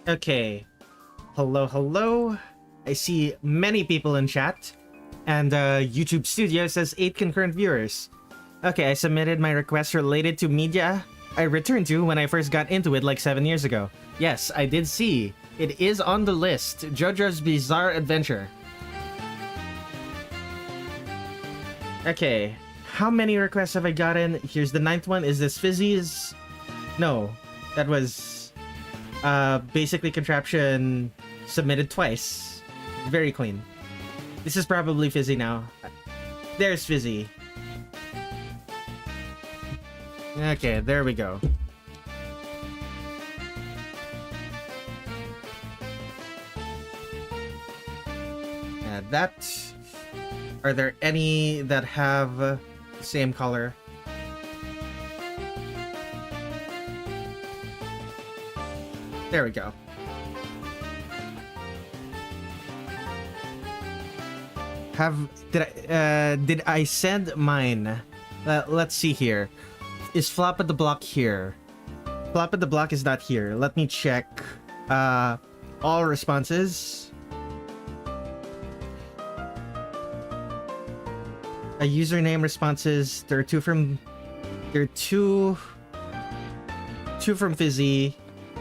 Okay. Hello, hello. I see many people in chat. And YouTube Studio says 8 concurrent viewers. Okay, I submitted my request related to media I returned to when I first got into it like 7 years ago. Yes, I did see. It is on the list. JoJo's Bizarre Adventure. Okay. How many requests have I gotten? Here's the 9th one. Is this Fizzy's? No. That was basically contraption submitted twice. Very clean. This is probably Fizzy now. There's Fizzy. Okay, there we go. Yeah, that... Are there any that have the same color? There we go. Did I send mine? Let's see here. Is Flop at the Block here? Flop at the Block is not here. Let me check all responses. A username responses. There are two from Fizzy,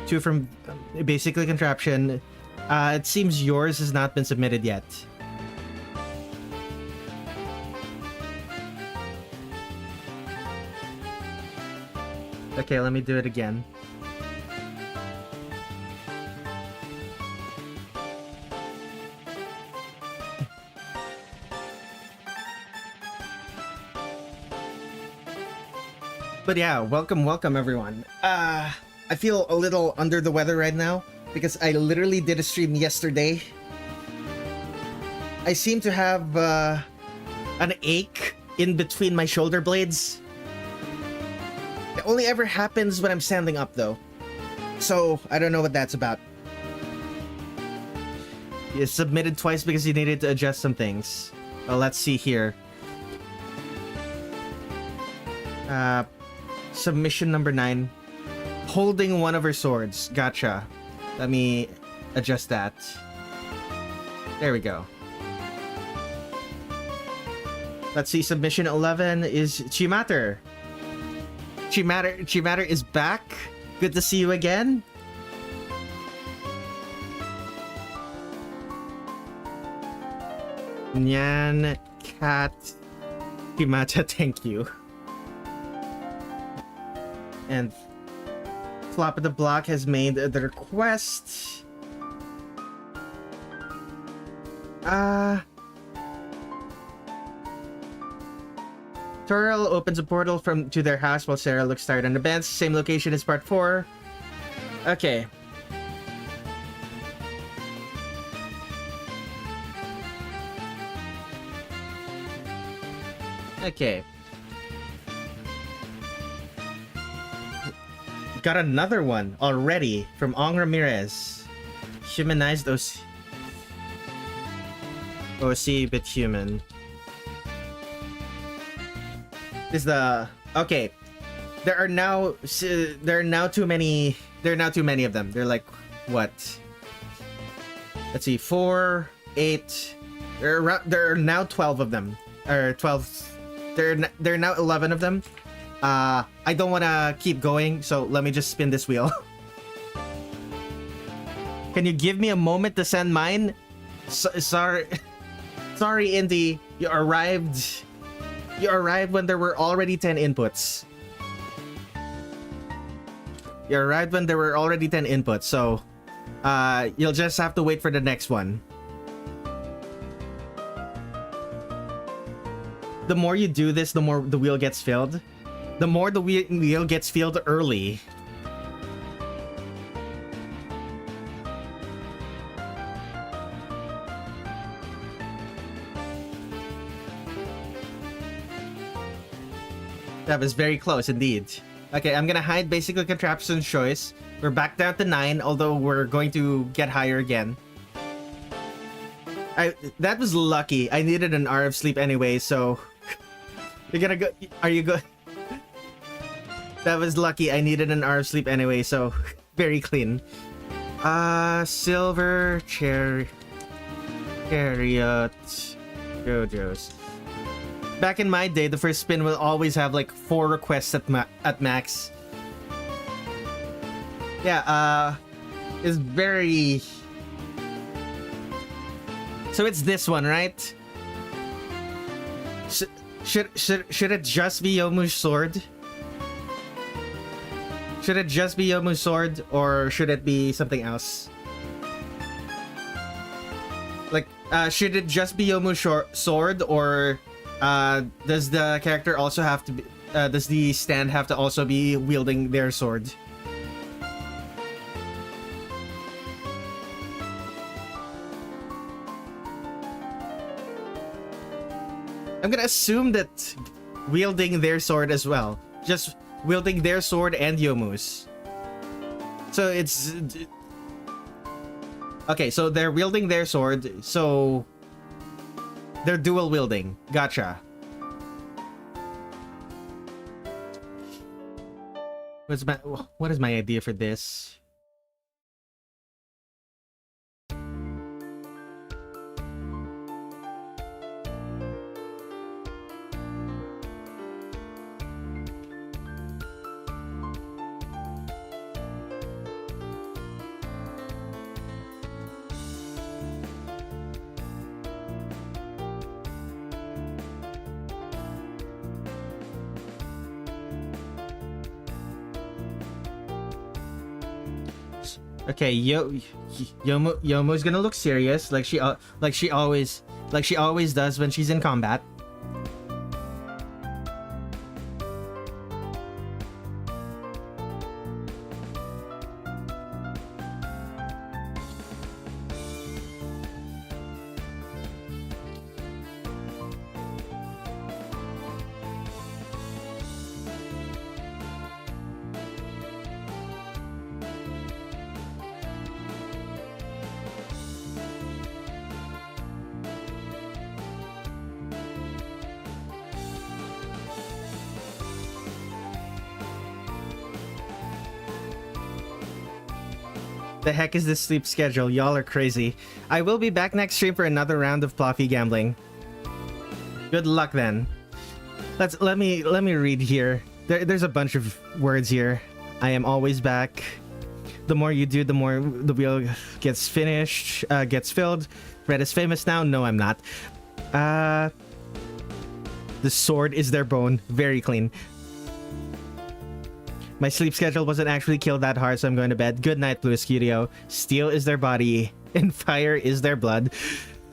two from basically contraption. It seems yours has not been submitted yet. Okay, let me do it again. But yeah, welcome everyone. I feel a little under the weather right now because I literally did a stream yesterday. I seem to have an ache in between my shoulder blades. It only ever happens when I'm standing up though. So, I don't know what that's about. You submitted twice because you needed to adjust some things. Well, let's see here. Submission number 9. Holding one of her swords. Gotcha. Let me adjust that. There we go. Let's see, submission 11 is Chimater. Chimater is back. Good to see you again. Nyan, Cat, Chimata, thank you. And Flop at the Block has made the request. Toril opens a portal to their house while Sarah looks tired on the bench. Same location as part 4. Okay. Okay. Got another one already from Ong Ramirez. Humanized OC bit human. Is the okay? There are now too many. There are now too many of them. They're like what? Let's see, 4, 8. There are now 12 of them. Or 12. There are now 11 of them. I don't want to keep going, so let me just spin this wheel. Can you give me a moment to send mine? Sorry, Indy. You arrived when there were already 10 inputs. You arrived when there were already 10 inputs, so you'll just have to wait for the next one. The more you do this, the more the wheel gets filled. The more the wheel gets filled early. That was very close indeed. Okay, I'm gonna hide basically contraption's choice. We're back down to 9, although we're going to get higher again. That was lucky. I needed an hour of sleep anyway, so... You're gonna go... Are you go... That was lucky. I needed an hour of sleep anyway, so... Very clean. Silver Chariot JoJo's. Back in my day, the first spin will always have like 4 requests at max. Yeah, it's very... So it's this one, right? Should it just be Yomu's sword? Should it just be Yomu's sword, or should it be something else? Like, should it just be Yomu's sword, or does the character also have to be... does the stand have to also be wielding their sword? I'm gonna assume that wielding their sword as well. Just wielding their sword and Yomu's. So it's... Okay, so they're wielding their sword, so... They're dual wielding. Gotcha. What is my idea for this? Okay, Yomo's gonna look serious, like she always does when she's in combat. The heck is this sleep schedule? Y'all are crazy. I will be back next stream for another round of Ploffy gambling. Good luck then. Let me read here. There's a bunch of words here. I am always back. The more you do, the more the wheel gets filled. Red is famous now. No, I'm not. The sword is their bone. Very clean. My sleep schedule wasn't actually killed that hard, so I'm going to bed. Good night, Blue Studio. Steel is their body, and fire is their blood.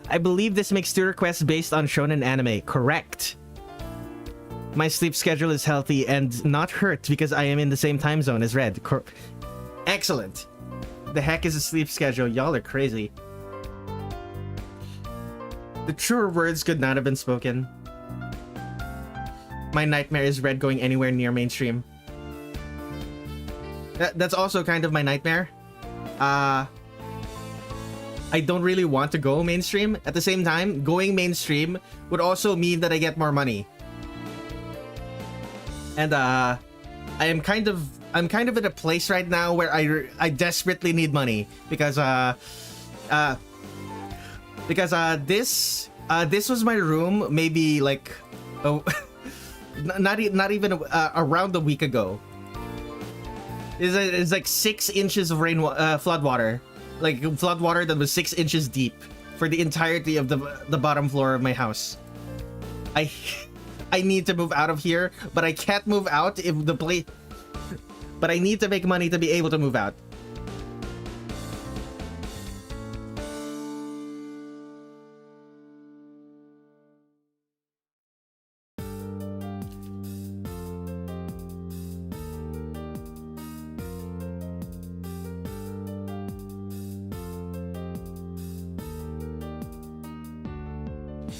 I believe this makes 2 requests based on shonen anime. Correct. My sleep schedule is healthy and not hurt because I am in the same time zone as Red. Excellent. The heck is a sleep schedule? Y'all are crazy. The truer words could not have been spoken. My nightmare is Red going anywhere near mainstream. That's also kind of my nightmare. I don't really want to go mainstream. At the same time, going mainstream would also mean that I get more money. And I'm kind of at a place right now where I desperately need money because this was my room maybe like not even around a week ago. It's like 6 inches of flood water, like flood water that was 6 inches deep for the entirety of the bottom floor of my house. I need to move out of here, but I can't move out if the place. But I need to make money to be able to move out.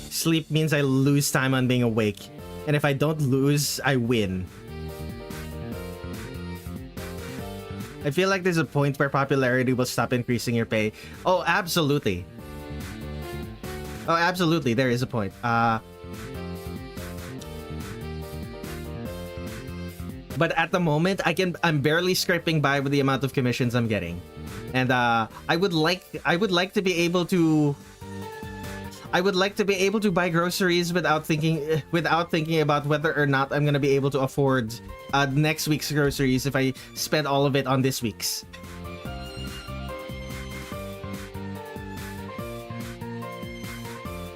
Sleep means I lose time on being awake. And if I don't lose, I win. I feel like there's a point where popularity will stop increasing your pay. Oh, absolutely. Oh, absolutely. There is a point. But at the moment, I'm barely scraping by with the amount of commissions I'm getting. And I would like to be able to buy groceries without thinking about whether or not I'm gonna be able to afford next week's groceries if I spend all of it on this week's.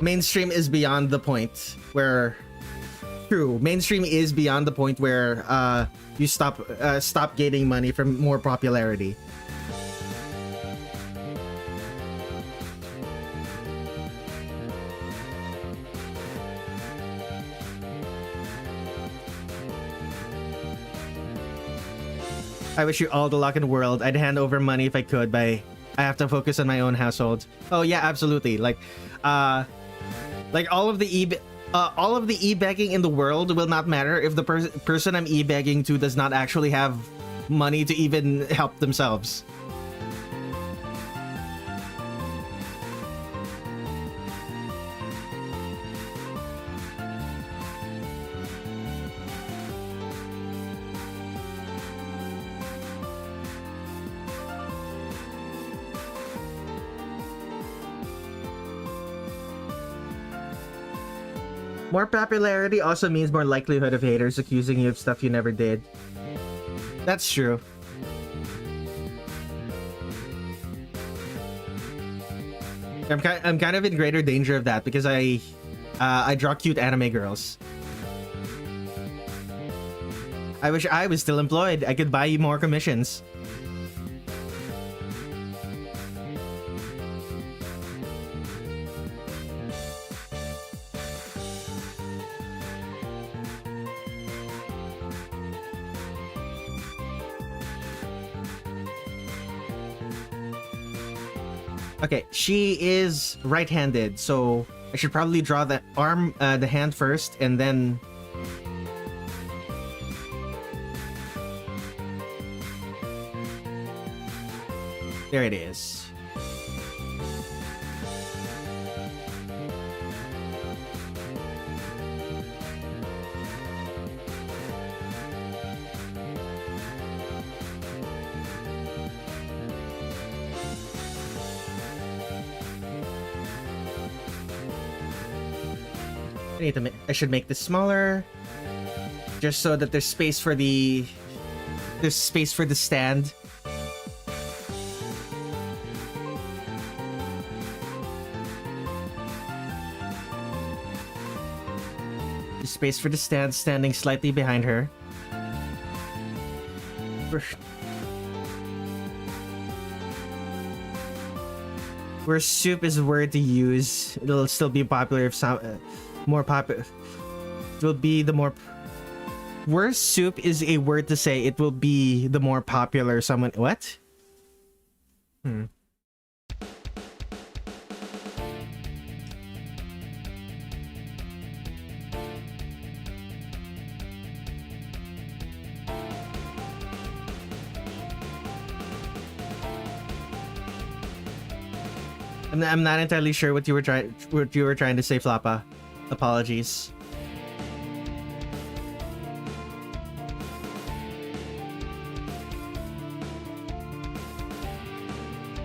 Mainstream is beyond the point where mainstream is beyond the point where you stop gaining money from more popularity. I wish you all the luck in the world. I'd hand over money if I could, but I have to focus on my own household. Oh yeah, absolutely. Like all of the e-begging in the world will not matter if the person I'm e-begging to does not actually have money to even help themselves. More popularity also means more likelihood of haters accusing you of stuff you never did. That's true. I'm kind of in greater danger of that because I draw cute anime girls. I wish I was still employed. I could buy you more commissions. Okay, she is right-handed, so I should probably draw the hand first, and then... There it is. I should make this smaller, just so that there's space for the stand. There's space for the stand standing slightly behind her. Where soup is a word to use, it'll still be popular if some more popular. It will be the more. Where soup is a word to say, it will be the more popular someone. What? I'm not entirely sure what you were trying to say, Flappa. Apologies.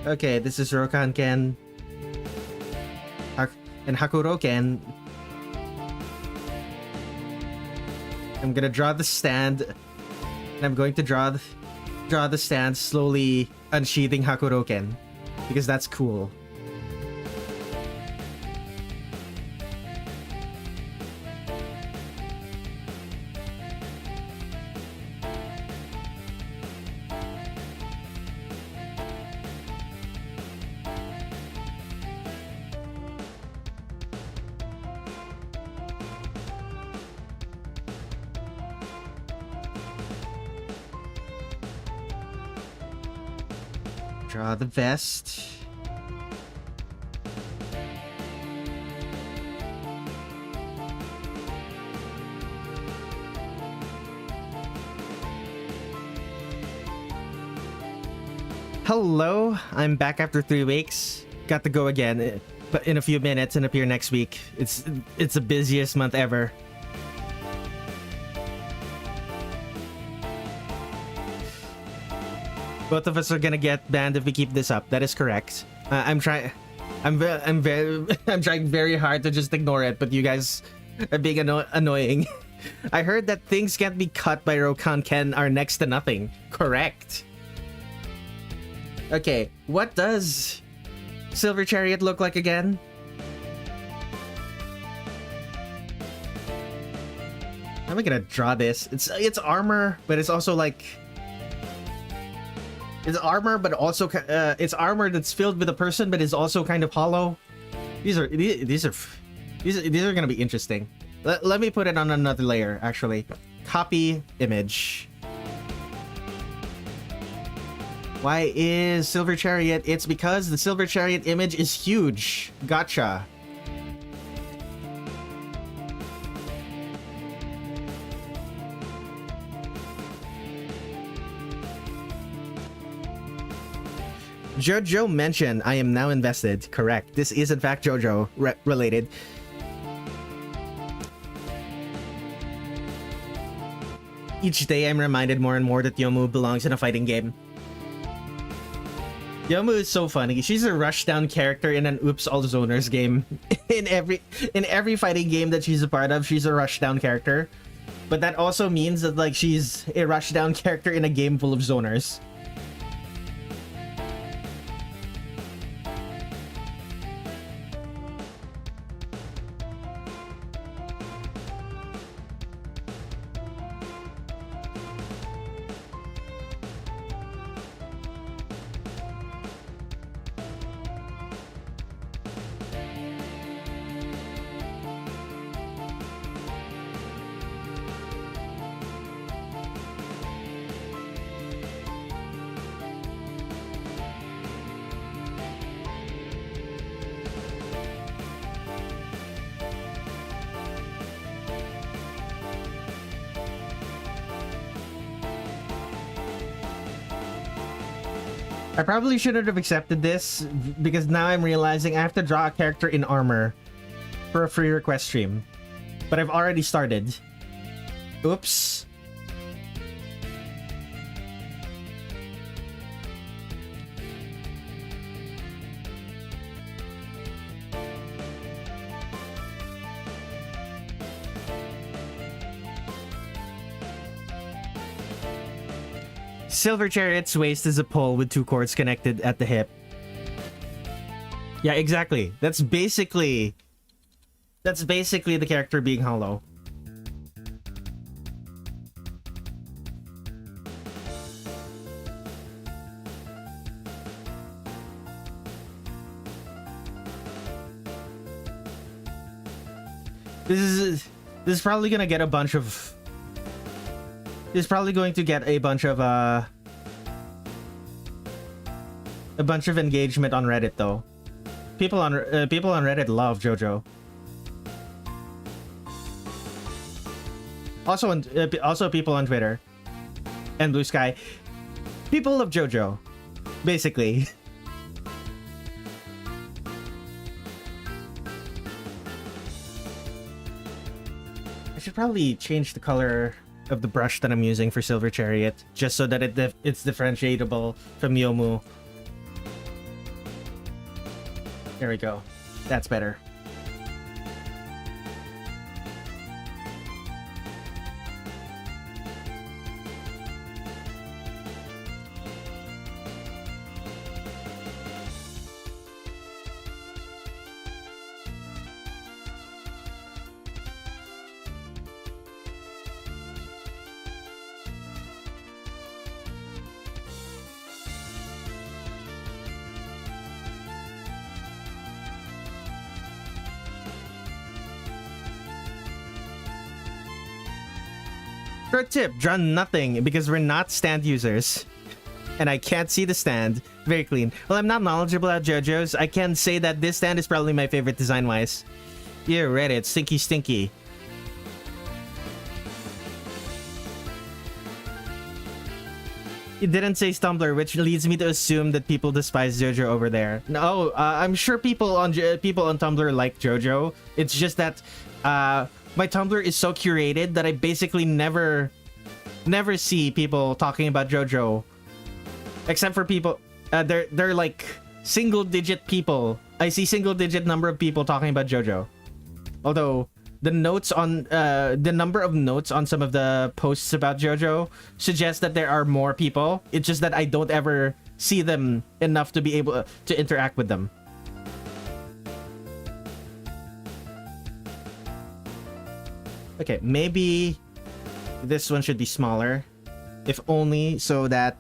Okay, this is Rokan Ken and Hakuro Ken. I'm gonna draw the stand, and I'm going to draw the stand slowly unsheathing Hakuro Ken because that's cool. Draw the vest. Hello, I'm back after 3 weeks. Got to go again, but in a few minutes and appear next week. It's the busiest month ever. Both of us are gonna get banned if we keep this up. That is correct. I'm trying. I'm trying very hard to just ignore it, but you guys are being annoying. I heard that things can't be cut by Rokan Ken are next to nothing. Correct. Okay, what does Silver Chariot look like again? How am I gonna draw this? It's armor, but it's also like it's armor, but also it's armor that's filled with a person, but is also kind of hollow. These are gonna be interesting. Let me put it on another layer. Actually, copy image. Why is Silver Chariot? It's because the Silver Chariot image is huge. Gotcha. Jojo mentioned, I am now invested. Correct. This is in fact Jojo related. Each day I'm reminded more and more that Yomu belongs in a fighting game. Yomu is so funny. She's a rushdown character in an Oops All Zoners game. in every fighting game that she's a part of, she's a rushdown character. But that also means that like she's a rushdown character in a game full of zoners. I probably shouldn't have accepted this because now I'm realizing I have to draw a character in armor for a free request stream. But I've already started. Oops. Silver Chariot's waist is a pole with two cords connected at the hip. Yeah, exactly. That's basically the character being hollow. This is probably gonna get a bunch of. This is probably going to get a bunch of engagement on Reddit though. People on Reddit love JoJo. Also people on Twitter and Blue Sky. People love JoJo, basically. I should probably change the color of the brush that I'm using for Silver Chariot, just so that it's differentiable from Yomu. There we go. That's better. Pro tip, draw nothing because we're not stand users. And I can't see the stand. Very clean. Well, I'm not knowledgeable about JoJo's. I can say that this stand is probably my favorite design-wise. Yeah, Reddit, stinky stinky. It didn't say Tumblr, which leads me to assume that people despise JoJo over there. No, I'm sure people on Tumblr like JoJo. It's just that my Tumblr is so curated that I basically never see people talking about JoJo Except for people, they're like single-digit people. I see single-digit number of people talking about JoJo. Although the notes on the number of notes on some of the posts about JoJo suggest that there are more people. It's just that I don't ever see them enough to be able to interact with them. Okay, maybe this one should be smaller, if only so that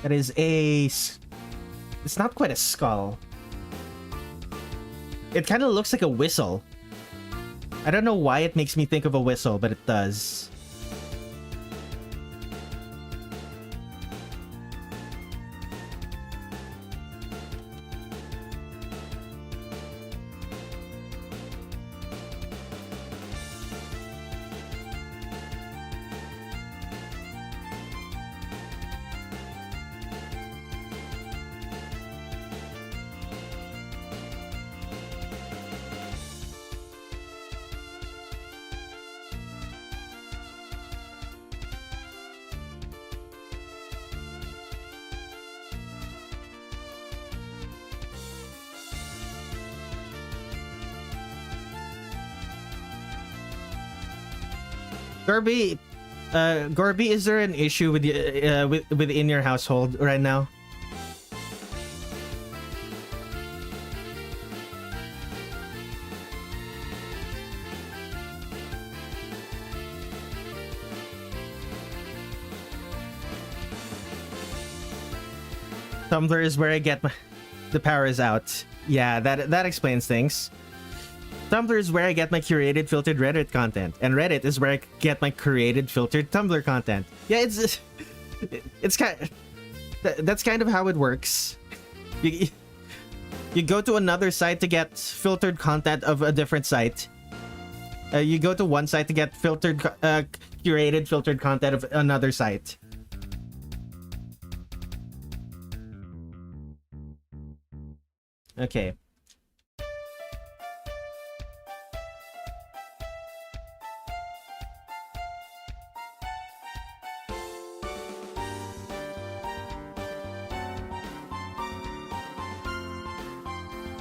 that is a... It's not quite a skull. It kind of looks like a whistle. I don't know why it makes me think of a whistle, but it does. Gorby, is there an issue with within your household right now? Tumblr is where I get the power is out. Yeah, that explains things. Tumblr is where I get my curated filtered Reddit content, and Reddit is where I get my curated filtered Tumblr content. Yeah, it's kind that's kind of how it works. You go to another site to get filtered content of a different site. You go to one site to get curated filtered content of another site. Okay.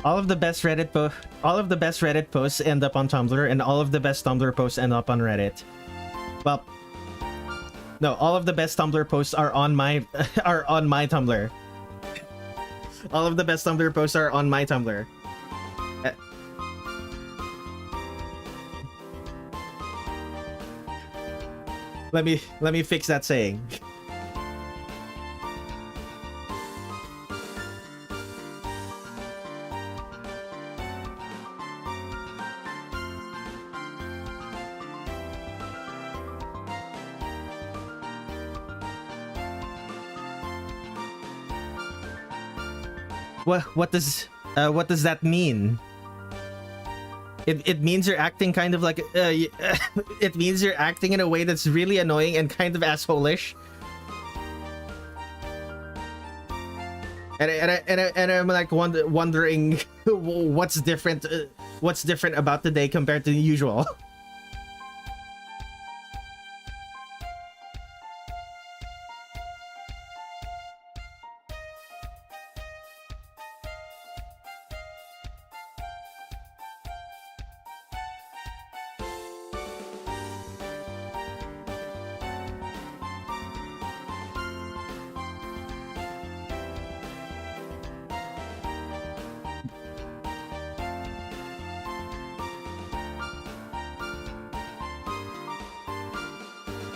All of the best Reddit posts end up on Tumblr, and all of the best Tumblr posts end up on Reddit. Well, no, all of the best Tumblr posts are on my Tumblr. All of the best Tumblr posts are on my Tumblr. Let me fix that saying. What does that mean? It means you're acting kind of like it means you're acting in a way that's really annoying and kind of asshole-ish. And I'm like wondering what's different about today compared to the usual.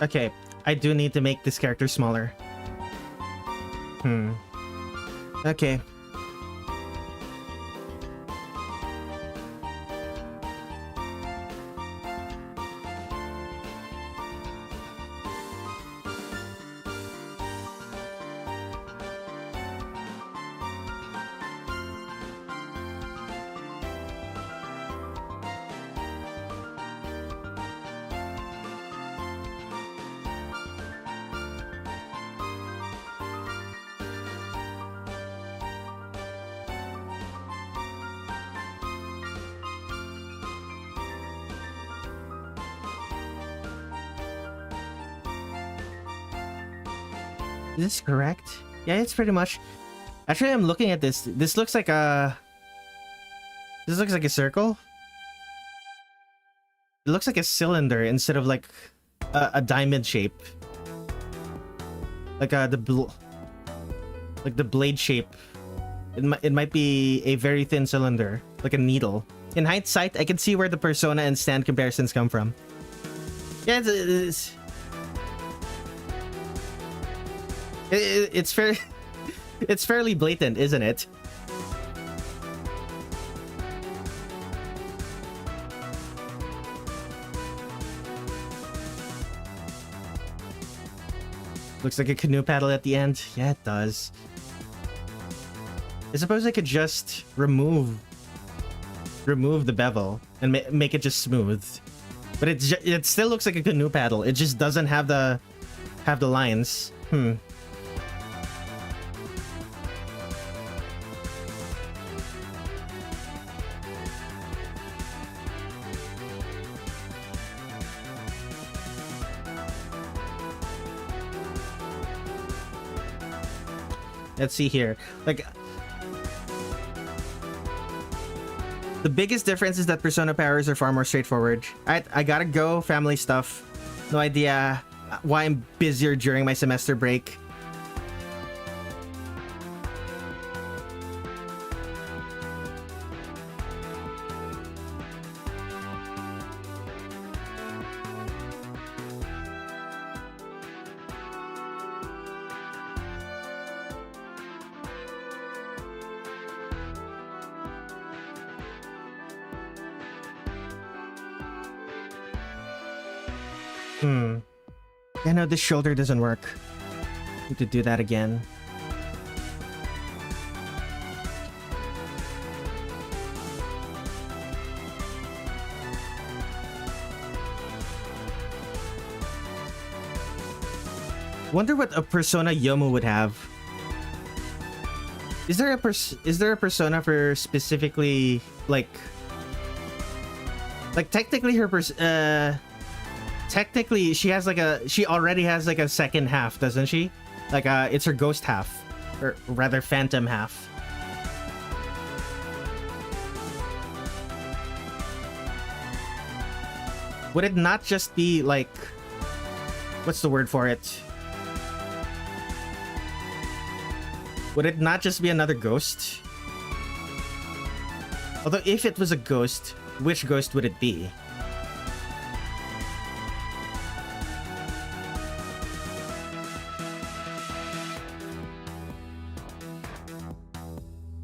Okay, I do need to make this character smaller. Okay. Is this correct? Yeah, it's pretty much. Actually, I'm looking at this. This looks like a. This looks like a circle. It looks like a cylinder instead of like a diamond shape. Like the blade shape. It might be a very thin cylinder, like a needle. In hindsight, I can see where the Persona and stand comparisons come from. Yeah, it's fair. It's fairly blatant, isn't it? Looks like a canoe paddle at the end. Yeah, it does. I suppose I could just remove the bevel and make it just smooth, but it still looks like a canoe paddle. It just doesn't have the lines. Let's see here. Like, the biggest difference is that Persona powers are far more straightforward. I gotta go, family stuff. No idea why I'm busier during my semester break. Yeah, no, this shoulder doesn't work. Need to do that again. Wonder what a persona Yomu would have. Is there a persona for specifically like technically her technically she already has like a second half, doesn't she? Like it's her ghost half, or rather phantom half. Would it not just be like, what's the word for it? Would it not just be another ghost? Although if it was a ghost, which ghost would it be?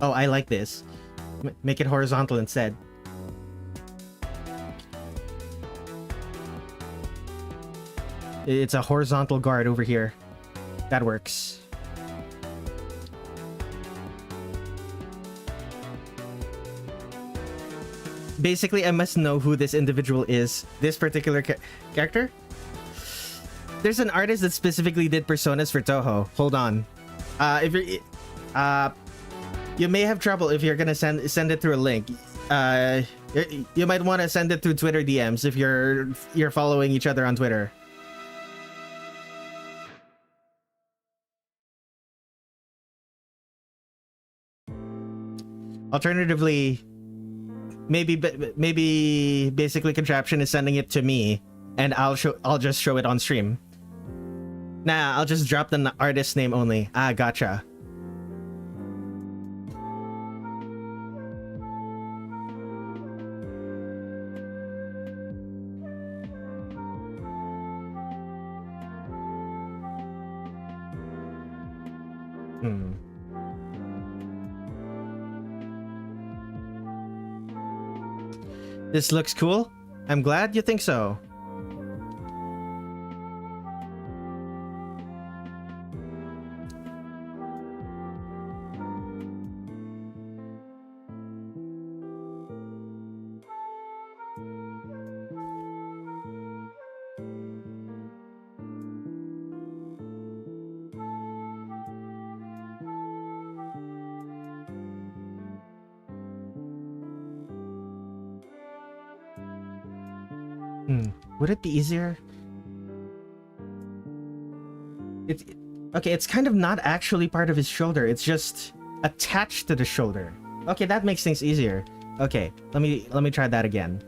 Oh, I like this. Make it horizontal instead. It's a horizontal guard over here. That works. Basically, I must know who this individual is. This particular character? There's an artist that specifically did personas for Toho. Hold on. If you're... you may have trouble if you're gonna send it through a link. You might want to send it through Twitter DMs if you're following each other on Twitter. Alternatively, maybe basically Contraption is sending it to me, and I'll just show it on stream. Nah, I'll just drop the artist name only. Ah, gotcha. This looks cool. I'm glad you think so. Would it be easier? Okay, it's kind of not actually part of his shoulder. It's just attached to the shoulder. Okay, that makes things easier. Okay, let me try that again.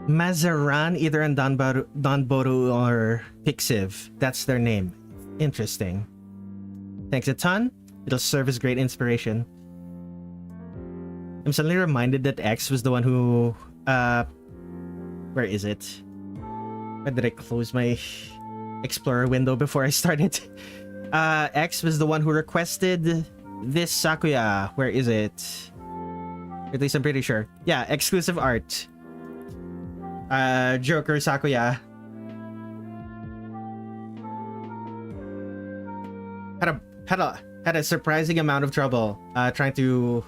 Mazaran, either in Donboru or Pixiv. That's their name. Interesting. Thanks a ton. It'll serve as great inspiration. I'm suddenly reminded that X was the one who... Where is it? Why did I close my Explorer window before I started? X was the one who requested this Sakuya. Where is it? At least I'm pretty sure. Yeah, exclusive art. Joker Sakuya had a surprising amount of trouble trying to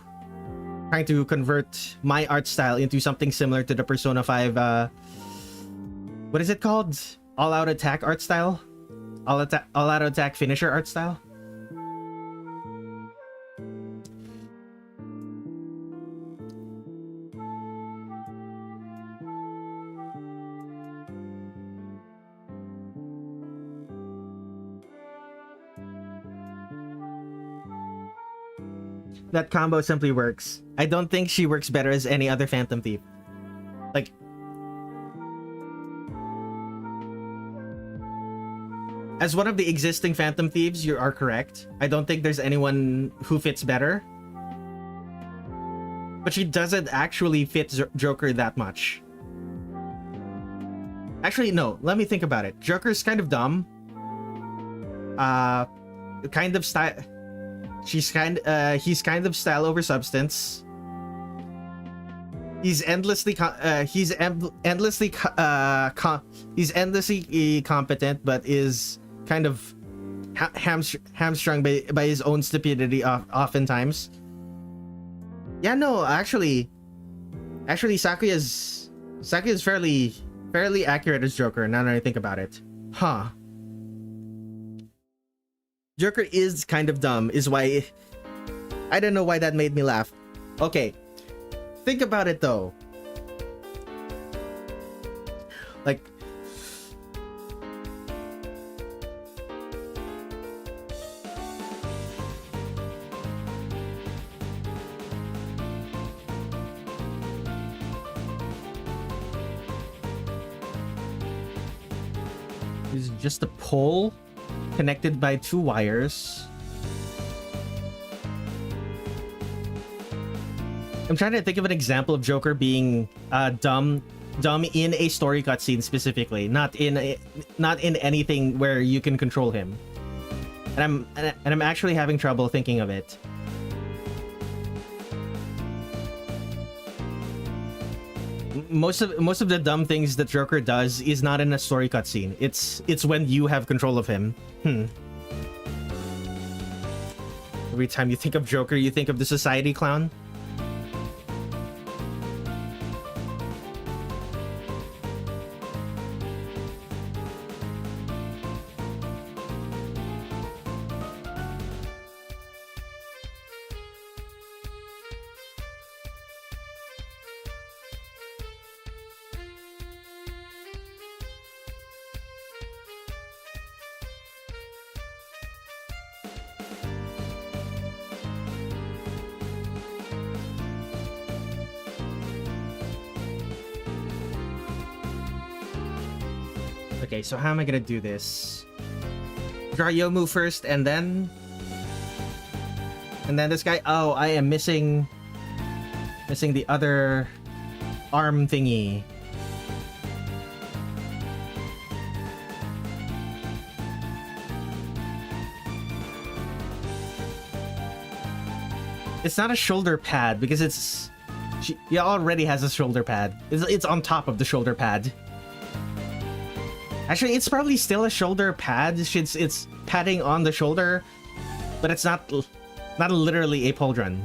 convert my art style into something similar to the Persona 5 what is it called? All out attack art style? All out attack finisher art style? That combo simply works. I don't think she works better as any other Phantom Thief. Like, as one of the existing Phantom Thieves, you are correct. I don't think there's anyone who fits better. But she doesn't actually fit Joker that much. Actually, no. Let me think about it. Joker's kind of dumb. Kind of style... he's kind of style over substance. He's endlessly competent, but is kind of hamstrung by his own stupidity oftentimes. Yeah, no, actually Sakuya's fairly accurate as Joker. Now that I think about it, huh? Joker is kind of dumb, is why... I don't know why that made me laugh. Okay. Think about it, though. Like... It's just a pole connected by two wires. I'm trying to think of an example of Joker being dumb in a story cutscene specifically, not in anything where you can control him. And I'm actually having trouble thinking of it. Most of the dumb things that Joker does is not in a story cutscene. It's when you have control of him. Every time you think of Joker, you think of the society clown. Okay, so how am I gonna do this? Draw Yomu first, and then this guy. Oh, I am missing the other arm thingy. It's not a shoulder pad because he already has a shoulder pad. It's on top of the shoulder pad. Actually, it's probably still a shoulder pad. It's padding on the shoulder, but it's not literally a pauldron.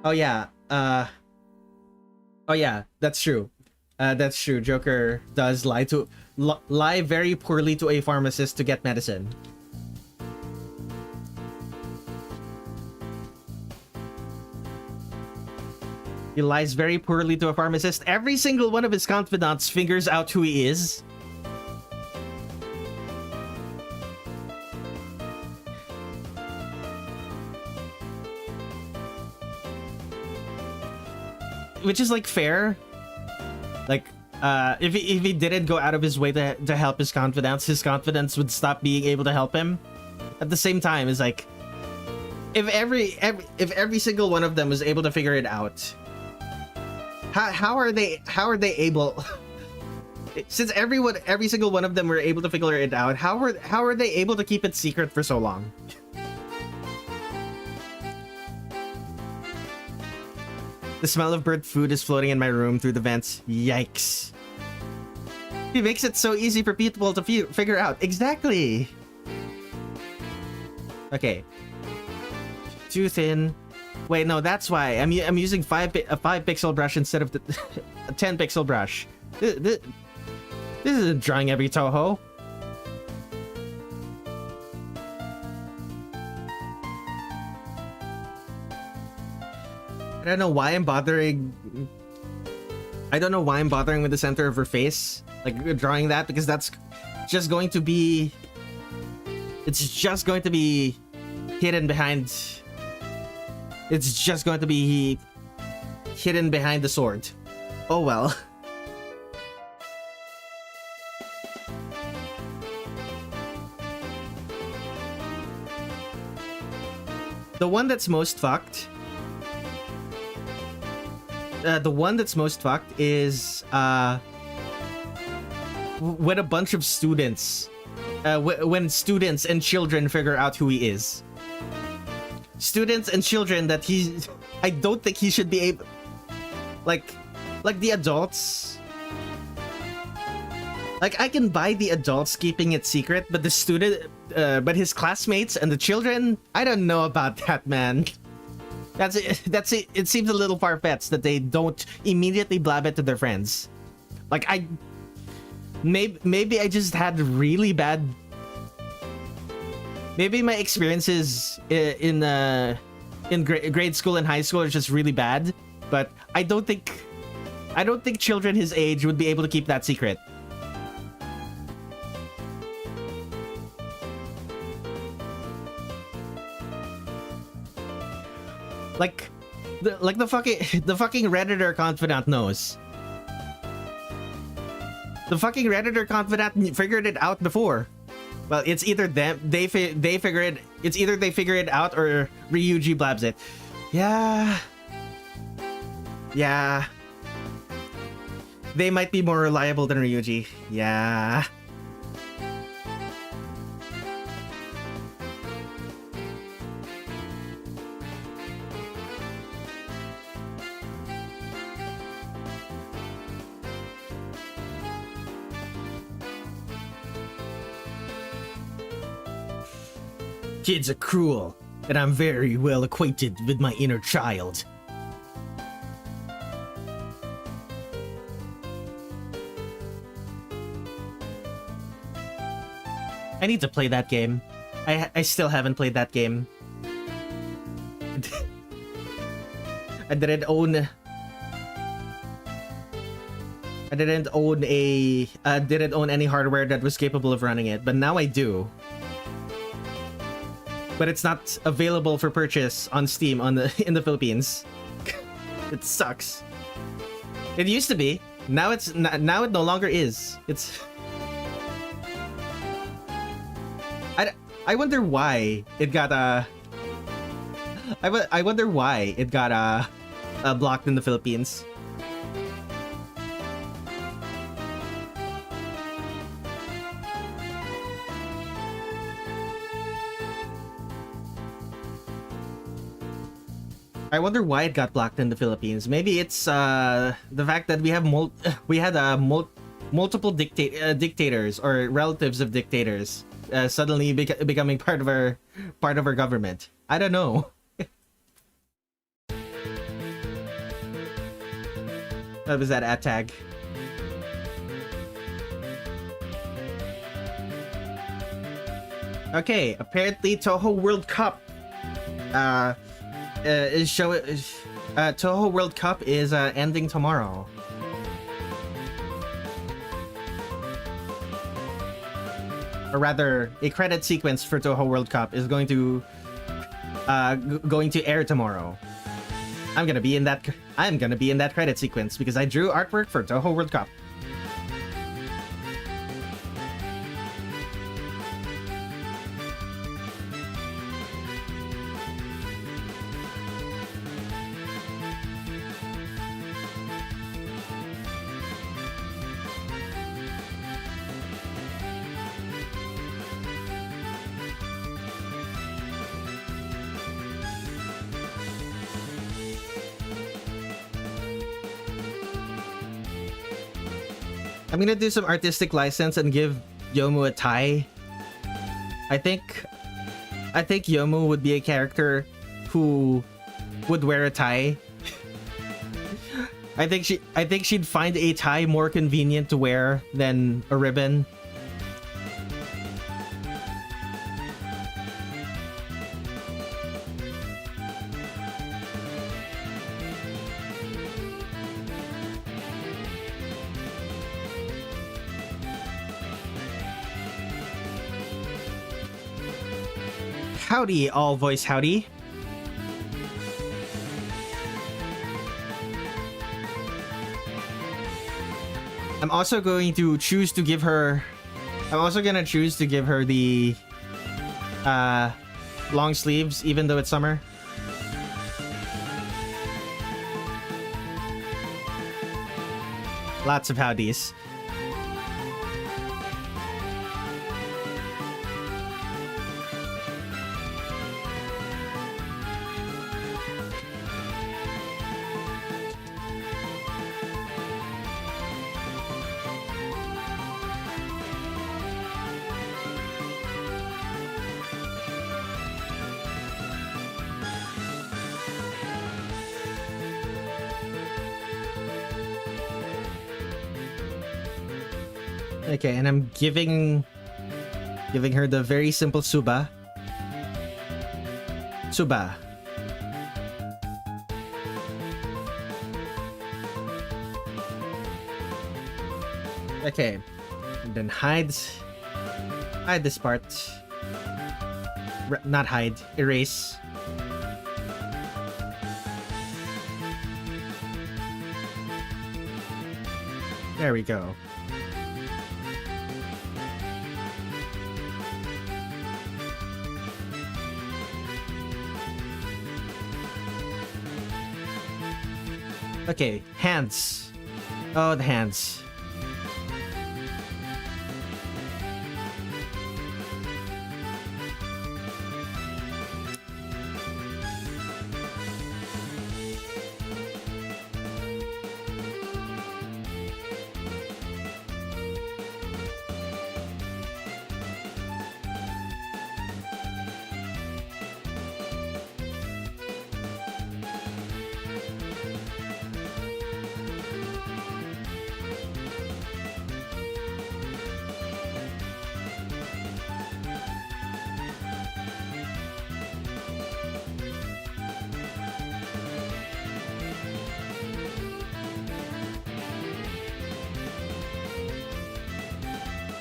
Oh yeah. Oh yeah, that's true. That's true. Joker does lie very poorly to a pharmacist to get medicine. He lies very poorly to a pharmacist. Every single one of his confidants figures out who he is. Which is like fair. Like, if he didn't go out of his way to help his confidants would stop being able to help him. At the same time, it's like, if every single one of them was able to figure it out, how are they able? Since every single one of them were able to figure it out, how are they able to keep it secret for so long? The smell of burnt food is floating in my room through the vents. Yikes. He makes it so easy for people to figure out. Exactly. Okay. Too thin. Wait, no, that's why. I'm using a 5 pixel brush instead of the a 10 pixel brush. This isn't drawing every Toho. I don't know why I'm bothering. I don't know why I'm bothering with the center of her face, like drawing that, because that's just going to be. It's just going to be hidden behind. It's just going to be hidden behind the sword. Oh well. The one that's most fucked. The one that's most fucked is when a bunch of students, when students and children figure out who he is. Students and children that I don't think he should be able, like the adults. Like, I can buy the adults keeping it secret, but but his classmates and the children, I don't know about that, man. That's it. It seems a little far-fetched that they don't immediately blab it to their friends. Like, maybe I just had really bad. Maybe my experiences in grade school and high school are just really bad. But I don't think children his age would be able to keep that secret. Like the fucking Redditor confidant knows. The fucking Redditor confidant figured it out before. Well, it's either them they figure it. It's either they figure it out or Ryuji blabs it. Yeah. Yeah. They might be more reliable than Ryuji. Yeah. Kids are cruel, and I'm very well acquainted with my inner child. I need to play that game. I still haven't played that game. I didn't own any hardware that was capable of running it, but now I do. But it's not available for purchase on Steam in the Philippines. It sucks. It used to be. Now it no longer is. It's. I wonder why it got I wonder why it got blocked in the Philippines. I wonder why it got blocked in the Philippines. Maybe it's the fact that we had multiple dictators or relatives of dictators suddenly becoming part of our government. I don't know. What was that at tag? Okay, apparently Toho World Cup Toho World Cup is ending tomorrow. Or rather, a credit sequence for Toho World Cup is going to air tomorrow. I'm gonna be in that credit sequence because I drew artwork for Toho World Cup. I'm gonna do some artistic license and give Yomu a tie. I think Yomu would be a character who would wear a tie. I think she'd find a tie more convenient to wear than a ribbon. Howdy, all voice howdy. I'm also going to choose to give her the long sleeves even though it's summer. Lots of howdies. Okay, and I'm giving her the very simple Suba. Suba. Okay, and then hide this part. Not hide, erase. There we go. Okay, hands. Oh, the hands.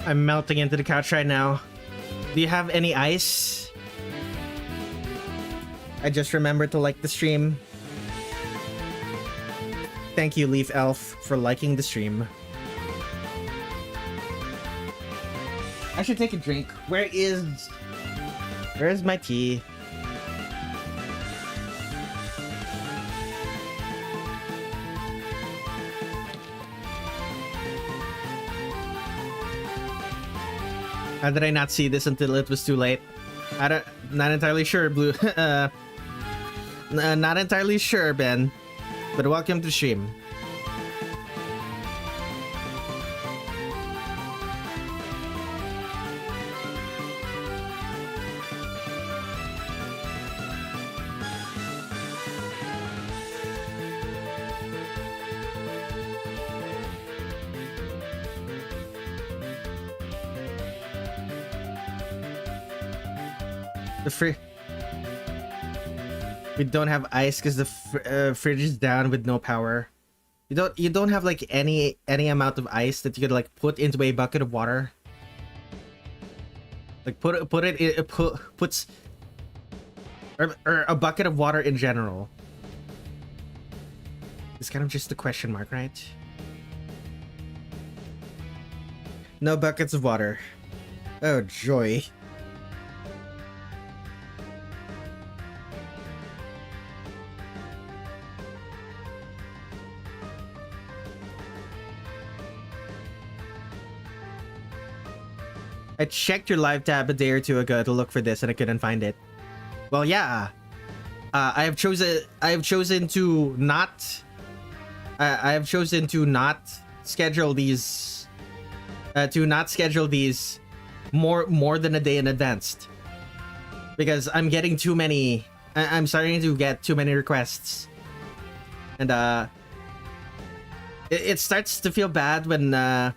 I'm melting into the couch right now. Do you have any ice? I just remembered to like the stream. Thank you, Leaf Elf, for liking the stream. I should take a drink. Where's my tea? How did I not see this until it was too late? Not entirely sure, Blue. Not entirely sure, Ben. But welcome to the stream. The we don't have ice because the fridge is down with no power. You don't have like any amount of ice that you could like put into a bucket of water. Like puts or a bucket of water in general. It's kind of just a question mark, right? No buckets of water. Oh joy. I checked your live tab a day or two ago to look for this and I couldn't find it. Well, yeah. I have chosen to not schedule these more than a day in advance, because I'm getting too many. I'm starting to get too many requests, and it starts to feel bad when I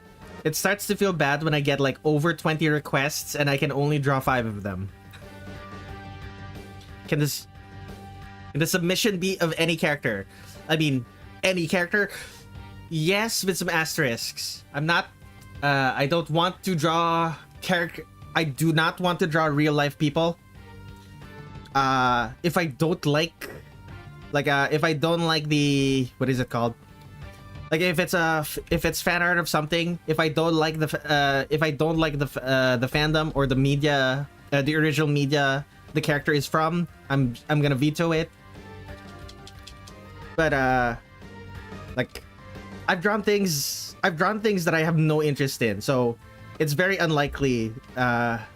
get like over 20 requests and I can only draw 5 of them. Can the submission be of any character? I mean, any character? Yes, with some asterisks. I'm not. I don't want to draw character. I do not want to draw real life people. If I don't like the, what is it called? Like if it's fan art of something, if I don't like the fandom or the media, the original media the character is from, I'm gonna veto it. But like I've drawn things that I have no interest in, so it's very unlikely that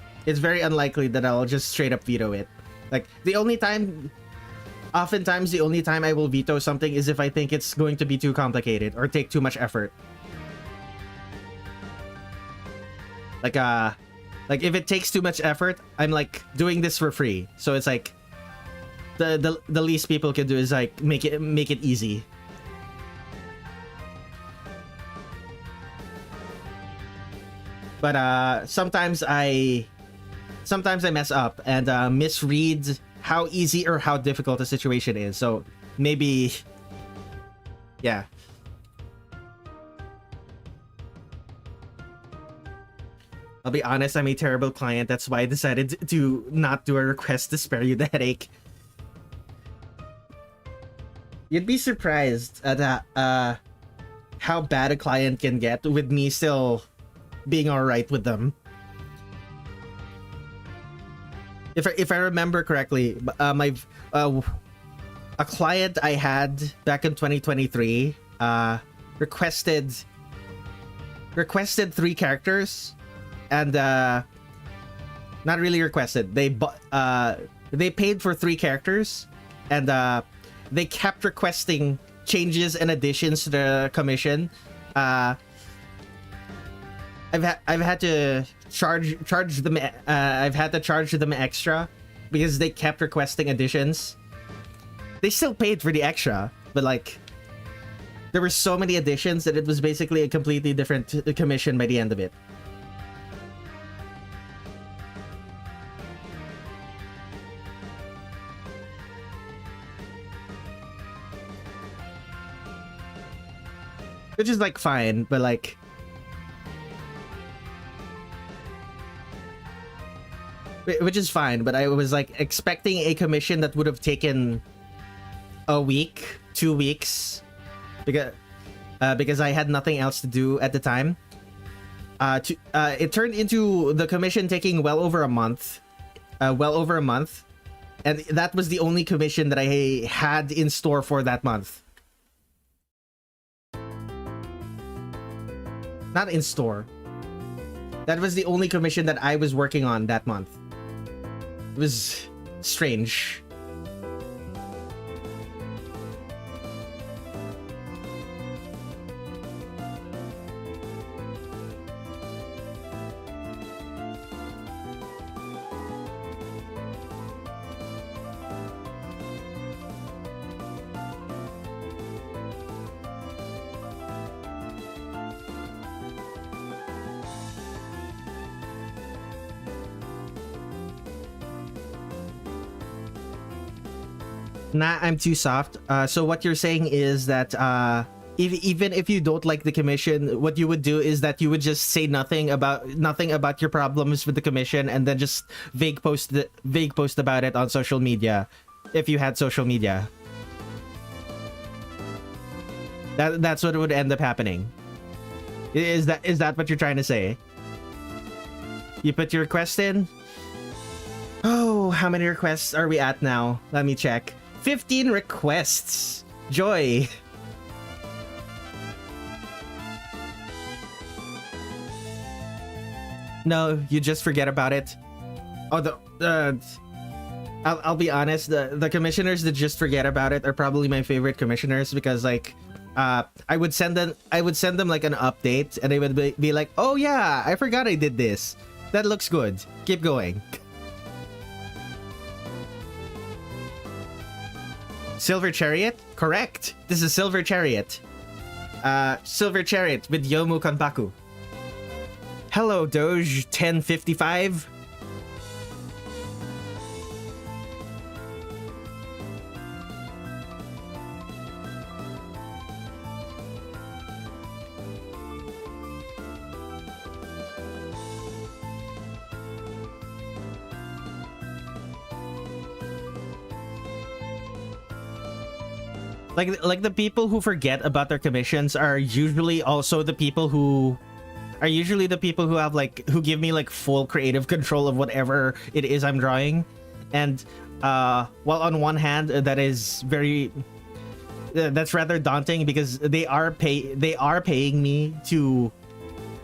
I'll just straight up veto it. Like oftentimes the only time I will veto something is if I think it's going to be too complicated or take too much effort. Like if it takes too much effort, I'm like doing this for free. So it's like the least people can do is like make it easy. But sometimes I mess up and misread how easy or how difficult a situation is. So maybe, yeah. I'll be honest, I'm a terrible client. That's why I decided to not do a request to spare you the headache. You'd be surprised at how bad a client can get with me still being alright with them. If I remember correctly, a client I had back in 2023 requested 3 characters, and not really requested. They paid for 3 characters, and they kept requesting changes and additions to the commission. I've had to charge them. I've had to charge them extra because they kept requesting additions. They still paid for the extra, but like there were so many additions that it was basically a completely different commission by the end of it. Which is like fine, but like which is fine, but I was like expecting a commission that would have taken a week, 2 weeks, because I had nothing else to do at the time. It turned into the commission taking well over a month, and that was the only commission that I had in store for that month. Not in store. That was the only commission that I was working on that month. It was strange. Nah, I'm too soft. So what you're saying is that even if you don't like the commission, what you would do is that you would just say nothing about your problems with the commission, and then just vague post about it on social media, if you had social media. That's what would end up happening. Is that what you're trying to say? You put your request in? Oh, how many requests are we at now? Let me check. 15 requests. Joy. No, you just forget about it. Oh, I'll be honest. The commissioners that just forget about it are probably my favorite commissioners, because like, I would send them like an update, and they would be like, "Oh yeah, I forgot I did this. That looks good. Keep going." Silver Chariot? Correct. This is Silver Chariot. Silver Chariot with Yomu Kanpaku. Hello, Doge 1055. Like the people who forget about their commissions are usually also the people who have like, who give me like full creative control of whatever it is I'm drawing. And while on one hand that is very that's rather daunting, because they are paying me to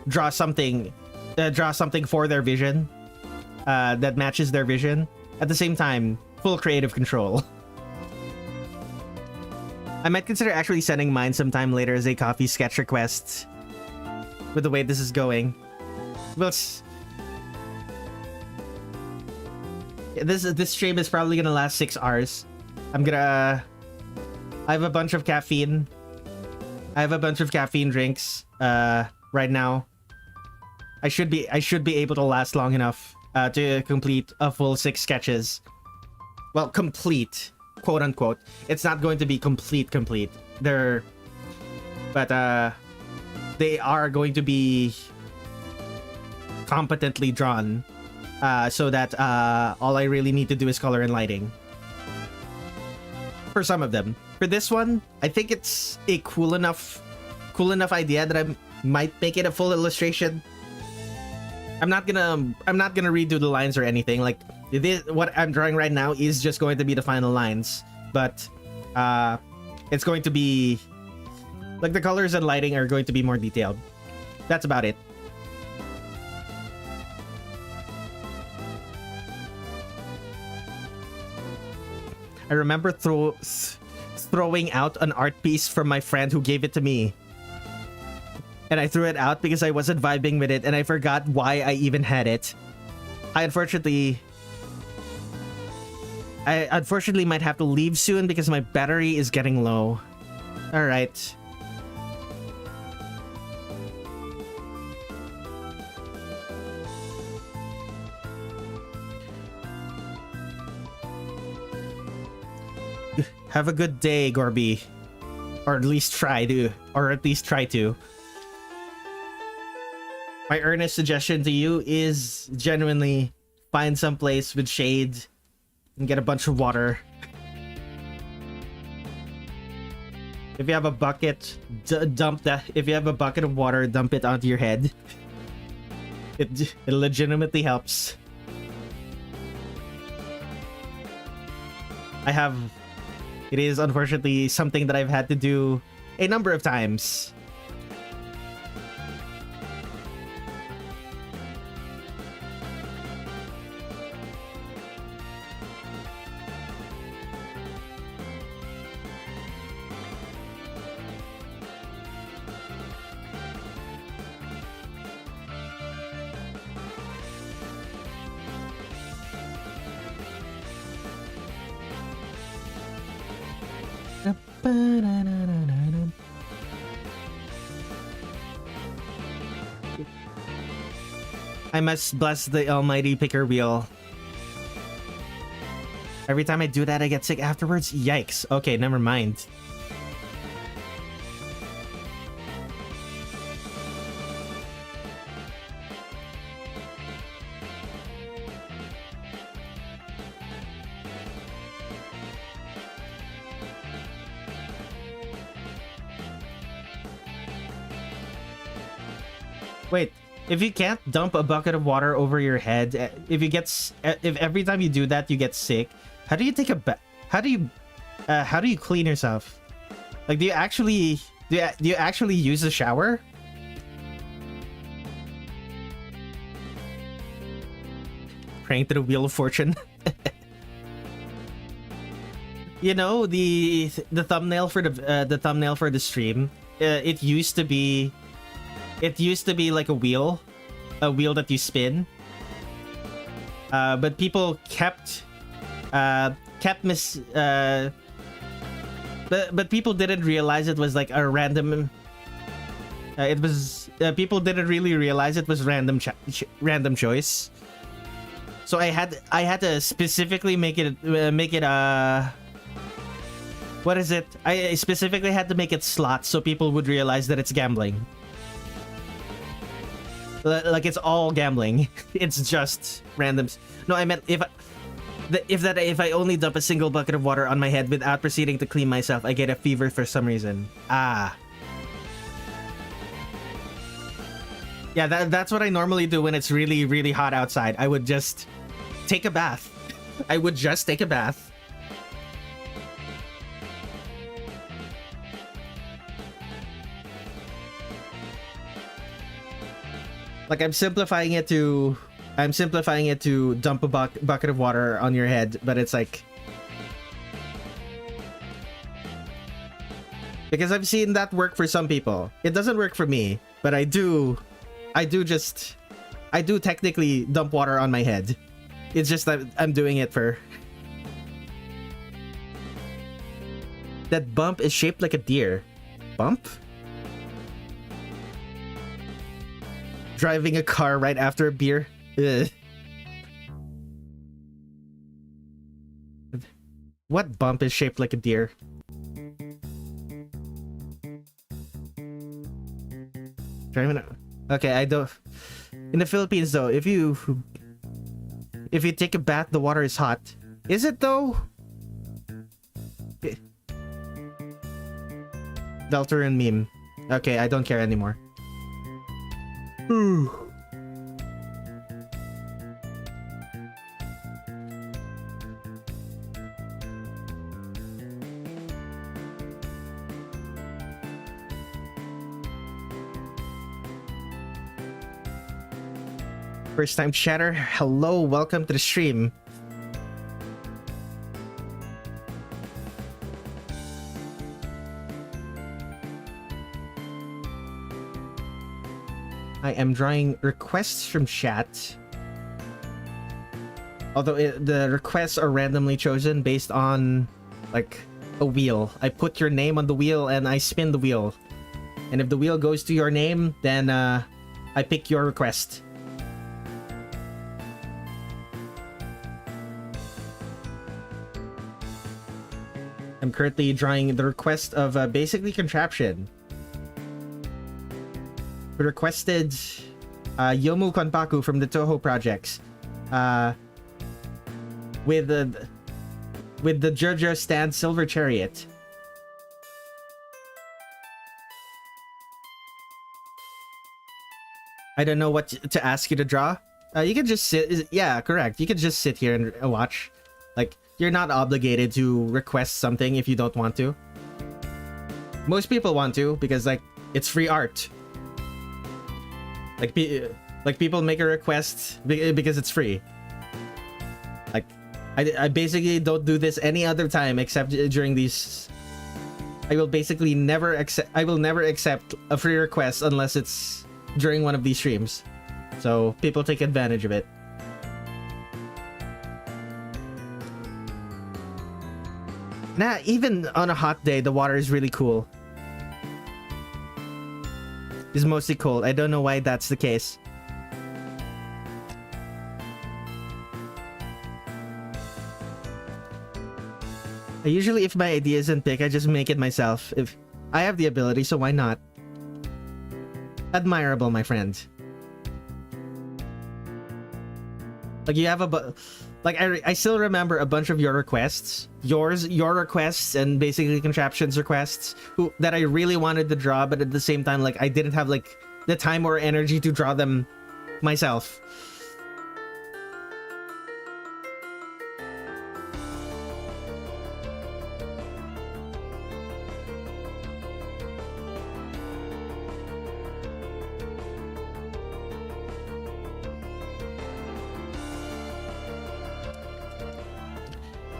draw something for their vision that matches their vision. At the same time, full creative control. I might consider actually sending mine sometime later as a coffee sketch request, with the way this is going. Well, this stream is probably gonna last 6 hours. I have a bunch of caffeine. I have a bunch of caffeine drinks right now. I should be able to last long enough to complete a full 6 sketches. Well, complete, quote unquote. It's not going to be complete. They are going to be competently drawn, so that all I really need to do is color and lighting. For some of them. For this one, I think it's a cool enough idea that I might make it a full illustration. I'm not gonna redo the lines or anything. Like, what I'm drawing right now is just going to be the final lines, but it's going to be like the colors and lighting are going to be more detailed. That's about it. I remember throwing out an art piece from my friend who gave it to me. And I threw it out because I wasn't vibing with it, and I forgot why I even had it. I unfortunately might have to leave soon because my battery is getting low. Alright. Have a good day, Gorby. Or at least try to. My earnest suggestion to you is genuinely find some place with shade and get a bunch of water. If you have a bucket, dump that. If you have a bucket of water, dump it onto your head. It legitimately helps. It is unfortunately something that I've had to do a number of times. I must bless the almighty picker wheel. Every time I do that, I get sick afterwards. Yikes. Okay, never mind. Wait, if you can't dump a bucket of water over your head, if every time you do that you get sick, how do you take a bath? How do you clean yourself? Like, do you actually use a shower? Praying to the Wheel of Fortune. You know, the thumbnail for the stream. It used to be like a wheel that you spin. But people kept but people didn't realize it was like a random. People didn't really realize it was random choice. So I had to specifically make it what is it? I specifically had to make it slots so people would realize that it's gambling. Like, it's all gambling. It's just randoms. No, I meant if I only dump a single bucket of water on my head without proceeding to clean myself, I get a fever for some reason. Ah. Yeah, that's what I normally do when it's really, really hot outside. I would just take a bath. I would just take a bath. Like, I'm simplifying it to dump a bucket of water on your head, but it's like, because I've seen that work for some people. It doesn't work for me, but I do technically dump water on my head. It's just that I'm doing it for... That bump is shaped like a deer. Bump? Driving a car right after a beer. Ugh. What bump is shaped like a deer? Driving a... Okay, I don't... In the Philippines though, if you take a bath, the water is hot. Is it though? Delta meme. Okay, I don't care anymore. First time chatter, hello, welcome to the stream. I am drawing requests from chat. Although the requests are randomly chosen based on, like, a wheel. I put your name on the wheel and I spin the wheel. And if the wheel goes to your name, then I pick your request. I'm currently drawing the request of basically Contraption. We requested Yomu Konpaku from the Toho projects. With the Jojo stand Silver Chariot. I don't know what to ask you to draw. You can just sit. Yeah, correct. You can just sit here and watch. Like, you're not obligated to request something if you don't want to. Most people want to because, like, it's free art. Like people make a request because it's free. Like, I basically don't do this any other time except during these. I will basically never accept. I will never accept a free request unless it's during one of these streams. So people take advantage of it. Nah, even on a hot day, the water is really cool. It's mostly cold. I don't know why that's the case. Usually, if my idea isn't big, I just make it myself. If I have the ability, so why not? Admirable, my friend. Like, you have I still remember a bunch of your requests. Your requests and basically Contraption's requests that I really wanted to draw, but at the same time, like, I didn't have, like, the time or energy to draw them myself.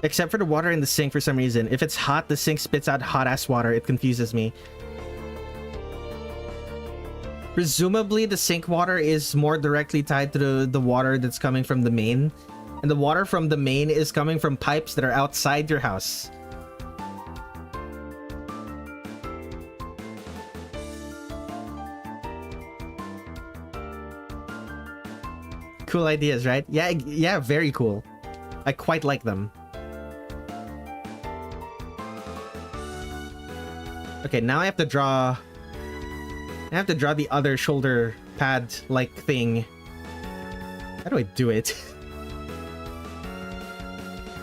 Except for the water in the sink for some reason. If it's hot, the sink spits out hot-ass water. It confuses me. Presumably, the sink water is more directly tied to the water that's coming from the main. And the water from the main is coming from pipes that are outside your house. Cool ideas, right? Yeah, very cool. I quite like them. Okay, now I have to draw the other shoulder pad like thing. How do I do it?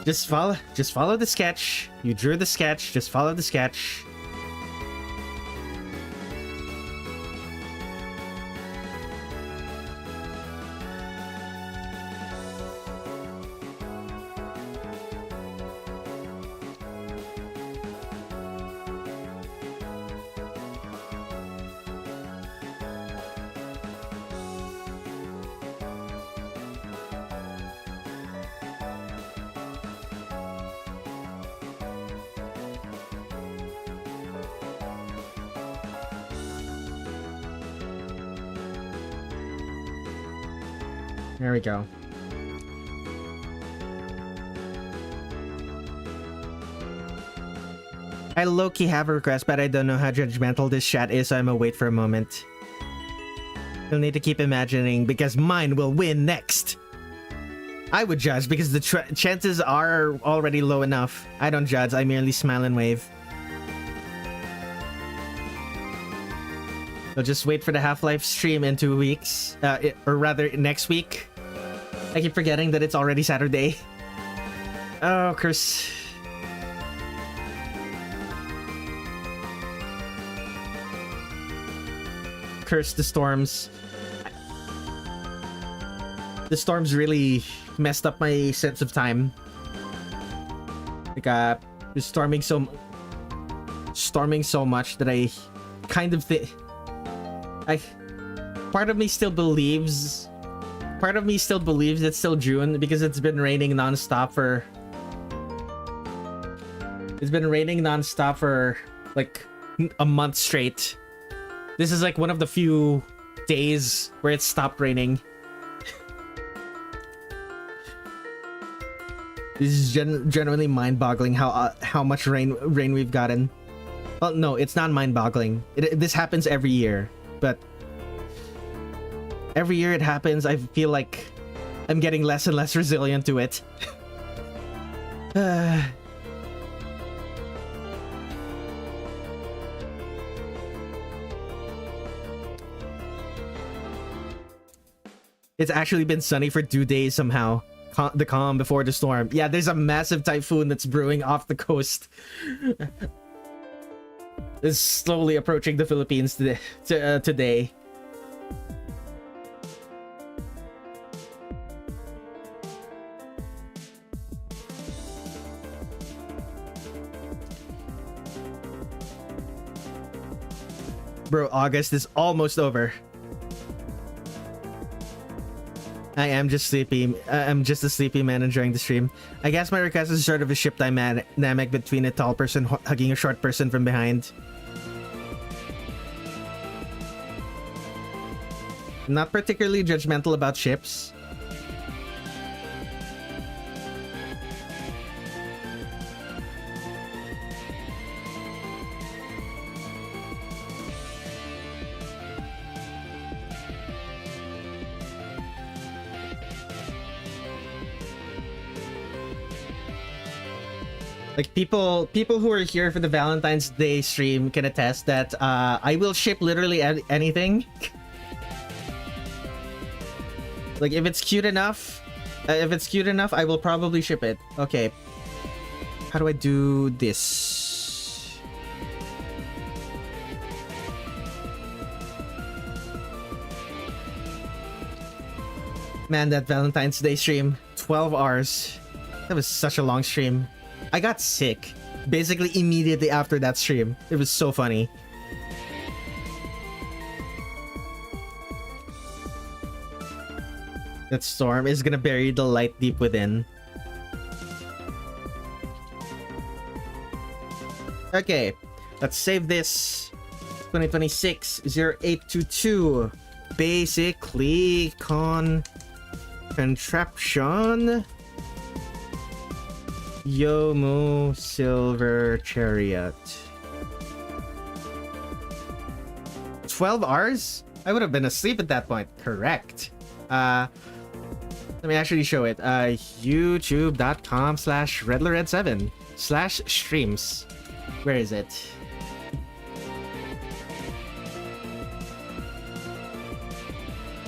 Just follow the sketch. You drew the sketch, just follow the sketch. There we go. I low-key have a request, but I don't know how judgmental this chat is, so I'm gonna wait for a moment. You'll need to keep imagining, because mine will win next! I would judge, because the chances are already low enough. I don't judge, I merely smile and wave. So just wait for the Half-Life stream in 2 weeks. Or rather, next week. I keep forgetting that it's already Saturday. Oh, curse. Curse the storms. The storms really messed up my sense of time. Like, just storming so much that I kind of think... Part of me still believes it's still June because it's been raining non-stop for... It's been raining non-stop for like a month straight. This is like one of the few days where it stopped raining. This is genuinely mind-boggling how much rain we've gotten. Well, no, it's not mind-boggling. This happens every year, but every year it happens, I feel like I'm getting less and less resilient to it. It's actually been sunny for 2 days somehow. The calm before the storm. Yeah, there's a massive typhoon that's brewing off the coast. It's slowly approaching the Philippines today. Bro, August is almost over. I am just sleepy. I'm just a sleepy man enjoying the stream. I guess my request is sort of a ship dynamic between a tall person hugging a short person from behind. I'm not particularly judgmental about ships. Like people who are here for the Valentine's Day stream can attest that I will ship literally anything. Like if it's cute enough, I will probably ship it. Okay. How do I do this? Man, that Valentine's Day stream, 12 hours. That was such a long stream. I got sick basically immediately after that stream. It was so funny. That storm is gonna bury the light deep within. Okay, let's save this. 2026 0822. Basically contraption. Yomu Silver Chariot. 12 hours? I would have been asleep at that point. Correct. Let me actually show it. YouTube.com/Redler Red7 /streams. Where is it?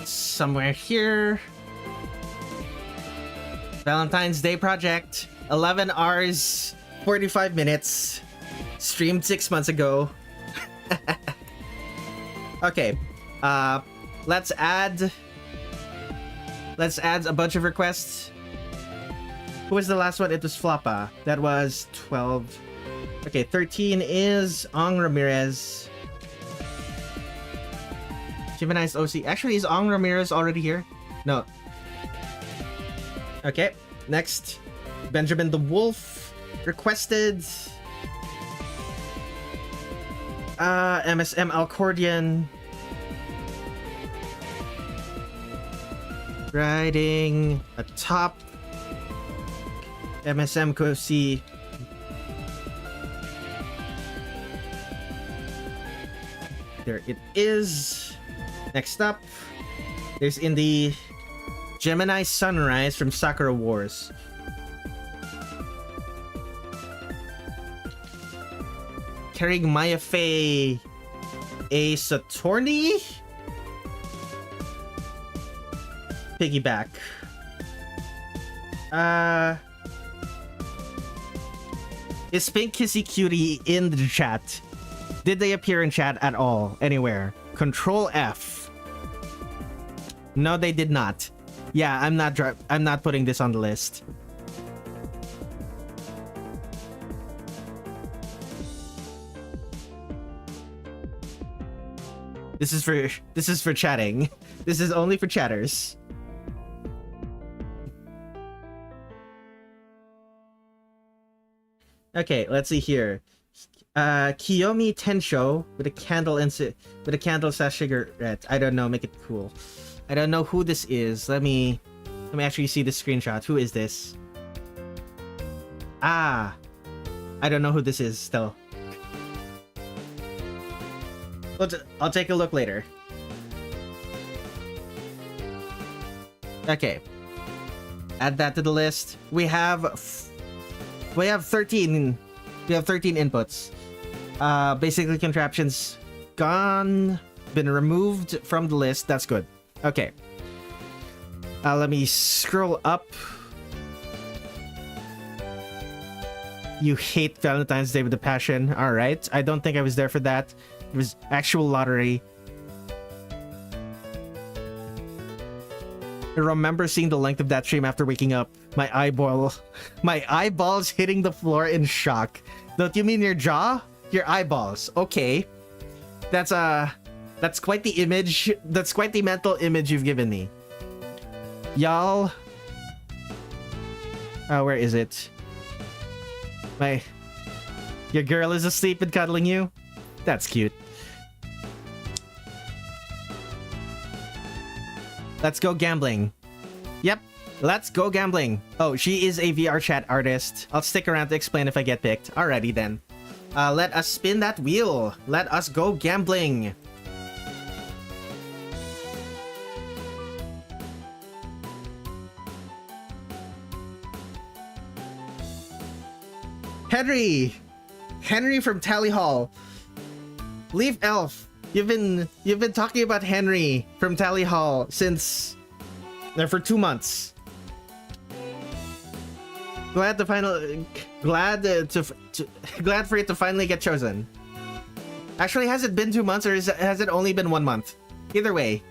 Somewhere here. Valentine's Day project. 11 hours, 45 minutes. Streamed 6 months ago. Okay. Let's add a bunch of requests. Who was the last one? It was Floppa. That was 12. Okay, 13 is Ong Ramirez. Gemini's OC. Actually, is Ong Ramirez already here? No. Okay, next. Benjamin the Wolf requested. MSM Alcordian. Riding a top. MSM Kosi. There it is. Next up, there's in the Gemini Sunrise from Sakura Wars. Carrying Maya Fey, a Saturni? Piggyback. Is Pink Kissy Cutie in the chat? Did they appear in chat at all? Anywhere? Control F. No, they did not. Yeah, I'm not putting this on the list. This is for chatting. This is only for chatters. Okay, let's see here. Kiyomi Tensho with a candle and with a candle slash cigarette. I don't know, make it cool. I don't know who this is. Let me actually see the screenshot. Who is this? Ah, I don't know who this is still. I'll take a look later. Okay. Add that to the list. We have 13. We have 13 inputs. Basically contraptions gone, been removed from the list. That's good. Okay. Let me scroll up. You hate Valentine's Day with a passion. All right. I don't think I was there for that. It was actual lottery. I remember seeing the length of that stream after waking up. My eyeballs hitting the floor in shock. Don't you mean your jaw? Your eyeballs. Okay. That's quite the image. That's quite the mental image you've given me. Y'all. Where is it? Your girl is asleep and cuddling you? That's cute. Let's go gambling. Yep, let's go gambling. Oh, she is a VR chat artist. I'll stick around to explain if I get picked. Alrighty then. Let us spin that wheel. Let us go gambling. Henry! Henry from Tally Hall. Leaf Elf, you've been talking about Henry from Tally Hall since for 2 months. Glad for it to finally get chosen. Actually, has it been 2 months or has it only been 1 month? Either way,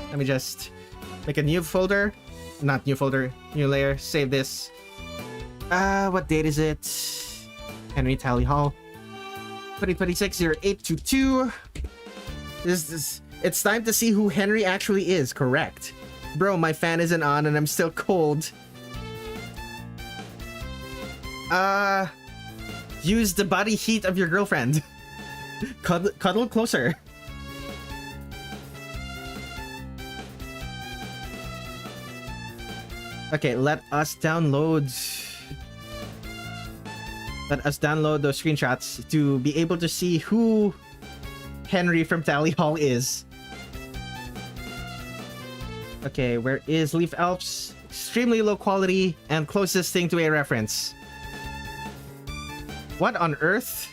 let me just make a new folder. Not new folder, new layer. Save this. What date is it? Henry Tally Hall. 2026-0822. It's time to see who Henry actually is. Correct. Bro, my fan isn't on and I'm still cold. Use the body heat of your girlfriend. Cuddle closer. Okay, let us download those screenshots to be able to see who Henry from Tally Hall is. Okay, where is Leaf Elf's extremely low quality and closest thing to a reference? What on earth?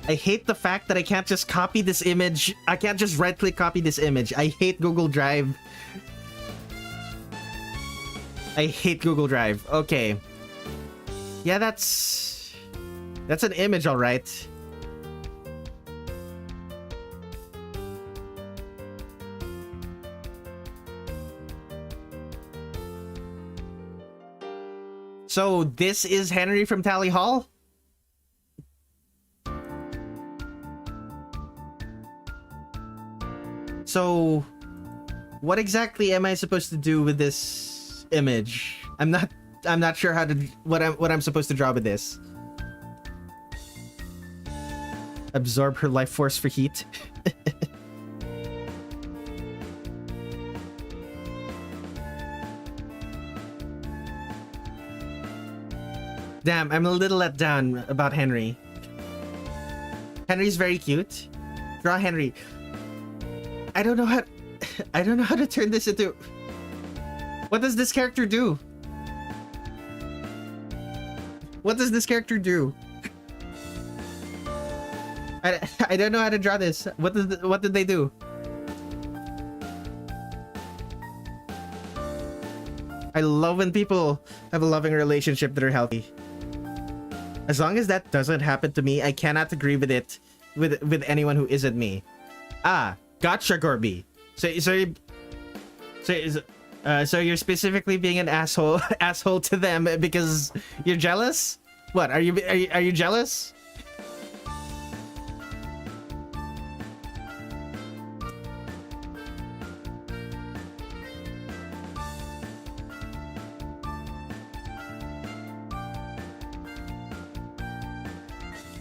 I hate the fact that I can't just copy this image. I can't just right-click copy this image. I hate Google Drive. I hate Google Drive. Okay. Yeah, that's an image, all right. So this is Henry from Tally Hall? So what exactly am I supposed to do with this image? I'm not sure how to what I'm supposed to draw with this. Absorb her life force for heat. Damn, I'm a little let down about Henry. Henry's very cute. Draw Henry. I don't know how to turn this into... What does this character do? What does this character do? I don't know how to draw this. What did they do? I love when people have a loving relationship that are healthy. As long as that doesn't happen to me, I cannot agree with it with anyone who isn't me. Ah, gotcha, Gorby. So you're specifically being an asshole to them because you're jealous? What are you jealous?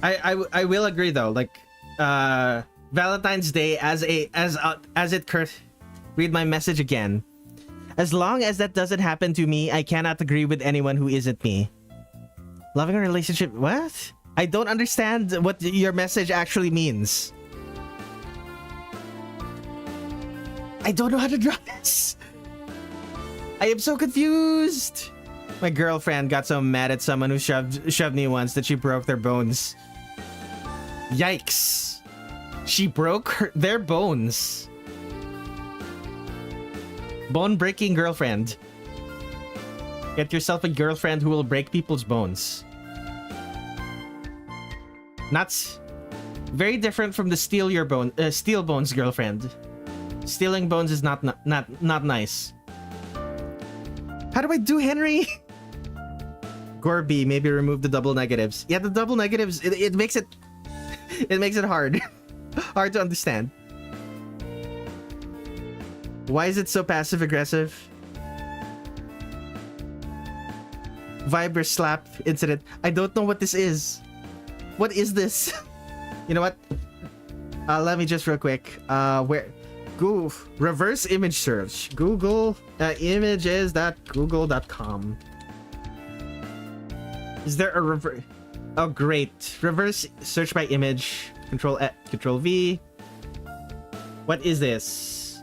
I will agree though, like Valentine's Day as it Kurt, read my message again. As long as that doesn't happen to me, I cannot agree with anyone who isn't me. Loving a relationship, what? I don't understand what your message actually means. I don't know how to draw this. I am so confused. My girlfriend got so mad at someone who shoved me once that she broke their bones. Yikes. She broke their bones. Bone-breaking girlfriend. Get yourself a girlfriend who will break people's bones. Not very different from the steal bones girlfriend. Stealing bones is not nice. How do I do Henry? Gorby, maybe remove the double negatives. Yeah, the double negatives, it makes it hard. Hard to understand. Why is it so passive aggressive? Viber slap incident. I don't know what this is. What is this? You know what? Let me just real quick. Go reverse image search. Google images.google.com. Is there a reverse? Oh, great. Reverse search by image. Control V. What is this?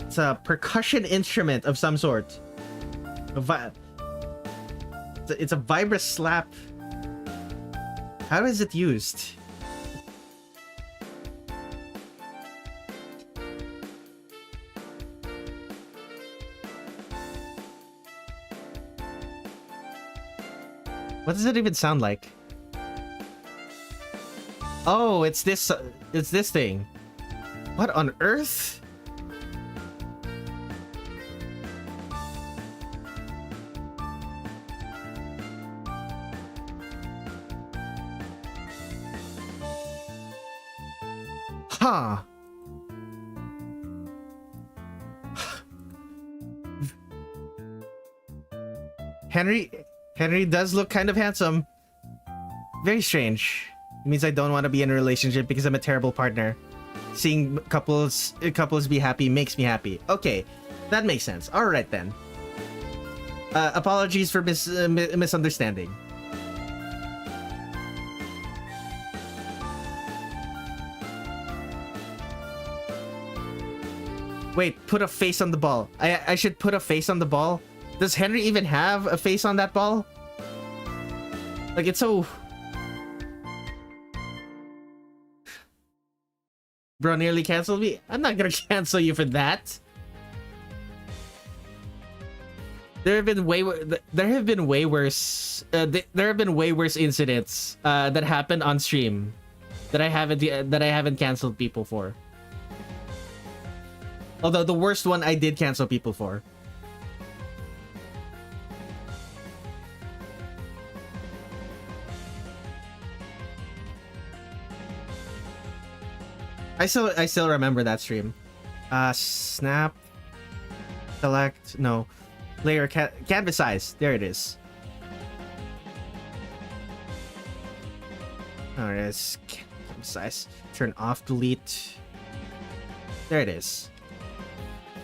It's a percussion instrument of some sort. It's a Vibrous Slap. How is it used? What does it even sound like? Oh, it's this thing. What on earth? Huh. Henry does look kind of handsome. Very strange. It means I don't want to be in a relationship because I'm a terrible partner. Seeing couples be happy makes me happy. Okay, that makes sense. All right then. Apologies for misunderstanding. Wait, put a face on the ball. I should put a face on the ball? Does Henry even have a face on that ball? Like, it's so... Bro nearly canceled me? I'm not gonna cancel you for that. There have been way worse incidents that happened on stream that I haven't canceled people for. Although the worst one I did cancel people for. I still remember that stream. Snap, select, no, layer canvas size. There it is. There it is. Canvas size. Turn off, delete. There it is.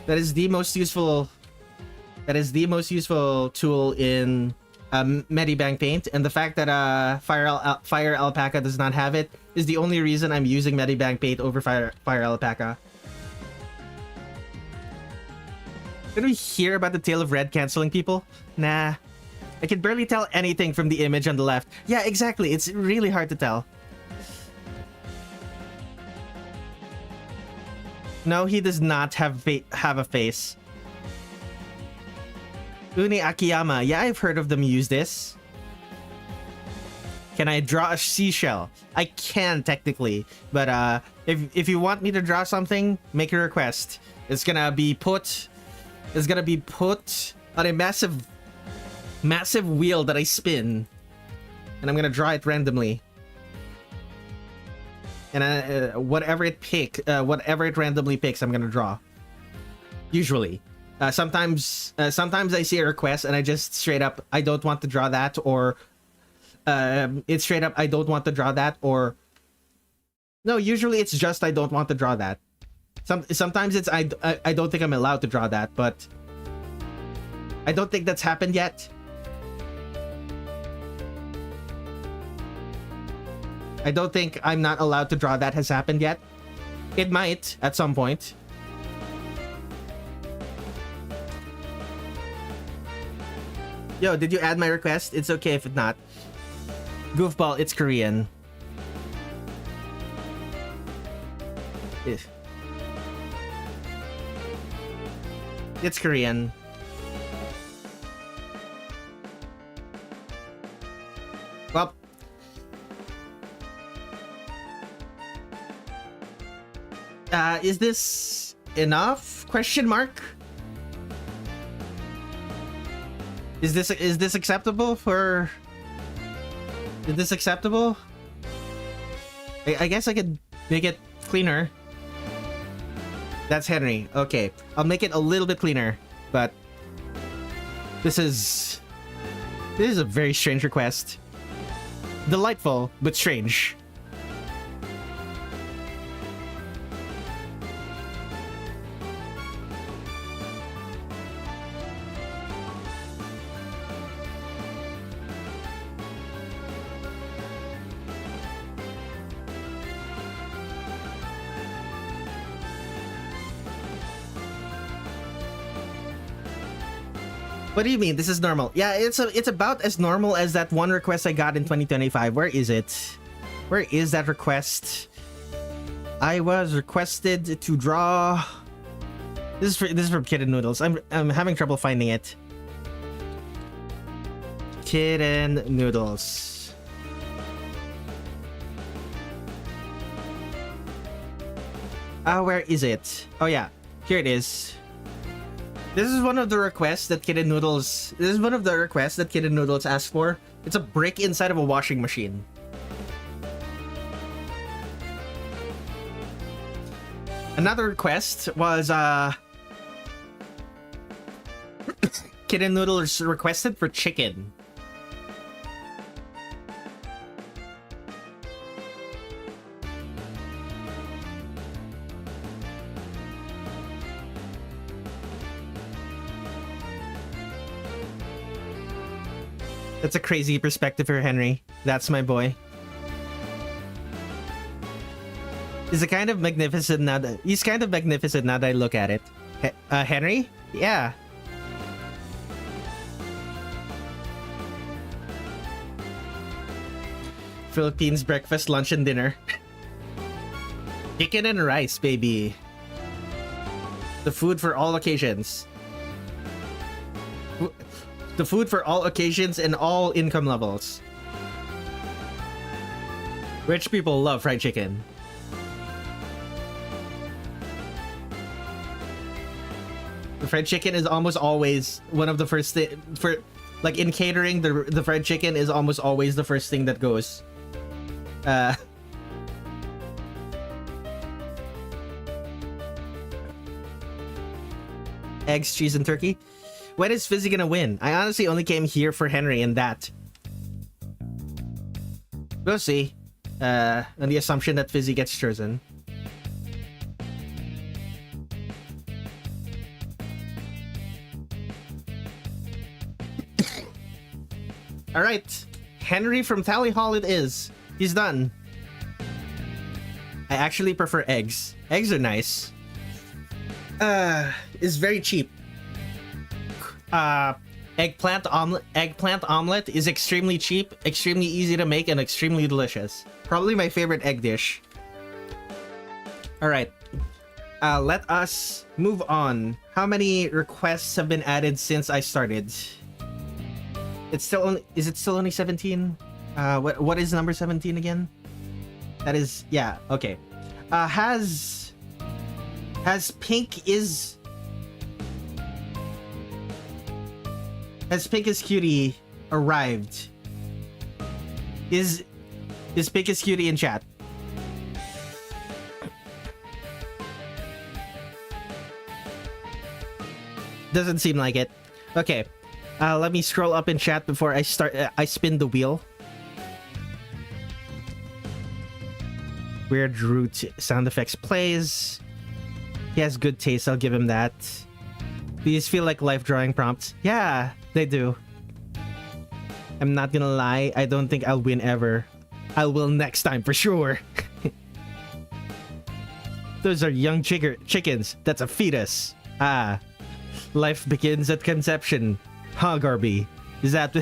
That is the most useful. That is the most useful tool in Medibank Paint, and the fact that Fire Alpaca does not have it is the only reason I'm using Medibank Paint over Fire Alpaca. Did we hear about the Tale of Red canceling people? Nah. I can barely tell anything from the image on the left. Yeah, exactly. It's really hard to tell. No, he does not have a face. Uni Akiyama. Yeah, I've heard of them use this. Can I draw a seashell? I can technically, but if you want me to draw something, make a request. It's gonna be put on a massive wheel that I spin, and I'm gonna draw it randomly. And whatever it randomly picks, I'm gonna draw. Usually. Sometimes I see a request and I just straight up, I don't want to draw that, or it's straight up, I don't want to draw that, or no, usually it's just I don't want to draw that. Sometimes it's I don't think I'm allowed to draw that, but I don't think that's happened yet. I don't think I'm not allowed to draw that has happened yet. It might at some point. Yo, did you add my request? It's okay if it's not. Goofball, it's Korean. It's Korean. Well. Is this enough? Question mark? Is this acceptable for... Is this acceptable? I guess I could make it cleaner. That's Henry. Okay. I'll make it a little bit cleaner, but this is a very strange request. Delightful, but strange. What do you mean? This is normal? Yeah, it's about as normal as that one request I got in 2025. Where is it? Where is that request? I was requested to draw. This is from Kitten Noodles. I'm having trouble finding it. Kitten Noodles. Where is it? Oh yeah, here it is. This is one of the requests that Kitten Noodles. This is one of the requests that Kitten Noodles asked for. It's a brick inside of a washing machine. Another request was Kitten Noodles requested for chicken. That's a crazy perspective for Henry. That's my boy. He's kind of magnificent now that I look at it. Henry? Yeah. Philippines breakfast, lunch, and dinner. Chicken and rice, baby. The food for all occasions. The food for all occasions and all income levels. Rich people love fried chicken. The fried chicken is almost always one of the first thing for, like in catering. The fried chicken is almost always the first thing that goes. Eggs, cheese, and turkey. When is Fizzy gonna win? I honestly only came here for Henry and that. We'll see. On the assumption that Fizzy gets chosen. Alright. Henry from Tally Hall it is. He's done. I actually prefer eggs. Eggs are nice. It's very cheap. Eggplant omelet is extremely cheap, extremely easy to make, and extremely delicious. Probably my favorite egg dish. Alright. Let us move on. How many requests have been added since I started? It's still only, is it still only 17? What is number 17 again? That is, yeah, okay. Has Pink is Cutie arrived? Is Pink is Cutie in chat? Doesn't seem like it. Okay. Let me scroll up in chat before I start. I spin the wheel. Weird root sound effects plays. He has good taste. I'll give him that. These feel like life drawing prompts. Yeah, they do. I'm not gonna lie. I don't think I'll win ever. I will next time for sure. Those are young chickens. That's a fetus. Ah, life begins at conception. Huh, Garby? Is that?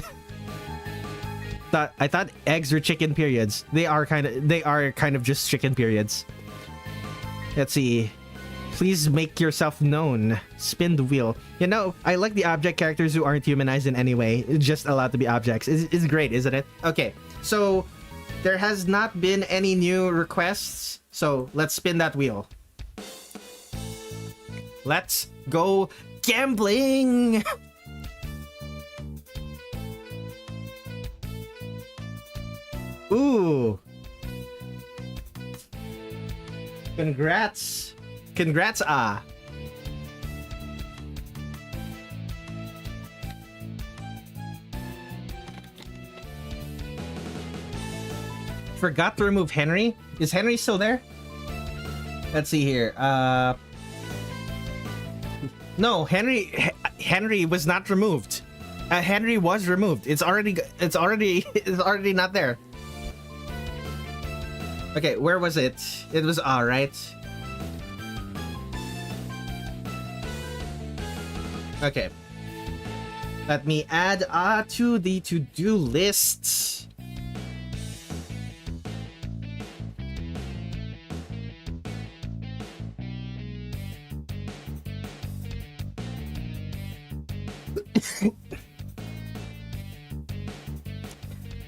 I thought eggs were chicken periods. They are kind of just chicken periods. Let's see. Please make yourself known. Spin the wheel. You know, I like the object characters who aren't humanized in any way. It's just allowed to be objects. It's great, isn't it? Okay, so there has not been any new requests. So let's spin that wheel. Let's go gambling. Ooh. Congrats. Congrats, ah. Forgot to remove Henry. Is Henry still there? Let's see here. No, Henry was not removed. Henry was removed. It's already not there. Okay, where was it? It was all right. Okay. Let me add to the to-do list.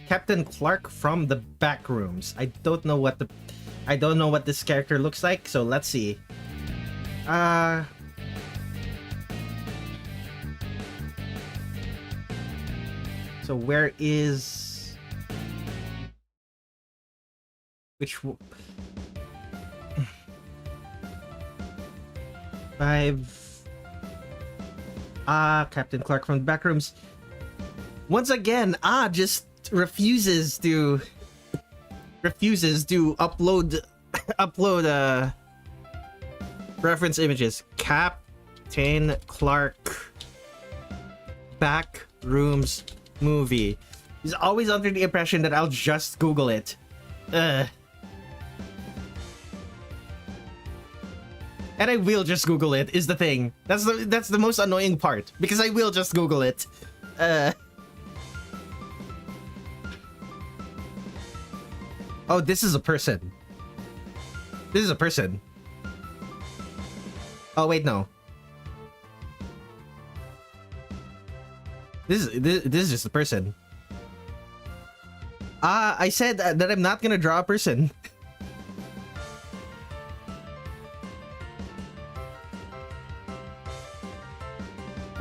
Captain Clark from the back rooms. I don't know what this character looks like, so let's see. So where is five? Captain Clark from the back rooms. Once again, just refuses to upload reference images. Captain Clark back rooms movie. He's always under the impression that I'll just Google it. And I will just Google it, is the thing. That's the most annoying part, because I will just Google it. Oh, this is a person. This is a person. Oh wait, no. This is just a person. I said that I'm not gonna draw a person.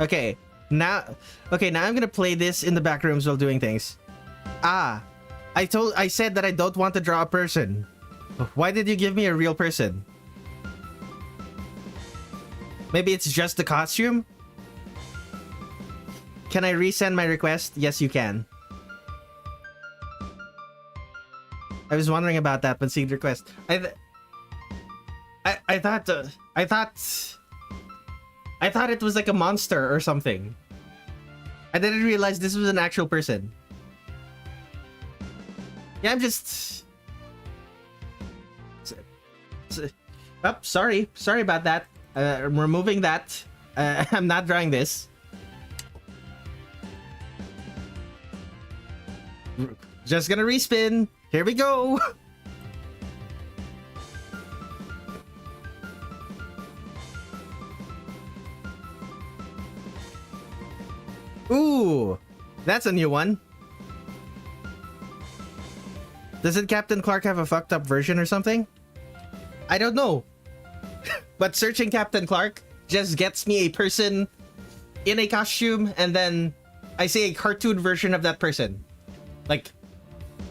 Okay, now I'm gonna play this in the back rooms while doing things. I said that I don't want to draw a person. Why did you give me a real person? Maybe it's just the costume? Can I resend my request? Yes, you can. I was wondering about that when seeing the request. I thought it was like a monster or something. I didn't realize this was an actual person. Yeah, I'm just... Oh, sorry about that. I'm removing that. I'm not drawing this. Just gonna respin. Here we go. Ooh, that's a new one. Doesn't Captain Clark have a fucked up version or something? I don't know. But searching Captain Clark just gets me a person in a costume, and then I see a cartoon version of that person. Like,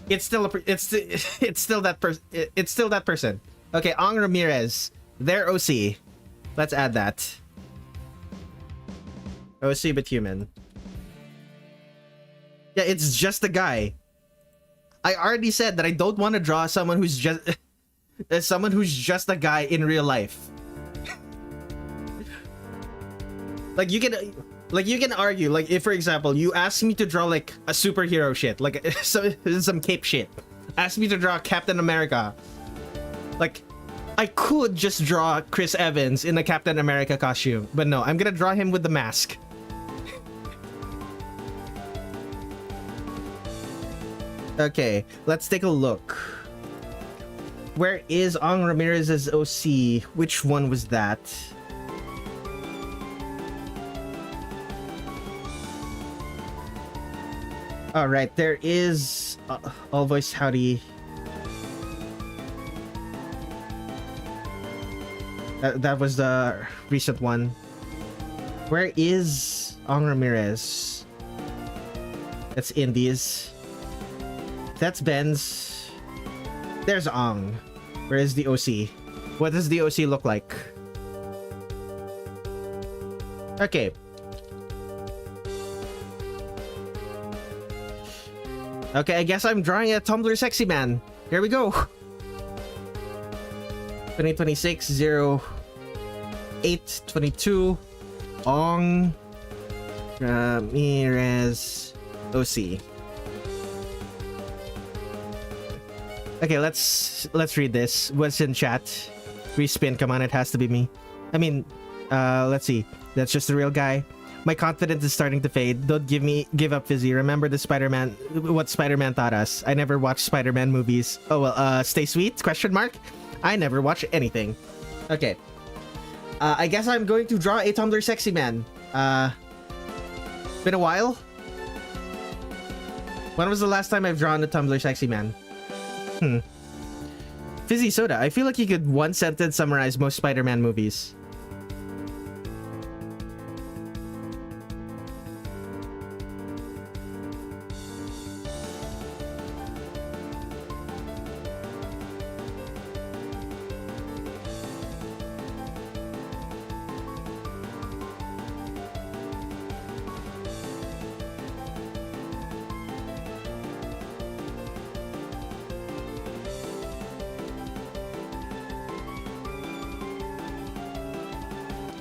it's still that person. Okay, Ong Ramirez, their OC. Let's add that. OC but human. Yeah, it's just a guy. I already said that I don't want to draw someone who's just a guy in real life. Like you can argue, like, if for example you ask me to draw like a superhero shit, like some cape shit, ask me to draw Captain America, like I could just draw Chris Evans in a Captain America costume, but no, I'm gonna draw him with the mask. Okay, let's take a look. Where is Ong Ramirez's OC? Which one was that? Alright, there is All Voice Howdy. That was the recent one. Where is Ong Ramirez? That's Indies. That's Ben's. There's Ong. Where is the OC? What does the OC look like? Okay. Okay, I guess I'm drawing a Tumblr sexy man. Here we go. 2026 0822 Ong Ramirez OC. Okay, let's read this. What's in chat? Respin, come on, it has to be me. I mean, let's see. That's just a real guy. My confidence is starting to fade. Don't give up, Fizzy. Remember what Spider-Man taught us. I never watched Spider-Man movies. Oh well, stay sweet? Question mark? I never watch anything. Okay. I guess I'm going to draw a Tumblr sexy man. Been a while? When was the last time I've drawn a Tumblr sexy man? Fizzy Soda. I feel like you could one sentence summarize most Spider-Man movies.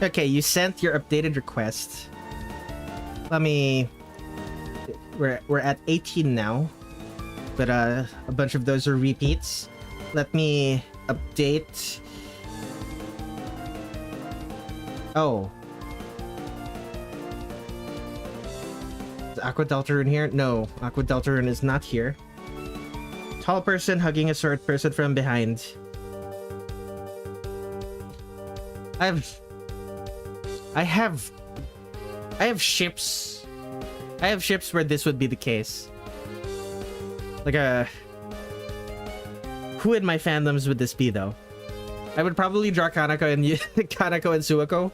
Okay, you sent your updated request. Let me... We're at 18 now. But a bunch of those are repeats. Let me update... Oh. Is Aqua Deltarune here? No, Aqua Deltarune is not here. Tall person hugging a short person from behind. I have ships. I have ships where this would be the case. Like who in my fandoms would this be though? I would probably draw Kanako and Kanako and Suako.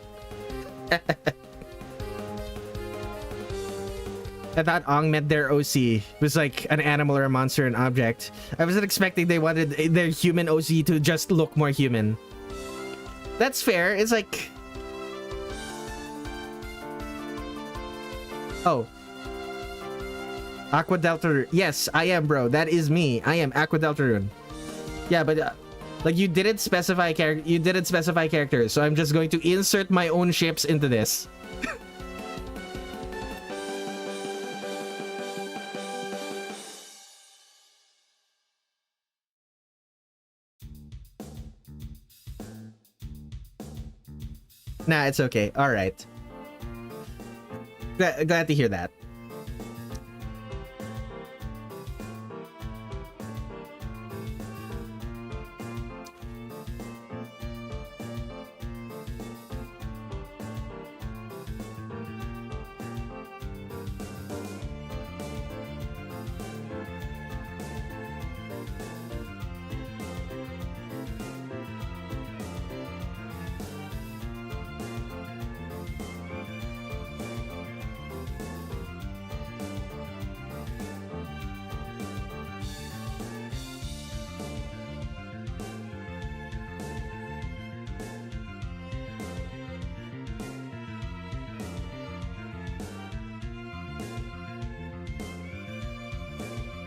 I thought Ong meant their OC was like an animal or a monster, an object. I wasn't expecting they wanted their human OC to just look more human. That's fair. It's like... Oh. Aqua Deltarune. Yes, I am, bro. That is me. I am Aqua Deltarune. Yeah, but like you didn't specify characters, so I'm just going to insert my own ships into this. Nah, it's okay. All right. Glad to hear that.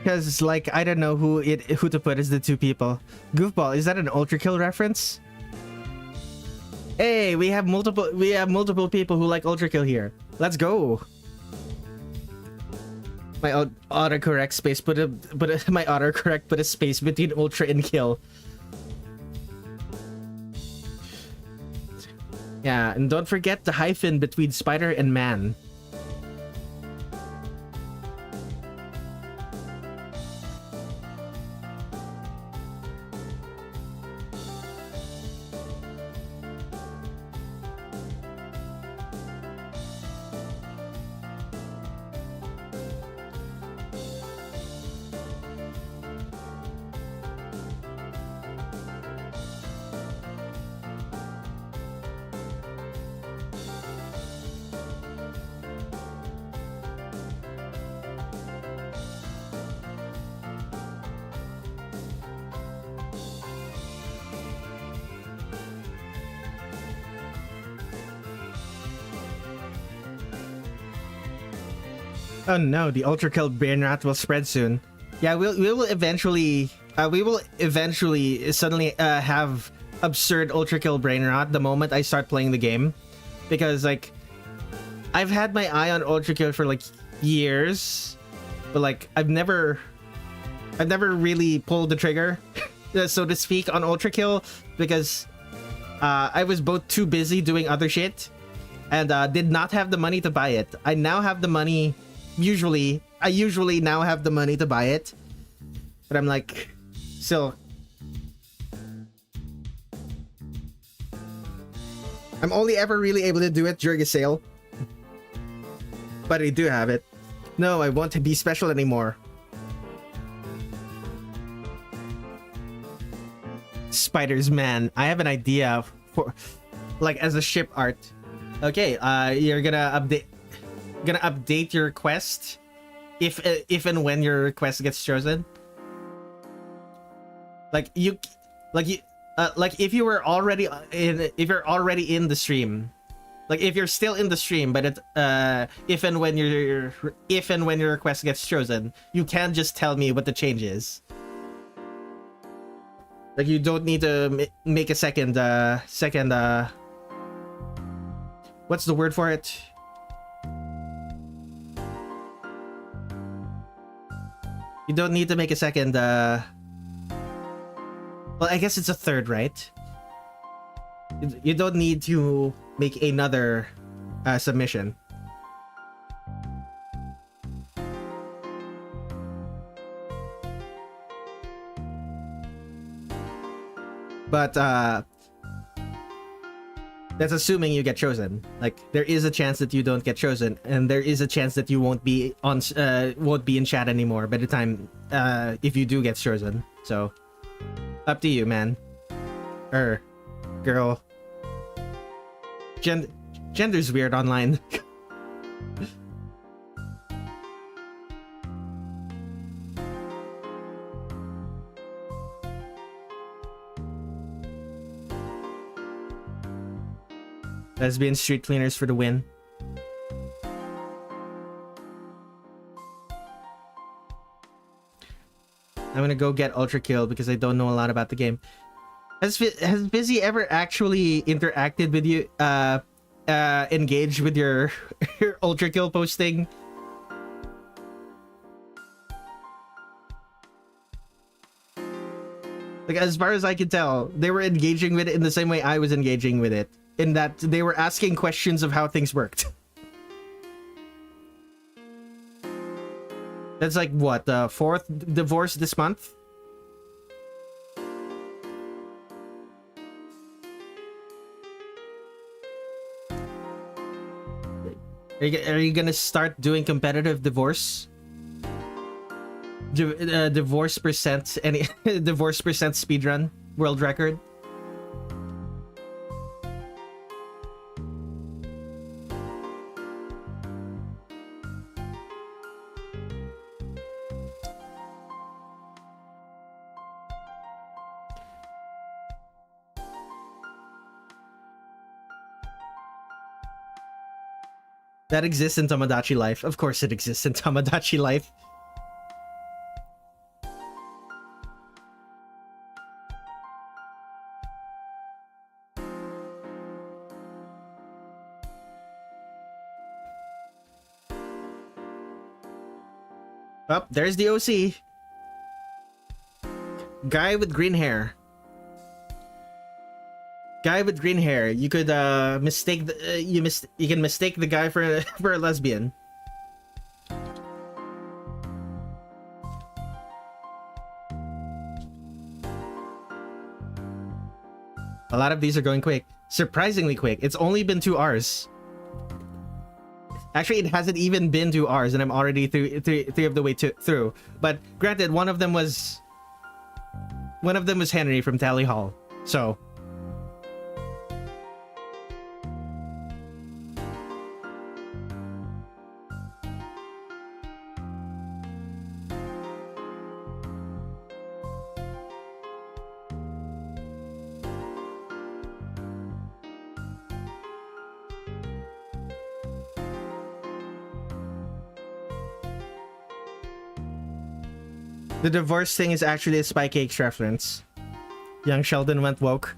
Because like I don't know who to put as the two people. Goofball, is that an Ultra Kill reference? Hey, we have multiple people who like Ultra Kill here. Let's go. My autocorrect space put a space between Ultra and Kill. Yeah, and don't forget the hyphen between Spider and Man. Oh no, the Ultra Kill brain rot will spread soon. Yeah, we will eventually suddenly have absurd Ultra Kill brain rot the moment I start playing the game, because like I've had my eye on Ultra Kill for like years, but like I've never really pulled the trigger, so to speak, on Ultra Kill because I was both too busy doing other shit and did not have the money to buy it. I now have the money. I usually now have the money to buy it, but I'm like, still. I'm only ever really able to do it during a sale, but I do have it. No, I want to be special anymore. Spiders, man. I have an idea for, like, as a ship art. Okay, you're gonna update your quest if and when your quest gets chosen. Like if you were already if you're already in the stream, like if you're still in the stream, but it if and when your quest gets chosen, you can just tell me what the change is. Like, you don't need to make a second what's the word for it? You don't need to make a second well, I guess it's a third, right? You don't need to make another submission. But that's assuming you get chosen. Like, there is a chance that you don't get chosen, and there is a chance that you won't be in chat anymore by the time if you do get chosen. So up to you, man. Girl. Gender's weird online. Lesbian street cleaners for the win. I'm gonna go get Ultra Kill because I don't know a lot about the game. Has Busy ever actually interacted with you, engaged with your Ultra Kill posting? Like, as far as I can tell, they were engaging with it in the same way I was engaging with it, in that they were asking questions of how things worked. That's like, what, the 4th divorce this month? Are you gonna start doing competitive divorce? Divorce percent, any divorce percent speedrun world record? That exists in Tomodachi Life. Of course it exists in Tomodachi Life. Oh, there's the OC. Guy with green hair. Guy with green hair. You could mistake the, you can mistake the guy for for a lesbian. A lot of these are going quick. Surprisingly quick. It's only been 2 hours. Actually, it hasn't even been 2 hours, and I'm already three of the way through. But granted, one of them was Henry from Tally Hall. So the divorce thing is actually a Spy Cakes reference. Young Sheldon went woke.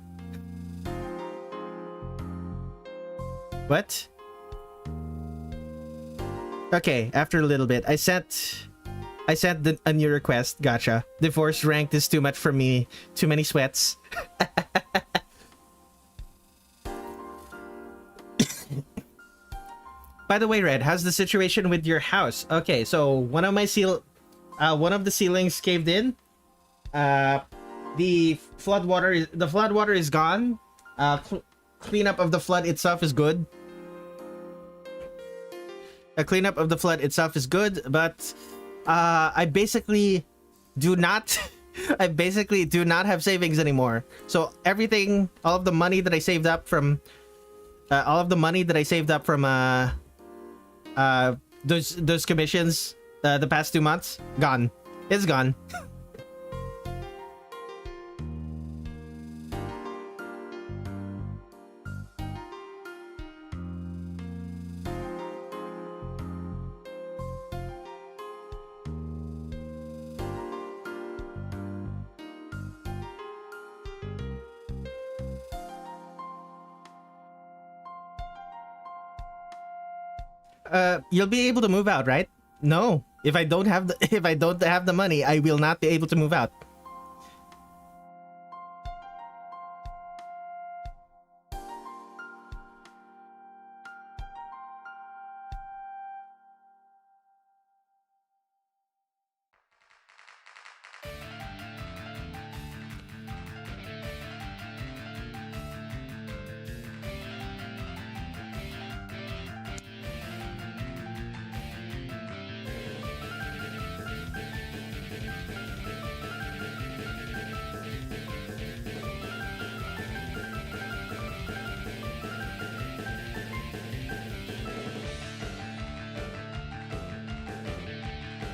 What? Okay, after a little bit, I sent a new request. Gotcha. Divorce ranked is too much for me. Too many sweats. by the way, Red, how's the situation with your house? Okay, so one of the ceilings caved in. The floodwater is gone. Cleanup of the flood itself is good. A cleanup of the flood itself is good, but I basically do not have savings anymore. So everything, all of the money that I saved up from those commissions the past 2 months, gone. It's gone. You'll be able to move out, right? No. If I don't have the money, I will not be able to move out.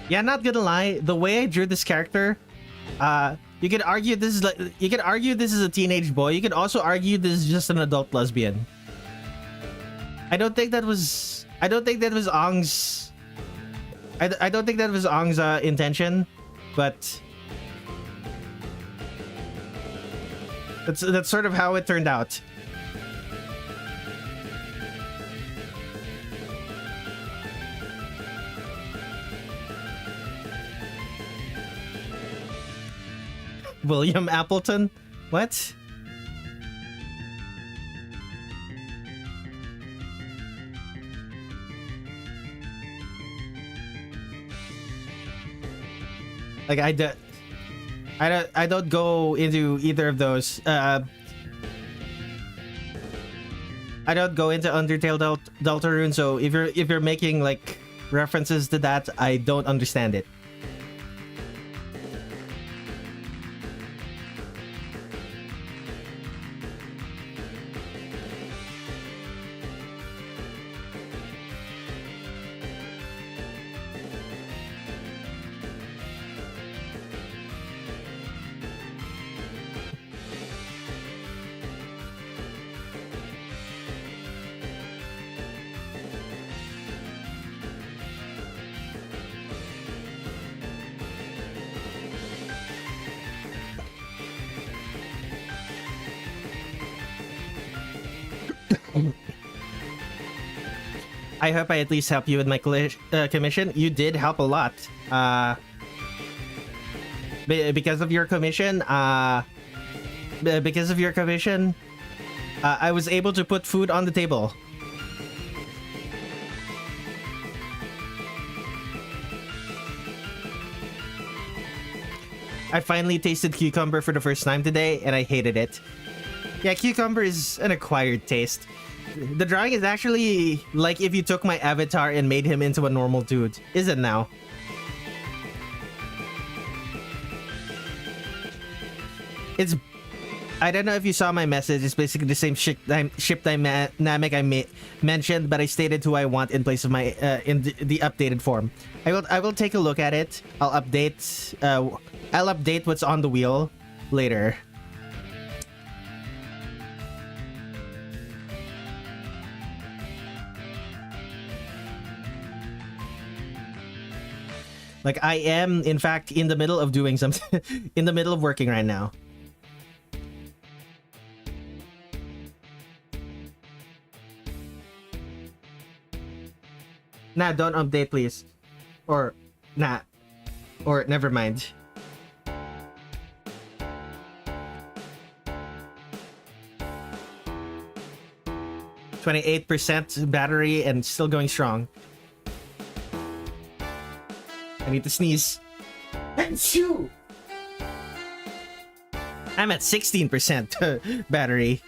Yeah, not gonna lie, the way I drew this character, you could argue this is a teenage boy. You could also argue this is just an adult lesbian. I don't think that was Ong's intention, but that's sort of how it turned out. William Appleton? What? Like I don't go into either of those. I don't go into Undertale Deltarune, so if you're making like references to that, I don't understand it. I hope I at least help you with my commission. You did help a lot. Because of your commission, I was able to put food on the table. I finally tasted cucumber for the first time today, and I hated it. Yeah, cucumber is an acquired taste. The drawing is actually like if you took my avatar and made him into a normal dude. Is it now? I don't know if you saw my message. It's basically the same ship dynamic I mentioned, but I stated who I want in place of my in the updated form. I will take a look at it. I'll update what's on the wheel later. Like I am, in fact, in the middle of doing something, in the middle of working right now. Nah, don't update, please. Or, nah. Or, never mind. 28% battery and still going strong. I need to sneeze. Achoo! I'm at 16% battery.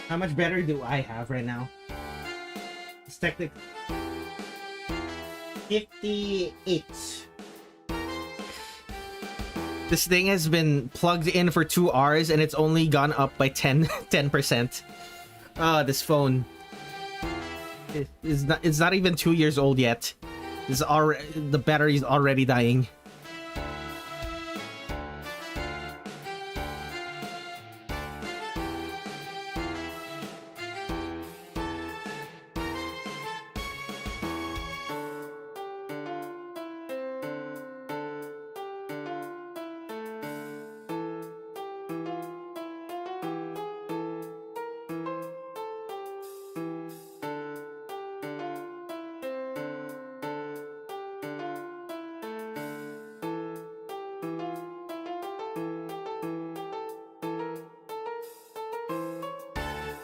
How much battery do I have right now? It's technically 58. This thing has been plugged in for 2 hours and it's only gone up by 10%. Ah, this phone. It's not even 2 years old yet. The battery is already dying.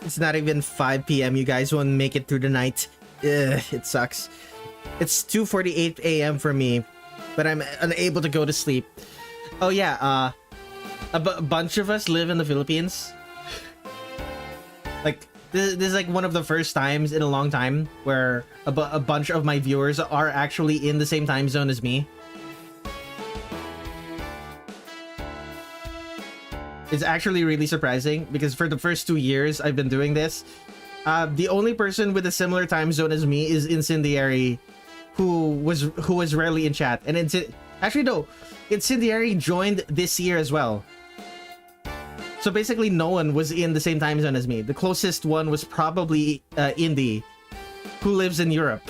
It's not even 5 p.m. You guys won't make it through the night. Ugh, it sucks. It's 2:48 a.m. for me, but I'm unable to go to sleep. Oh yeah, a bunch of us live in the Philippines. Like this is like one of the first times in a long time where a bunch of my viewers are actually in the same time zone as me. It's actually really surprising because for the first 2 years I've been doing this, the only person with a similar time zone as me is Incendiary, who was rarely in chat. And actually no, Incendiary joined this year as well. So basically no one was in the same time zone as me. The closest one was probably Indy, who lives in Europe.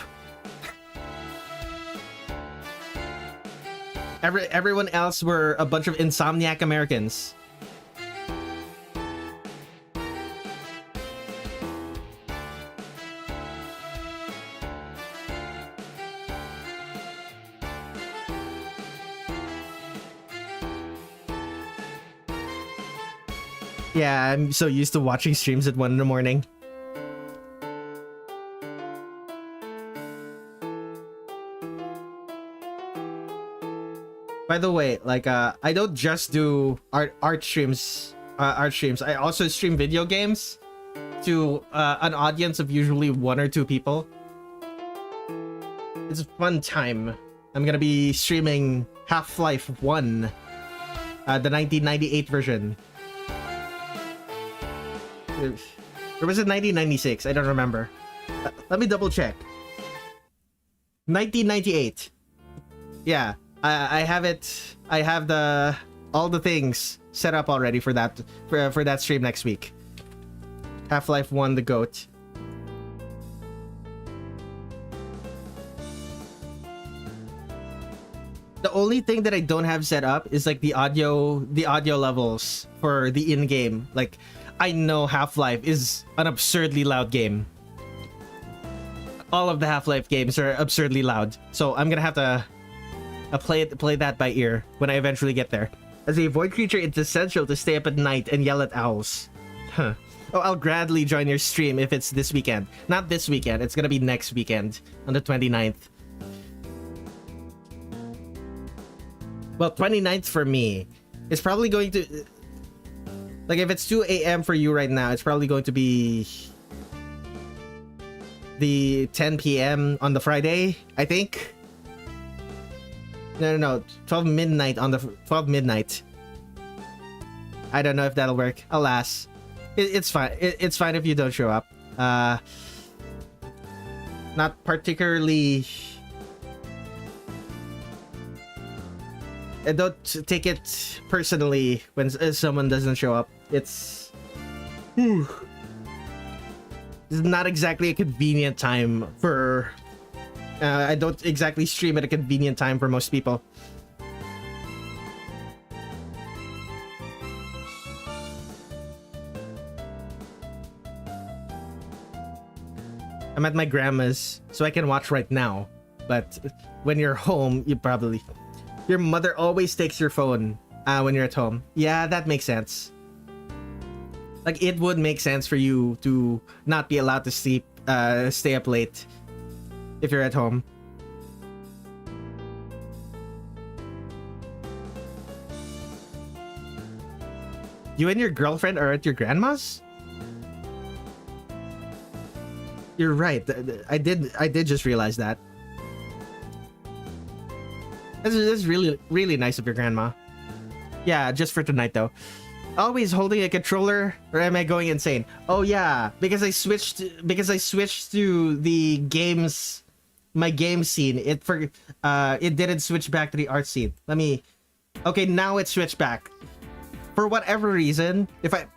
Everyone else were a bunch of insomniac Americans. Yeah, I'm so used to watching streams at 1 in the morning. By the way, like I don't just do art streams. I also stream video games to an audience of usually 1 or 2 people. It's a fun time. I'm gonna be streaming Half-Life 1, the 1998 version. Or was it 1996? I don't remember. Let me double check. 1998. Yeah, I have it. I have all the things set up already for that stream next week. Half-Life 1, the GOAT. The only thing that I don't have set up is like the audio levels for the in-game. Like, I know Half-Life is an absurdly loud game. All of the Half-Life games are absurdly loud, so I'm gonna have to play that by ear when I eventually get there. As a void creature, it's essential to stay up at night and yell at owls. Huh. Oh, I'll gladly join your stream if it's this weekend. Not this weekend, it's gonna be next weekend on the 29th. Well, 29th for me is probably going to... Like, if it's 2 a.m. for you right now, it's probably going to be the 10 p.m. on the Friday, I think. No. 12 midnight on the 12 midnight. I don't know if that'll work. Alas, it's fine. It's fine if you don't show up. Not particularly. I don't take it personally when someone doesn't show up. It's not exactly a convenient time for... I don't exactly stream at a convenient time for most people. I'm at my grandma's, so I can watch right now. But when you're home, you probably... Your mother always takes your phone. when you're at home. Yeah, that makes sense. Like, it would make sense for you to not be allowed to sleep, stay up late if you're at home. You and your girlfriend are at your grandma's? You're right. I did just realize that. This is really nice of your grandma. Yeah, just for tonight though. Always holding a controller, or am I going insane? Oh yeah, because I switched to the games, my game scene. It didn't switch back to the art scene. Let me. Okay, now it switched back. For whatever reason, like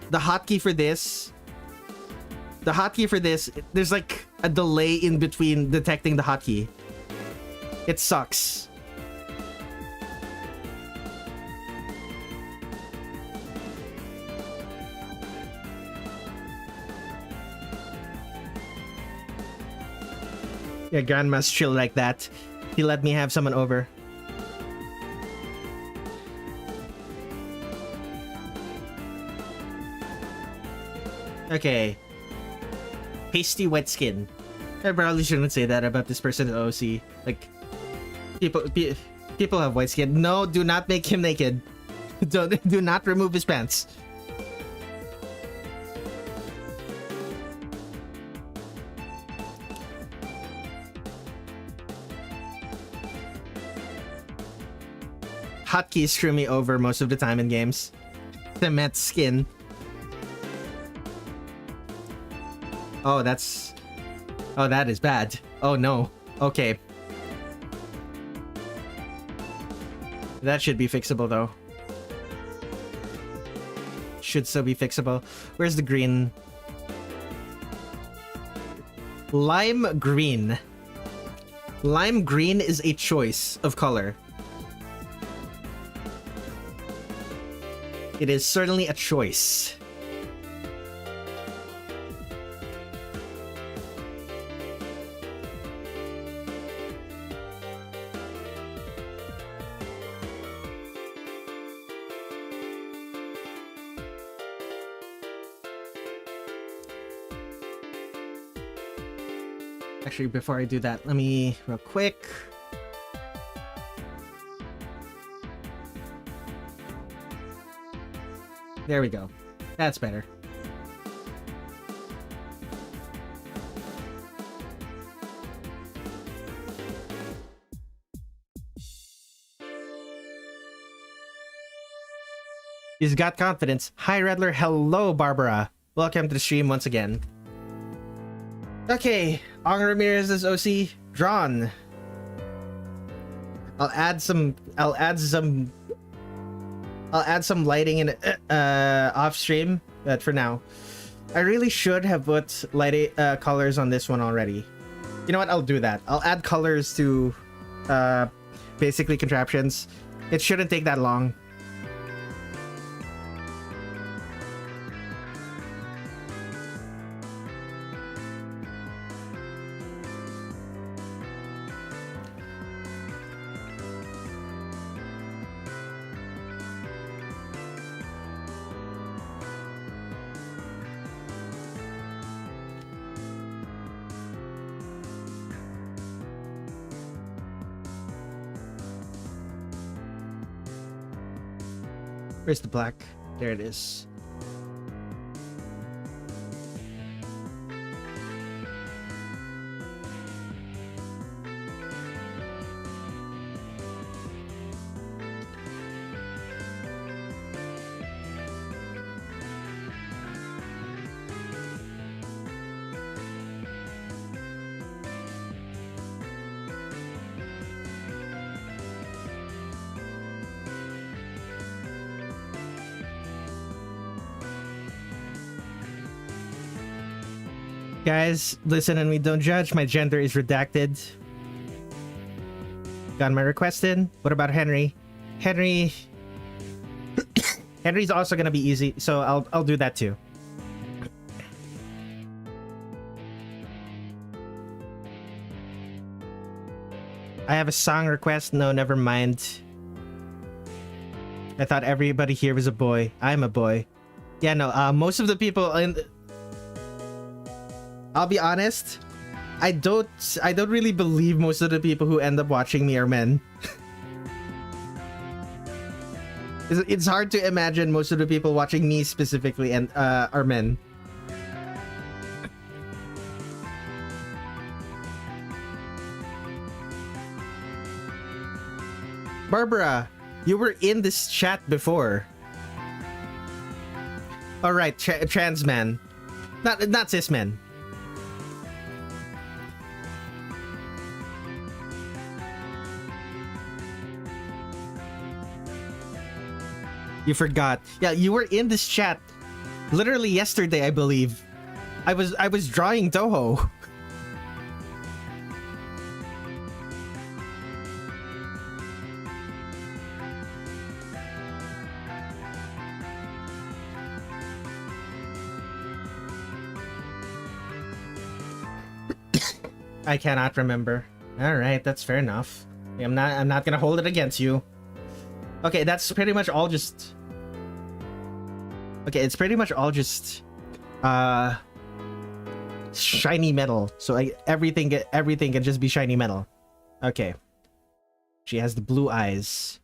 the hotkey for this, there's like a delay in between detecting the hotkey. It sucks. Yeah, grandma's chill like that. He let me have someone over. Okay. Pasty wet skin. I probably shouldn't say that about this person at OC. Like, people have white skin. No, do not make him naked. Do not remove his pants. Hotkeys screw me over most of the time in games. Cement skin. Oh, that is bad. Oh no. Okay. That should be fixable though. Should still be fixable. Where's the green? Lime green. Lime green is a choice of color. It is certainly a choice. Actually, before I do that, let me real quick. There we go. That's better. He's got confidence. Hi, Redler. Hello, Barbara. Welcome to the stream once again. Okay, Ong Ramirez's OC drawn. I'll add some lighting in off stream, but for now, I really should have put light colors on this one already. You know what? I'll do that. I'll add colors to basically contraptions. It shouldn't take that long. Where's the black? There it is. Guys, listen and we don't judge. My gender is redacted. Got my request in. What about Henry? Henry's also gonna be easy, so I'll do that too. I have a song request. No, never mind. I thought everybody here was a boy. I'm a boy. Yeah, no, most of the people in... I'll be honest. I don't really believe most of the people who end up watching me are men. It's hard to imagine most of the people watching me specifically and are men. Barbara, you were in this chat before. All right, trans man, not cis men. You forgot. Yeah, you were in this chat literally yesterday, I believe. I was drawing Toho. I cannot remember. All right, that's fair enough. I'm not gonna hold it against you. Okay, that's pretty much all just... Okay, it's pretty much all just... shiny metal. So everything can just be shiny metal. Okay. She has the blue eyes.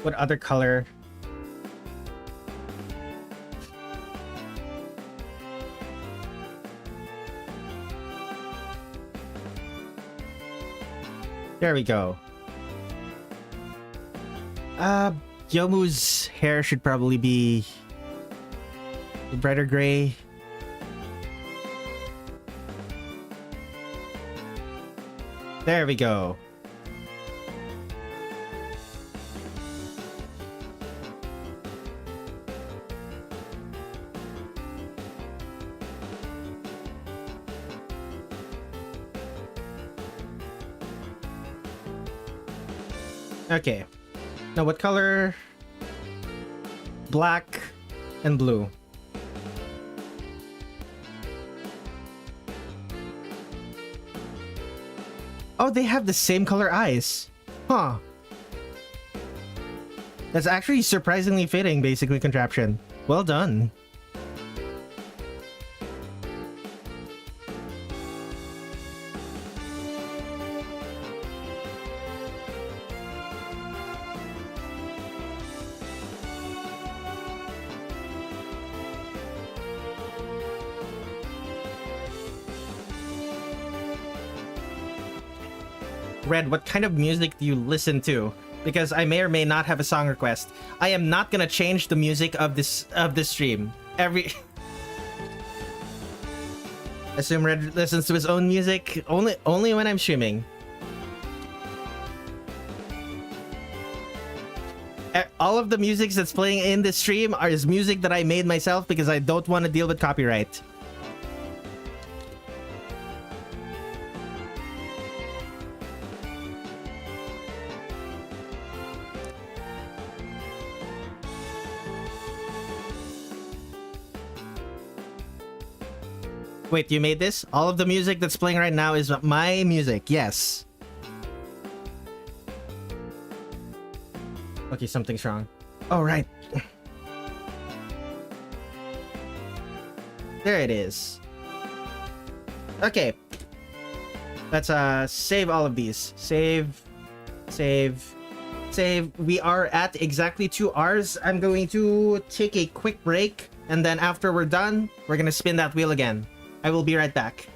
What other color? There we go. Yomu's hair should probably be brighter gray. There we go. Okay. Now what color? Black and blue. Oh, they have the same color eyes. Huh. That's actually surprisingly fitting, basically, contraption. Well done. Red, what kind of music do you listen to? Because I may or may not have a song request. I am not gonna change the music of this stream. Assume Red listens to his own music only when I'm streaming. All of the music that's playing in this stream is music that I made myself because I don't want to deal with copyright. Wait, you made this? All of the music that's playing right now is my music, yes. Okay, something's wrong. Oh, right. There it is. Okay. Let's save all of these. Save. We are at exactly 2 hours. I'm going to take a quick break, and then after we're done, we're gonna spin that wheel again. I will be right back.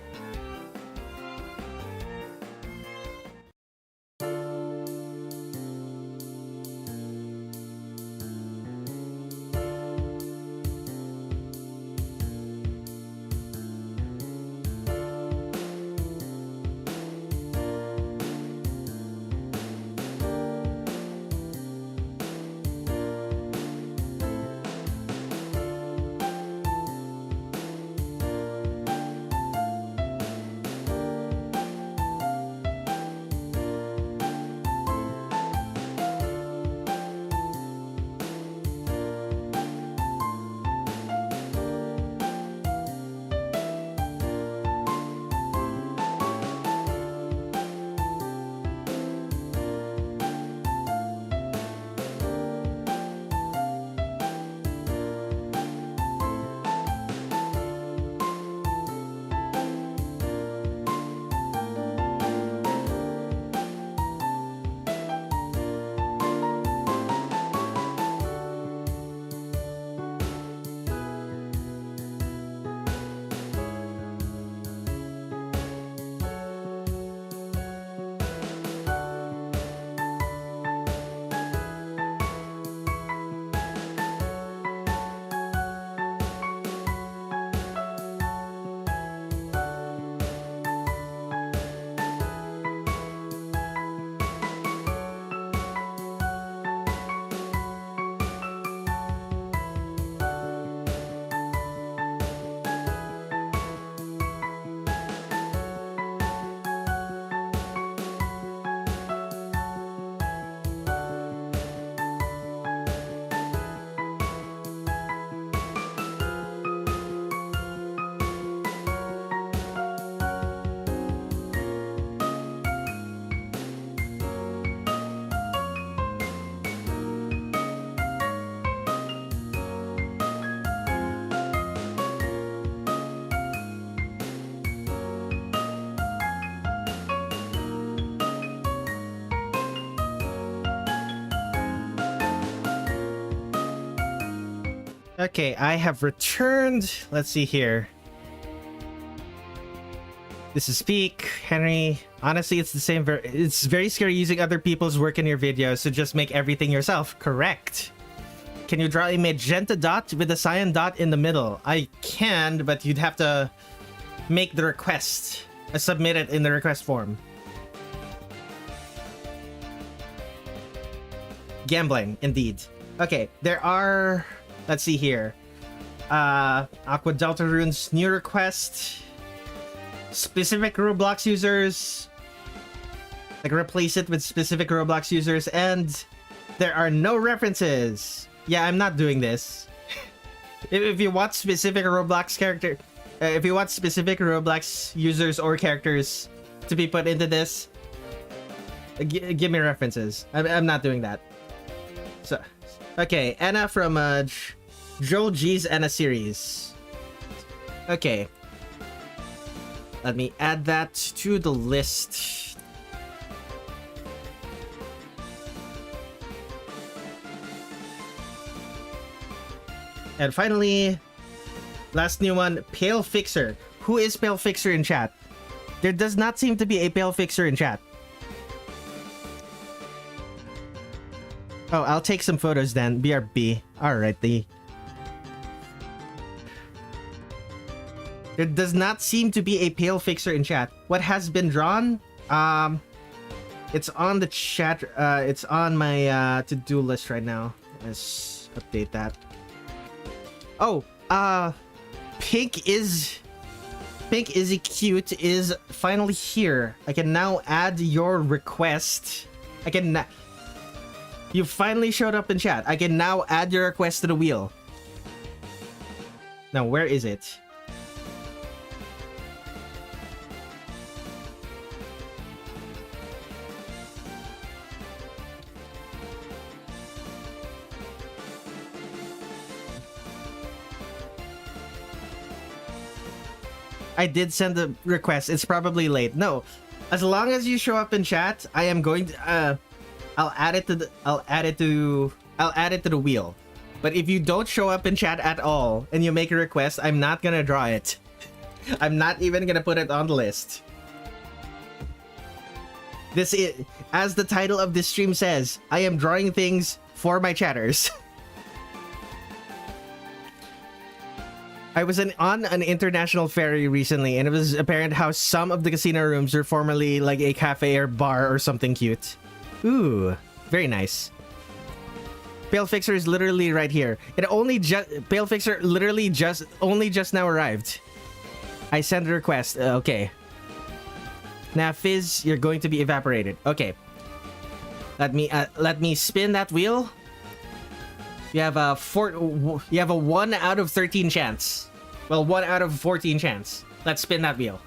Okay, I have returned. Let's see here. This is Peak, Henry. Honestly, it's the same. It's very scary using other people's work in your videos, so just make everything yourself. Correct. Can you draw a magenta dot with a cyan dot in the middle? I can, but you'd have to make the request. Submit it in the request form. Gambling, indeed. Okay, there are... Let's see here. Aqua Delta Runes new request. Specific Roblox users. Like replace it with specific Roblox users, and there are no references. Yeah, I'm not doing this. If you want specific Roblox character, if you want specific Roblox users or characters to be put into this, give me references. I'm not doing that. So, okay, Anna from Joel G's Anna series. Okay. Let me add that to the list. And finally, last new one, Pale Fixer. Who is Pale Fixer in chat? There does not seem to be a Pale Fixer in chat. Oh, I'll take some photos then. BRB. Alrighty. There does not seem to be a Pale Fixer in chat. What has been drawn? It's on the chat. It's on my to-do list right now. Let's update that. Oh, Pink Izzy Cute is finally here. I can now add your request. You finally showed up in chat. I can now add your request to the wheel. Now, where is it? I did send the request. It's probably late. No, as long as you show up in chat, I am going to. I'll add it to the wheel. But if you don't show up in chat at all and you make a request, I'm not gonna draw it. I'm not even gonna put it on the list. This is, as the title of this stream says, I am drawing things for my chatters. I was on an international ferry recently, and it was apparent how some of the casino rooms were formerly like a cafe or bar or something cute. Ooh, very nice. Pale Fixer is literally right here. Pale Fixer literally just now arrived. I sent a request. Okay. Now, Fizz, you're going to be evaporated. Okay. Let me spin that wheel. You have a 1 out of 13 chance. Well, 1 out of 14 chance. Let's spin that wheel.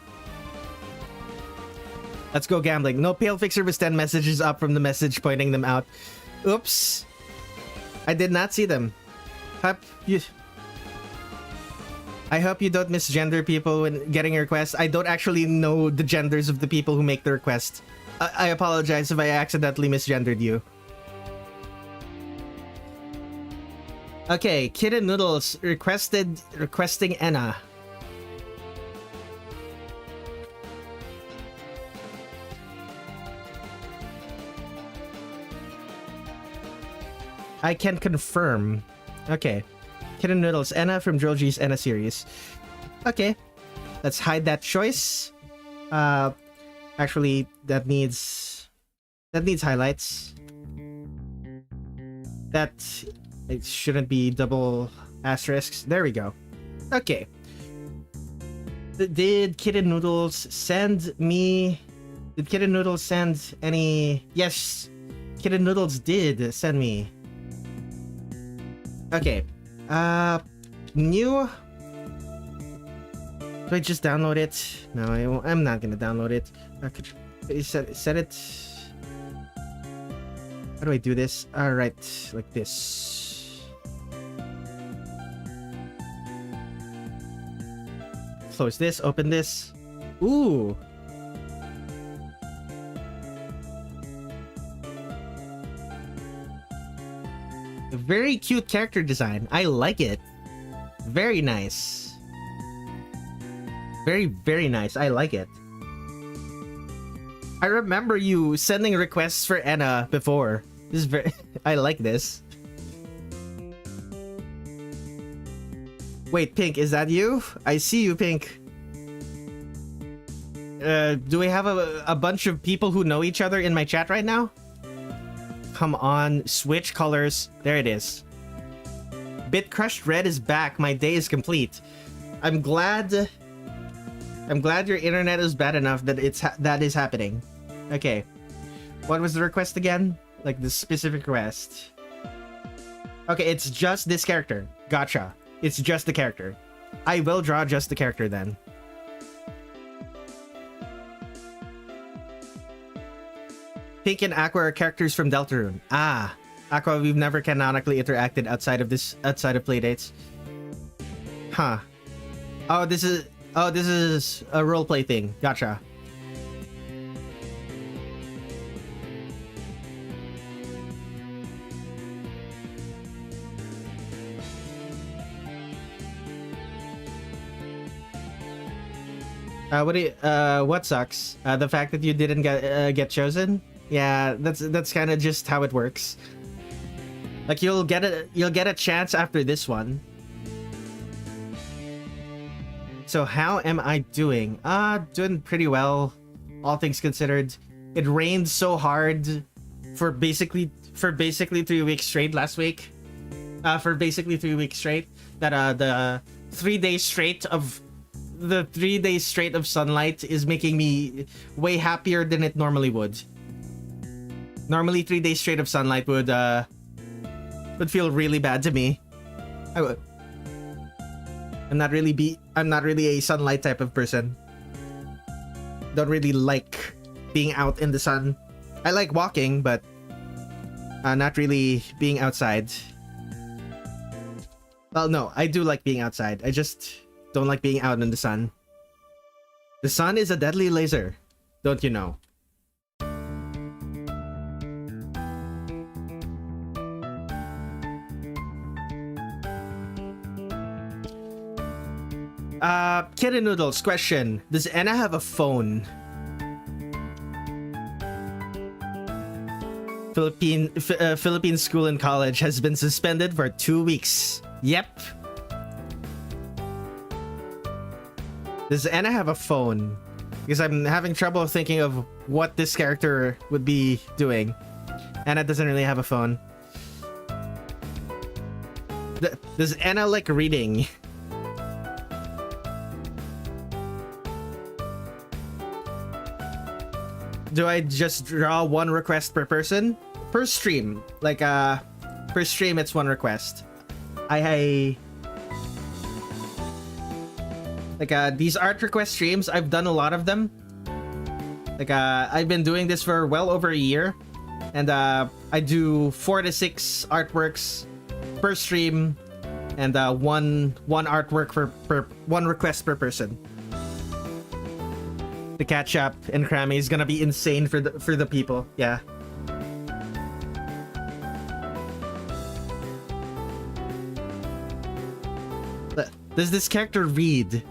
Let's go gambling. No, Pale Fixer was 10 messages up from the message pointing them out. Oops. I did not see them. I hope you don't misgender people when getting a request. I don't actually know the genders of the people who make the request. I apologize if I accidentally misgendered you. Okay, Kitten Noodles requesting Enna. I can confirm. Okay. Kitten Noodles, Enna from Joji's Enna series. Okay. Let's hide that choice. Actually, that needs highlights. That it shouldn't be double asterisks. There we go. Okay. Did Kitten Noodles send me? Did Kitten Noodles send any? Yes, Kitten Noodles did send me. Okay. New. Do I just download it? No, I'm not gonna download it. I could set it. How do I do this? Alright, like this. Close this, open this. Ooh. A very cute character design. I like it. Very nice. Very, very nice. I like it. I remember you sending requests for Anna before. This is very... I like this. Wait, Pink, is that you? I see you, Pink. Do we have a bunch of people who know each other in my chat right now? Come on, switch colors. There it is. Bit Crushed Red is back. My day is complete. I'm glad your internet is bad enough that that is happening. Okay. What was the request again? Like the specific request. Okay, it's just this character. Gotcha. It's just the character. I will draw just the character then. Pink and Aqua are characters from Deltarune. Ah, Aqua, we've never canonically interacted outside of playdates. Huh. Oh, this is a roleplay thing. Gotcha. What sucks? The fact that you didn't get chosen? Yeah, that's kind of just how it works. Like you'll get a chance after this one. So how am I doing? Doing pretty well, all things considered. It rained so hard for basically 3 weeks straight last week. For basically 3 weeks straight, that the 3 days straight of sunlight is making me way happier than it normally would. Normally 3 days straight of sunlight would feel really bad to me. I'm not really a sunlight type of person. Don't really like being out in the sun. I like walking, but not really being outside. Well, no, I do like being outside. I just don't like being out in the sun. The sun is a deadly laser, don't you know? Kitten Noodles question. Does Anna have a phone? Philippine school and college has been suspended for 2 weeks. Yep. Does Anna have a phone? Because I'm having trouble thinking of what this character would be doing. Anna doesn't really have a phone. Does Anna like reading? Do I just draw one request per person? Per stream. Like, per stream, it's one request. These art request streams, I've done a lot of them. Like, I've been doing this for well over a year. And, I do 4 to 6 artworks per stream. And, one artwork per one request per person. The catch up and Crammy is gonna be insane for the people. Yeah. Does this character read?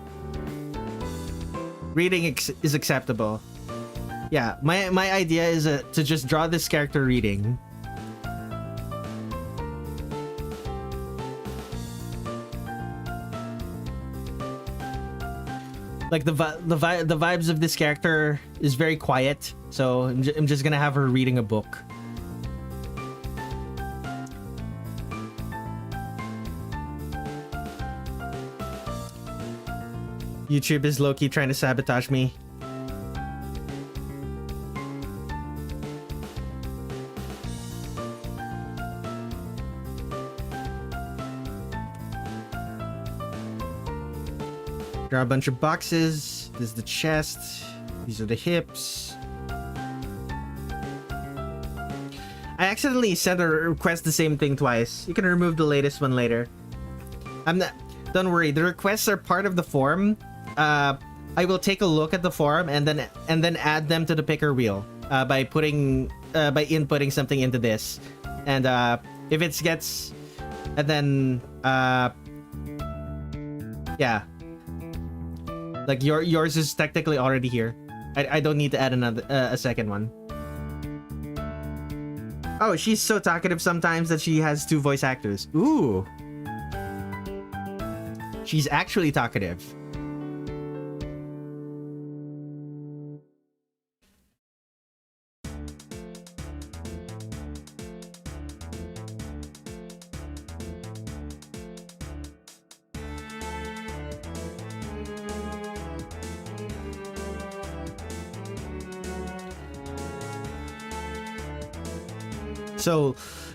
Reading is acceptable. Yeah, my idea is to just draw this character reading. Like the vibes of this character is very quiet, so I'm just gonna have her reading a book. YouTube is low-key trying to sabotage me. Draw a bunch of boxes. This is the chest. These are the hips. I accidentally sent a request the same thing twice. You can remove the latest one later. Don't worry, the requests are part of the form. I will take a look at the form and then add them to the picker wheel by inputting something into this. And if it gets, and then Yeah. Like yours is technically already here. I don't need to add another a second one. Oh, she's so talkative sometimes that she has 2 voice actors. Ooh. She's actually talkative.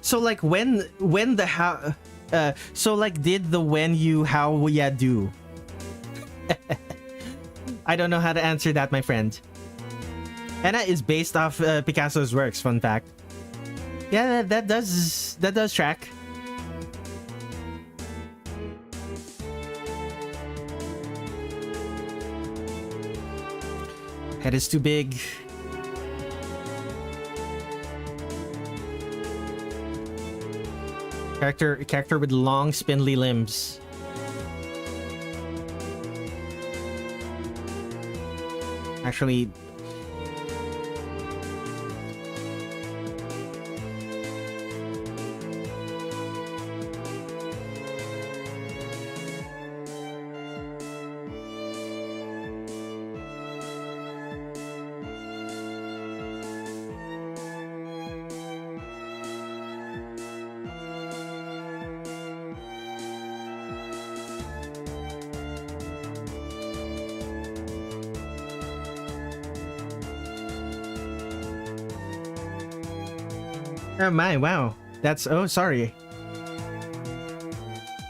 So like when the how so like did the when you how ya do? I don't know how to answer that, my friend. Anna is based off Picasso's works, fun fact. Yeah, that does track. Head is too big. Character with long, spindly limbs. Actually, oh my, wow. That's, oh, sorry.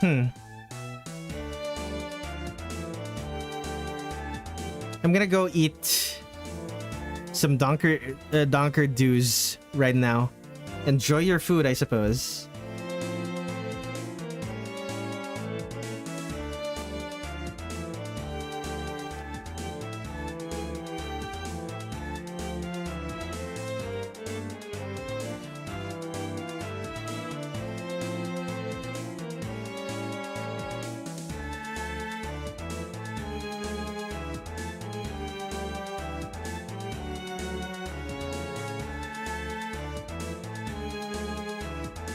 I'm gonna go eat some donker dews right now. Enjoy your food, I suppose.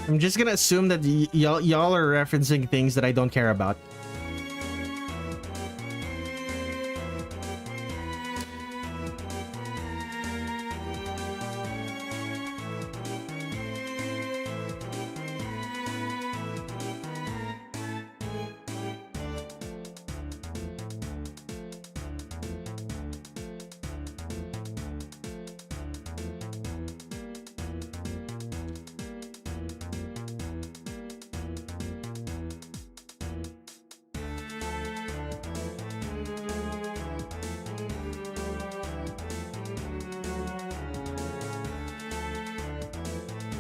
I'm just gonna assume that y'all are referencing things that I don't care about.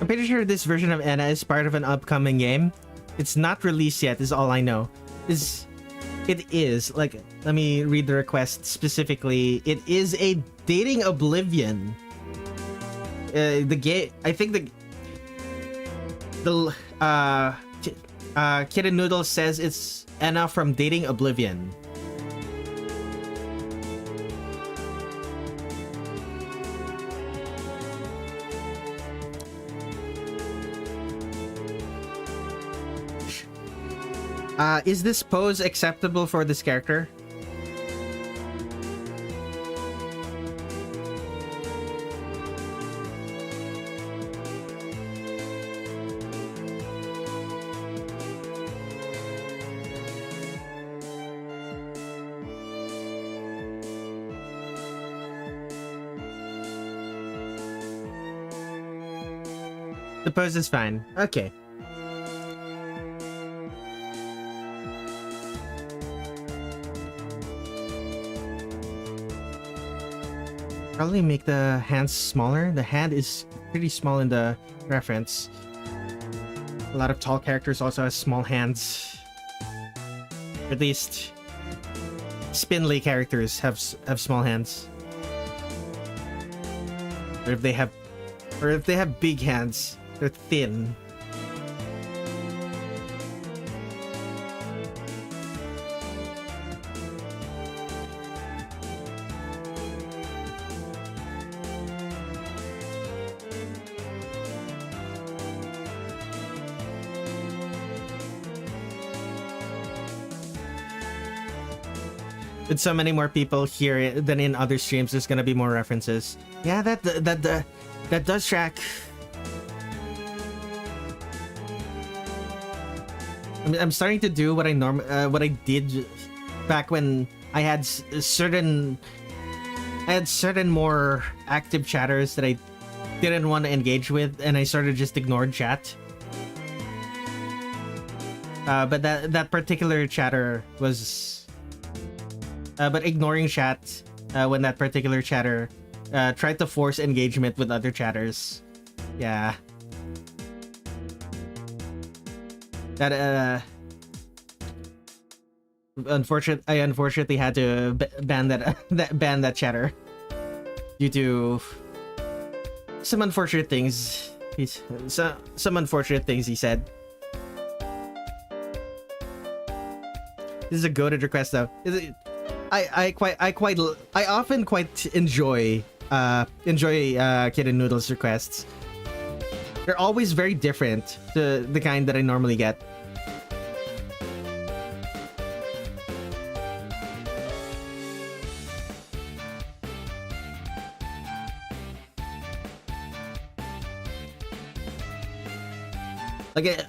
I'm pretty sure this version of Anna is part of an upcoming game. It's not released yet, is all I know. It is, like, let me read the request specifically. It is a Dating Oblivion. The game, I think Kid and Noodle says it's Anna from Dating Oblivion. Is this pose acceptable for this character? The pose is fine. Okay. Probably make the hands smaller. The hand is pretty small in the reference. A lot of tall characters also have small hands. At least spindly characters have small hands. Or if they have big hands, they're thin. with so many more people here than in other streams, there's gonna be more references. Yeah, that does track. I'm starting to do what I did back when I had certain more active chatters that I didn't want to engage with, and I sort of just ignored chat. But that particular chatter was, but ignoring chat when that particular chatter tried to force engagement with other chatters. Yeah. That I unfortunately had to ban that chatter due to some unfortunate things. Some unfortunate things he said. This is a goated request though. I often quite enjoy Kid and Noodle's requests. They're always very different to the kind that I normally get.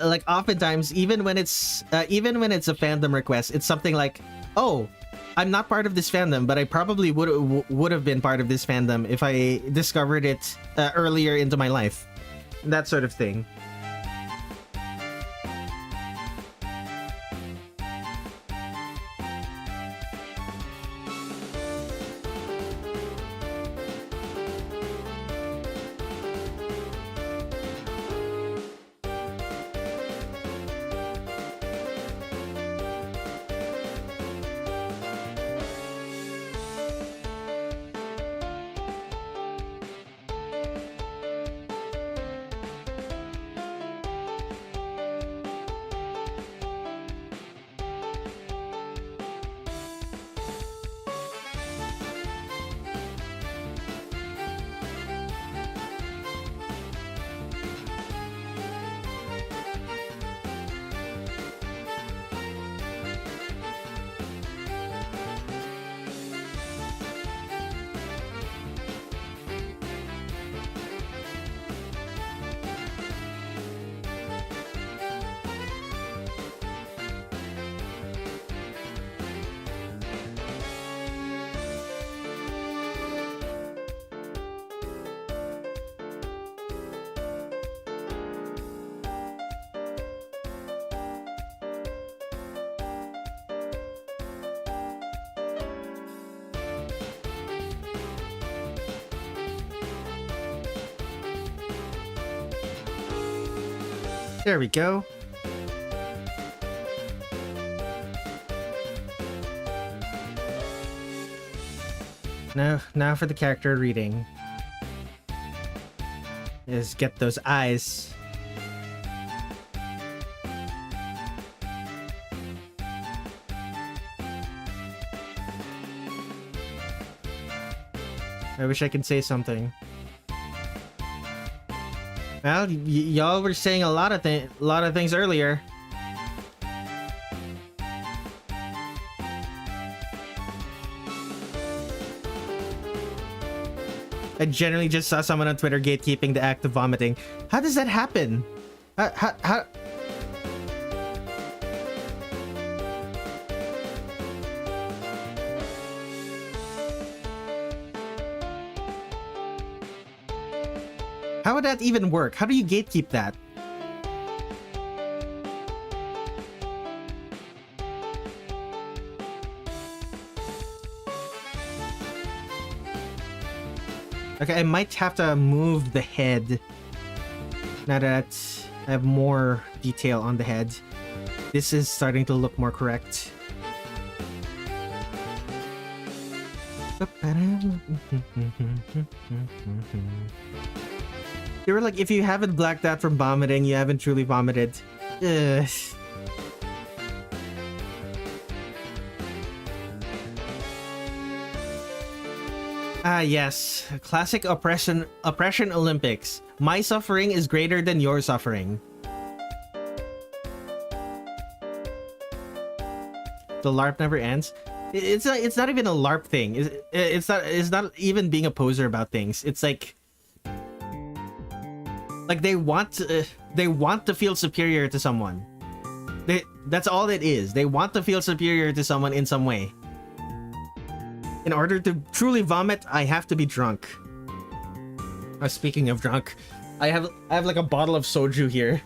Like oftentimes, even when it's a fandom request, it's something like, "Oh, I'm not part of this fandom, but I probably would have been part of this fandom if I discovered it earlier into my life." That sort of thing. There we go. Now for the character reading. Is get those eyes. I wish I could say something. Well, y'all were saying a lot of things earlier. I generally just saw someone on Twitter gatekeeping the act of vomiting. How does that happen? How? How would that even work? How do you gatekeep that? Okay, I might have to move the head. Now that I have more detail on the head. This is starting to look more correct. They were like, if you haven't blacked out from vomiting, you haven't truly vomited. Ugh. Ah, yes. Classic oppression Olympics. My suffering is greater than your suffering. The LARP never ends. It's not even a LARP thing. It's not even being a poser about things. It's like they want to feel superior to someone. That's all it is. They want to feel superior to someone in some way. In order to truly vomit, I have to be drunk. Speaking of drunk, I have like a bottle of soju here.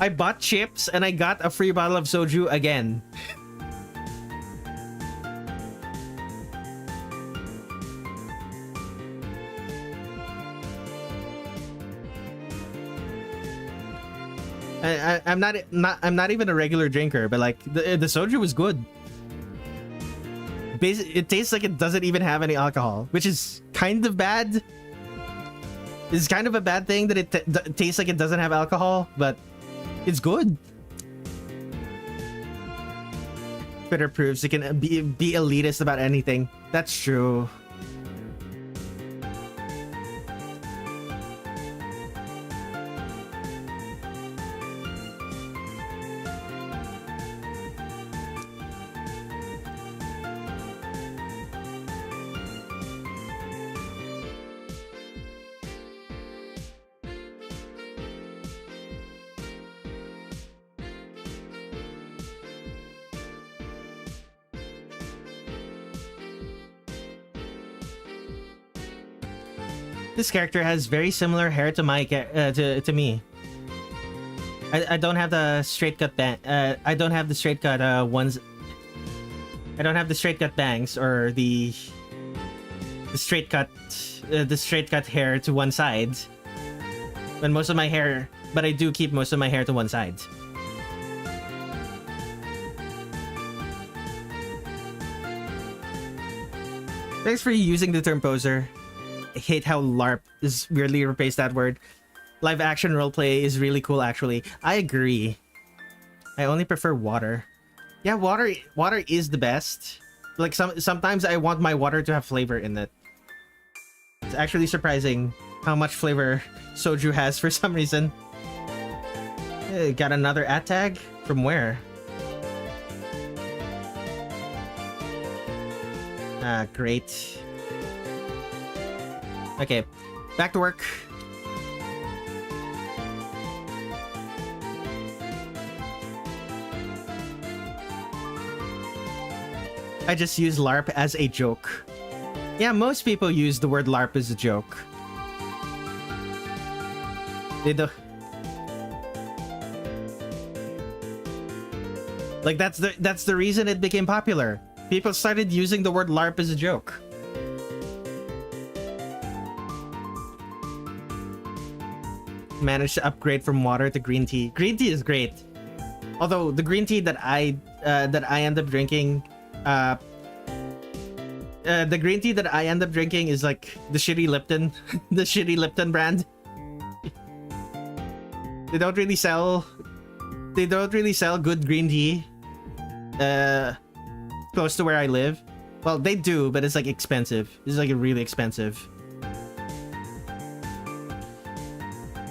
I bought chips and I got a free bottle of soju again. I'm not even a regular drinker, but like the soju was good. It tastes like it doesn't even have any alcohol, which is kind of bad. It's kind of a bad thing that it tastes like it doesn't have alcohol, but it's good. Twitter proves it can be elitist about anything. That's true. This character has very similar hair to my to me. I don't have the straight cut I don't have the straight cut ones. I don't have the straight cut bangs or the straight cut hair to one side. When most of my hair, but I do keep most of my hair to one side. Thanks for using the term poser. I hate how LARP is weirdly replaced that word. Live action roleplay is really cool, actually. I agree. I only prefer water. Yeah, water is the best. Like sometimes I want my water to have flavor in it. It's actually surprising how much flavor soju has for some reason. Got another at tag? From where? Ah, great. Okay, back to work. I just use LARP as a joke. Yeah, most people use the word LARP as a joke. They do. Like that's the reason it became popular. People started using the word LARP as a joke. Managed to upgrade from water to green tea. Green tea is great. Although the green tea that I end up drinking, the green tea that I end up drinking is like the shitty Lipton, the shitty Lipton brand. They don't really sell good green tea close to where I live. Well, they do, but it's like expensive. It's like really expensive.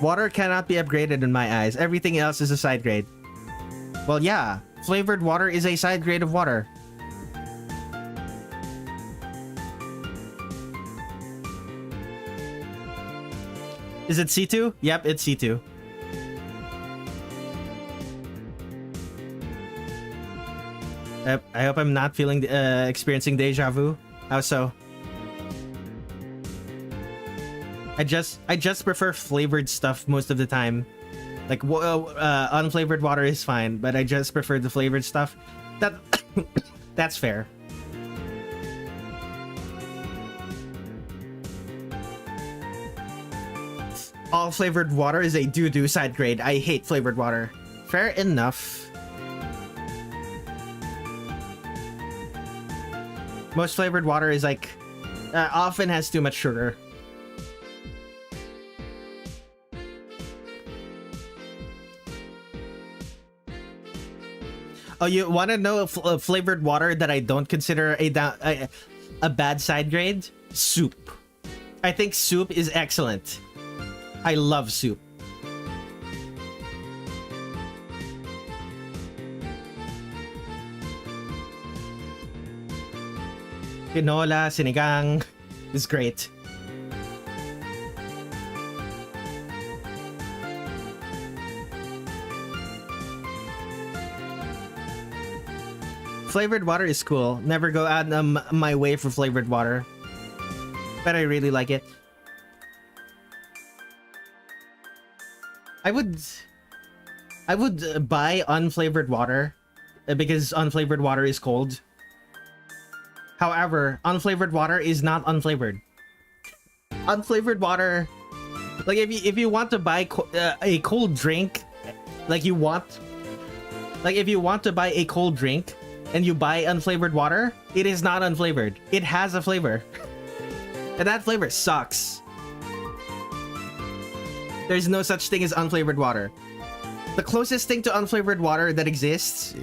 Water cannot be upgraded in my eyes. Everything else is a side grade. Well, yeah. Flavored water is a side grade of water. Is it C2? Yep, it's C2. I hope I'm not experiencing deja vu. How so? I just prefer flavored stuff most of the time. Like unflavored water is fine, but I just prefer the flavored stuff. That's fair. All flavored water is a doo-doo side grade. I hate flavored water. Fair enough. Most flavored water is like often has too much sugar. Oh, you want to know a flavored water that I don't consider a bad side grade? Soup. I think soup is excellent. I love soup. Tinola, sinigang is great. Flavored water is cool. Never go out my way for flavored water, but I really like it. I would buy unflavored water because unflavored water is cold. However, unflavored water is not unflavored. Unflavored water, like if you want to buy a cold drink, if you want to buy a cold drink and you buy unflavored water, it is not unflavored. It has a flavor. And that flavor sucks. There's no such thing as unflavored water. The closest thing to unflavored water that exists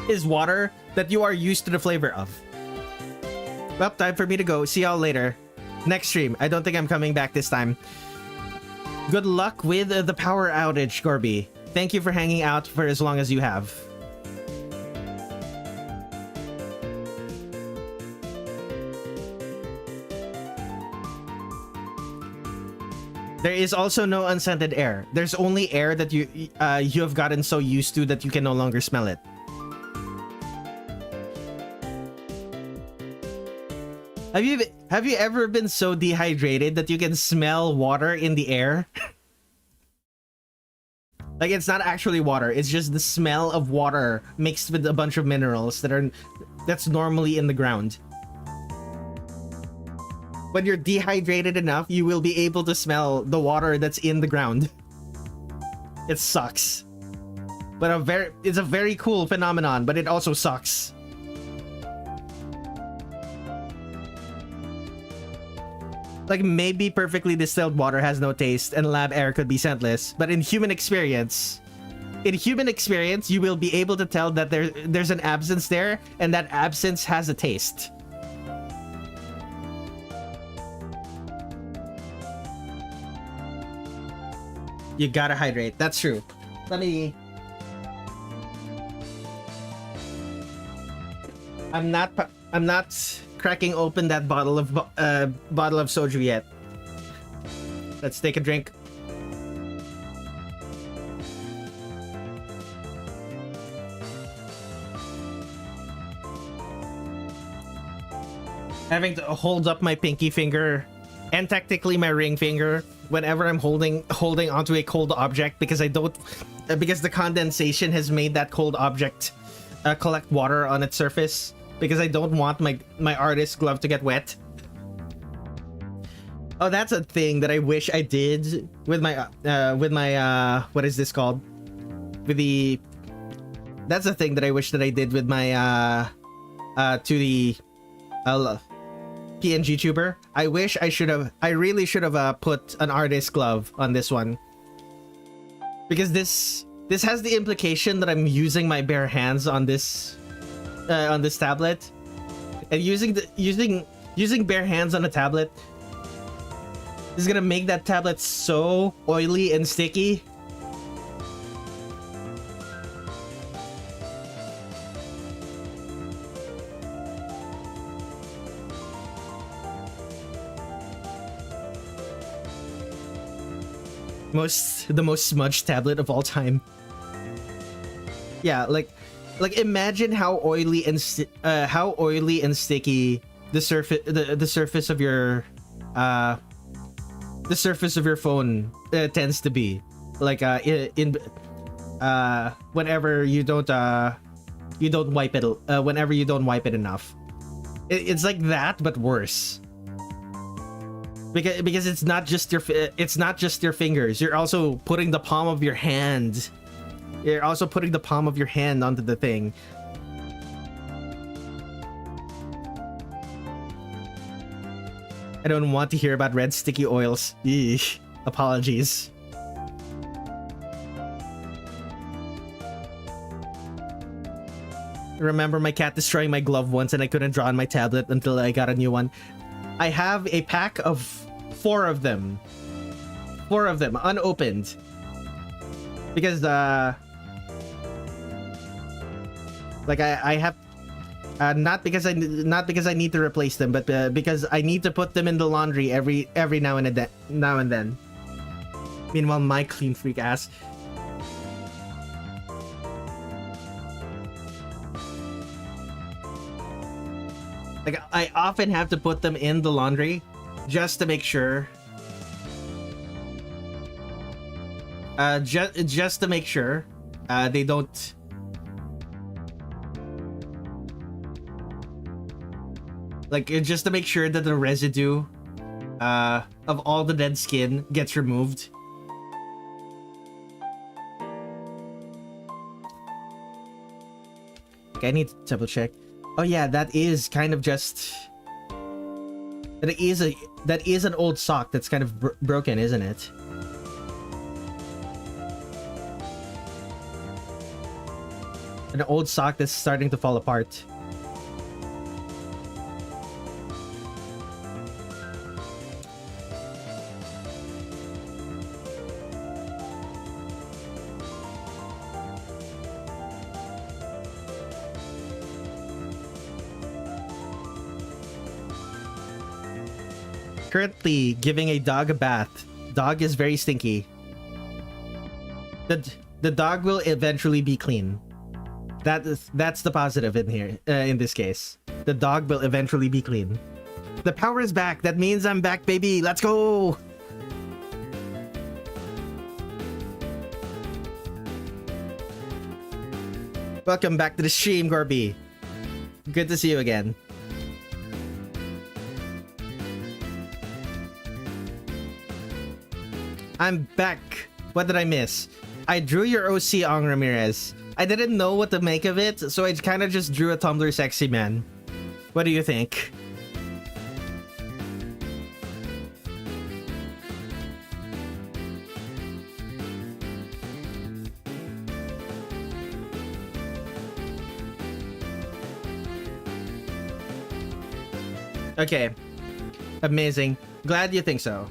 is water that you are used to the flavor of. Well, time for me to go. See y'all later. Next stream. I don't think I'm coming back this time. Good luck with the power outage, Gorby. Thank you for hanging out for as long as you have. There is also no unscented air. There's only air that you have gotten so used to that you can no longer smell it. Have you ever been so dehydrated that you can smell water in the air? Like, it's not actually water, it's just the smell of water mixed with a bunch of minerals that's normally in the ground. When you're dehydrated enough, you will be able to smell the water that's in the ground. It sucks. But it's a very cool phenomenon, but it also sucks. Like, maybe perfectly distilled water has no taste and lab air could be scentless, but in human experience, you will be able to tell that there's an absence there, and that absence has a taste. You gotta hydrate. That's true. I'm not cracking open that bottle of soju yet. Let's take a drink. Having to hold up my pinky finger and technically my ring finger whenever I'm holding onto a cold object because the condensation has made that cold object collect water on its surface, because I don't want my artist glove to get wet. Oh, that's a thing that I wish I did with my what is this called? That's a thing that I wish that I did with my to the PNG tuber. I really should have put an artist glove on this one, because this has the implication that I'm using my bare hands on this tablet, and using bare hands on a tablet is gonna make that tablet so oily and sticky. The most smudged tablet of all time. Yeah, like imagine how oily and sticky the surface of your phone tends to be. Like whenever you don't wipe it whenever you don't wipe it enough. It's like that, but worse. Because it's not just your fingers. You're also putting the palm of your hand. You're also putting the palm of your hand onto the thing. I don't want to hear about red sticky oils. Eesh. Apologies. I remember my cat destroying my glove once and I couldn't draw on my tablet until I got a new one. I have a pack of 4 of them. 4 of them, unopened. Because, like, I Not because I need to replace them, but because I need to put them in the laundry every now and then. Meanwhile, my clean freak ass. Like, I often have to put them in the laundry just to make sure. Just to make sure they don't. Like, just to make sure that the residue of all the dead skin gets removed. Okay, I need to double check. Oh yeah, that is kind of just... That is an old sock that's kind of broken, isn't it? An old sock that's starting to fall apart. Currently giving a dog a bath. Dog is very stinky. The dog will eventually be clean. That's the positive in here, in this case. The dog will eventually be clean. The power is back. That means I'm back, baby. Let's go. Welcome back to the stream, Gorby. Good to see you again. I'm back. What did I miss? I drew your OC, Ong Ramirez. I didn't know what to make of it, so I kind of just drew a Tumblr sexy man. What do you think? Okay. Amazing. Glad you think so.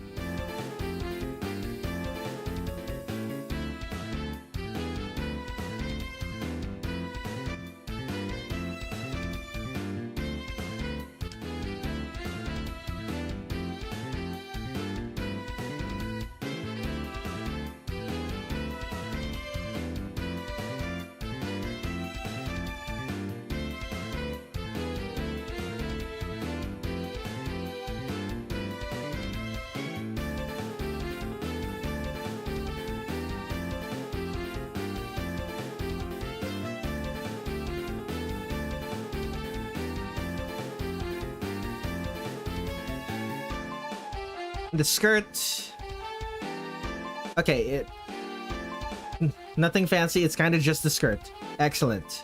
The skirt. Okay, nothing fancy. It's kind of just the skirt. Excellent.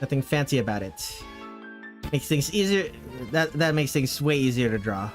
Nothing fancy about it. Makes things easier. That makes things way easier to draw.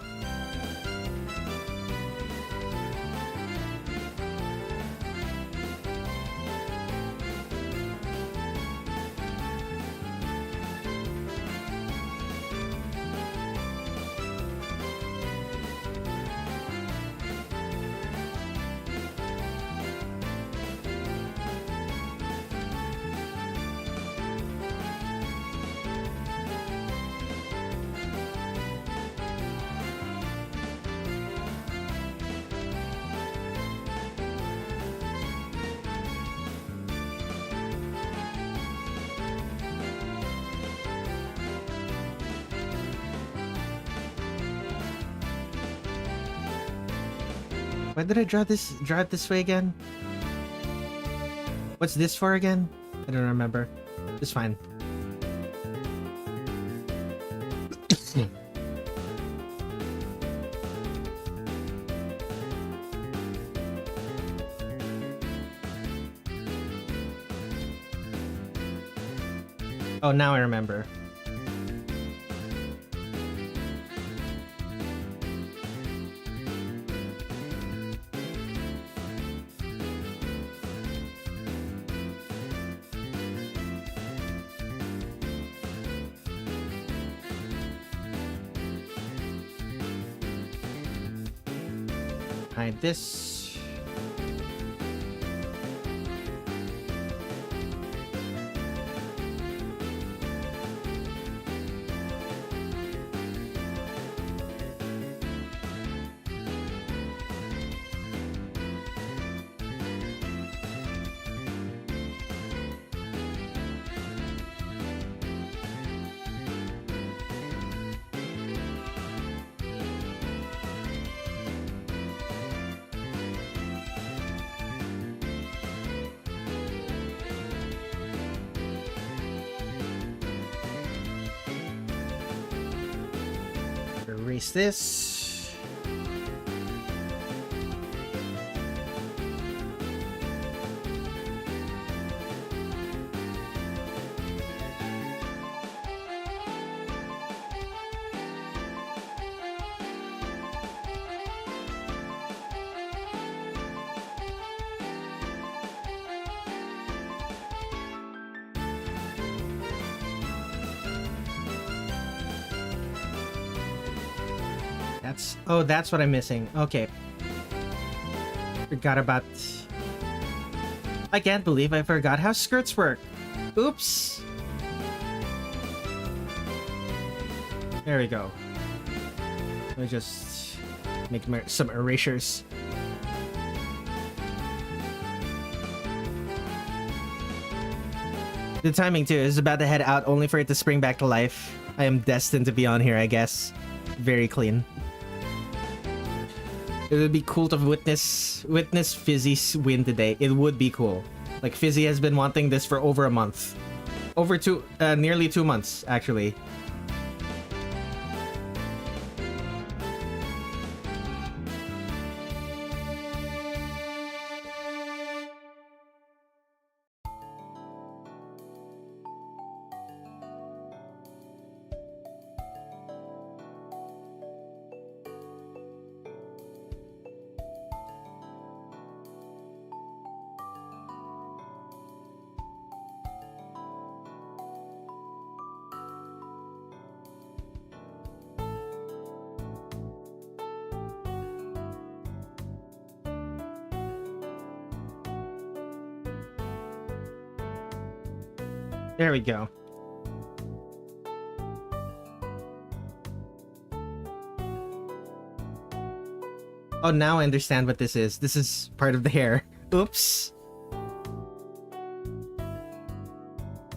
Why did I draw it this way again? What's this for again? I don't remember. It's fine. Oh, now I remember. Hide this. Place this. That's what I'm missing. Okay. Forgot about... I can't believe I forgot how skirts work. Oops. There we go. Let me just make some erasures. The timing too is about to head out only for it to spring back to life. I am destined to be on here, I guess. Very clean. It would be cool to witness Fizzy's win today. It would be cool. Like, Fizzy has been wanting this for over a month. Nearly 2 months, actually. There we go. Oh, now I understand what this is. This is part of the hair. Oops.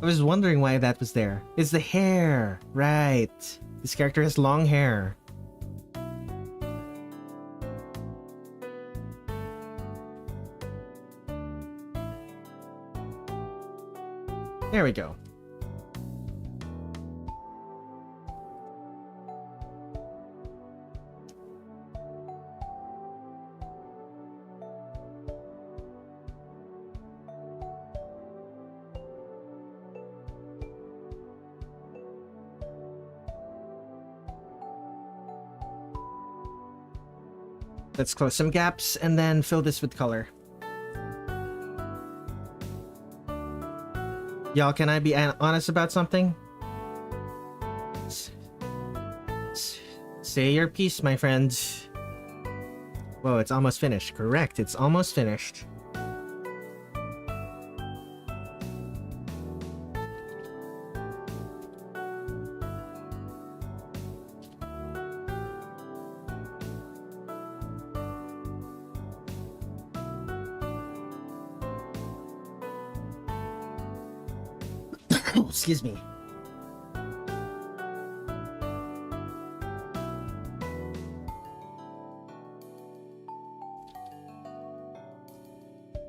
I was wondering why that was there. It's the hair. Right. This character has long hair. There we go. Let's close some gaps and then fill this with color. Y'all, can I be honest about something? Say your piece, my friend. Whoa, it's almost finished. Correct, it's almost finished. Excuse me.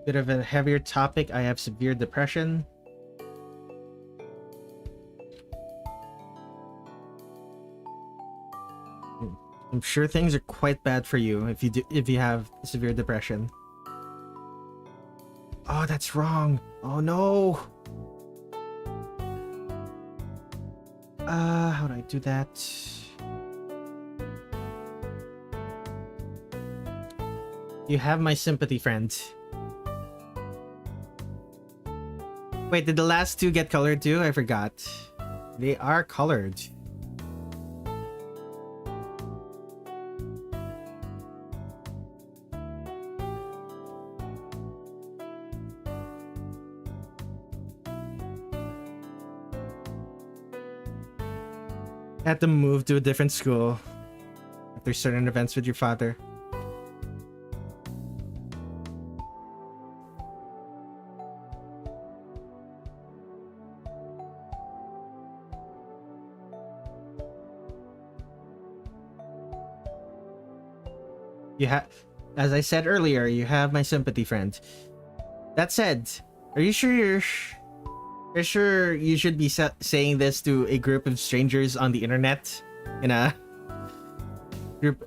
Bit of a heavier topic. I have severe depression. I'm sure things are quite bad for you if you have severe depression. Oh, that's wrong. Oh no. How do I do that? You have my sympathy, friend. Wait, did the last two get colored too? I forgot. They are colored. Had to move to a different school after certain events with your father. You have, as I said earlier, you have my sympathy, friend. That said, are you sure you're sure you should be saying this to a group of strangers on the internet in a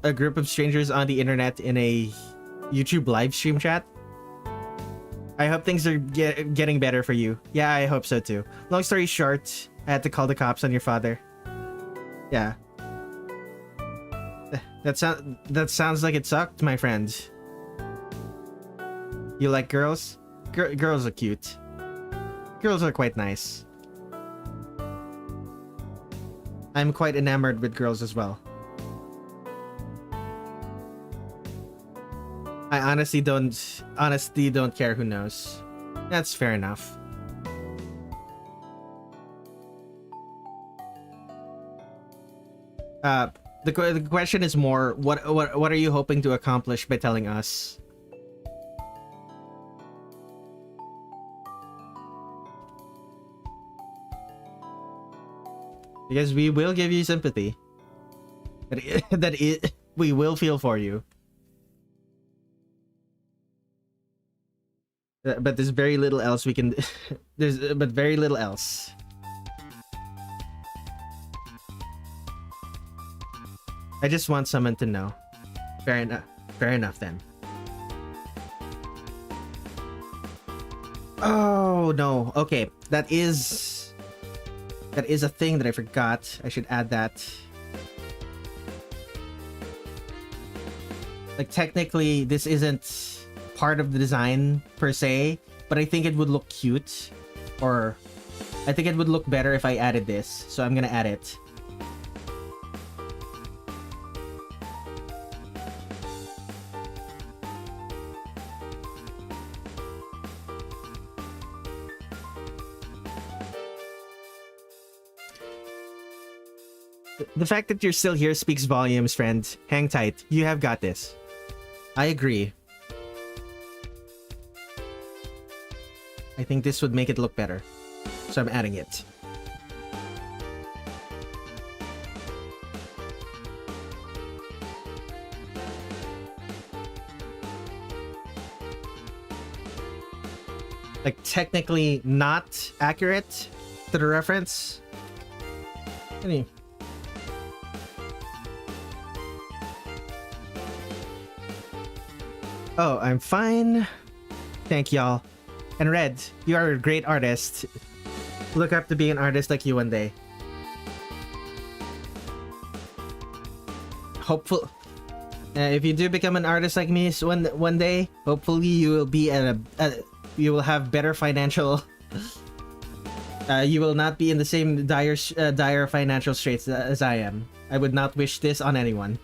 A group of strangers on the internet in a YouTube live stream chat. I hope things are getting better for you. Yeah, I hope so too. Long story short, I had to call the cops on your father. Yeah. That sounds like it sucked, my friend. You like girls? Girls are cute. Girls are quite nice. I'm quite enamored with girls as well. I honestly don't care who knows. That's fair enough. The question is more, what are you hoping to accomplish by telling us? Because we will give you sympathy. We will feel for you. But there's very little else we can. But very little else. I just want someone to know. Fair enough. Fair enough then. Oh no. Okay, that is a thing that I forgot. I should add that. Like technically, this isn't part of the design per se, but I think it would look cute, or I think it would look better if I added this, so I'm gonna add it. The fact that you're still here speaks volumes, friend. Hang tight. You have got this. I agree. I think this would make it look better. So I'm adding it. Like, technically not accurate to the reference. Anyway. Oh, I'm fine. Thank y'all. And Red, you are a great artist. Look up to being an artist like you one day. Hopeful. If you do become an artist like me one day, hopefully you will be you will have better financial. You will not be in the same dire financial straits as I am. I would not wish this on anyone.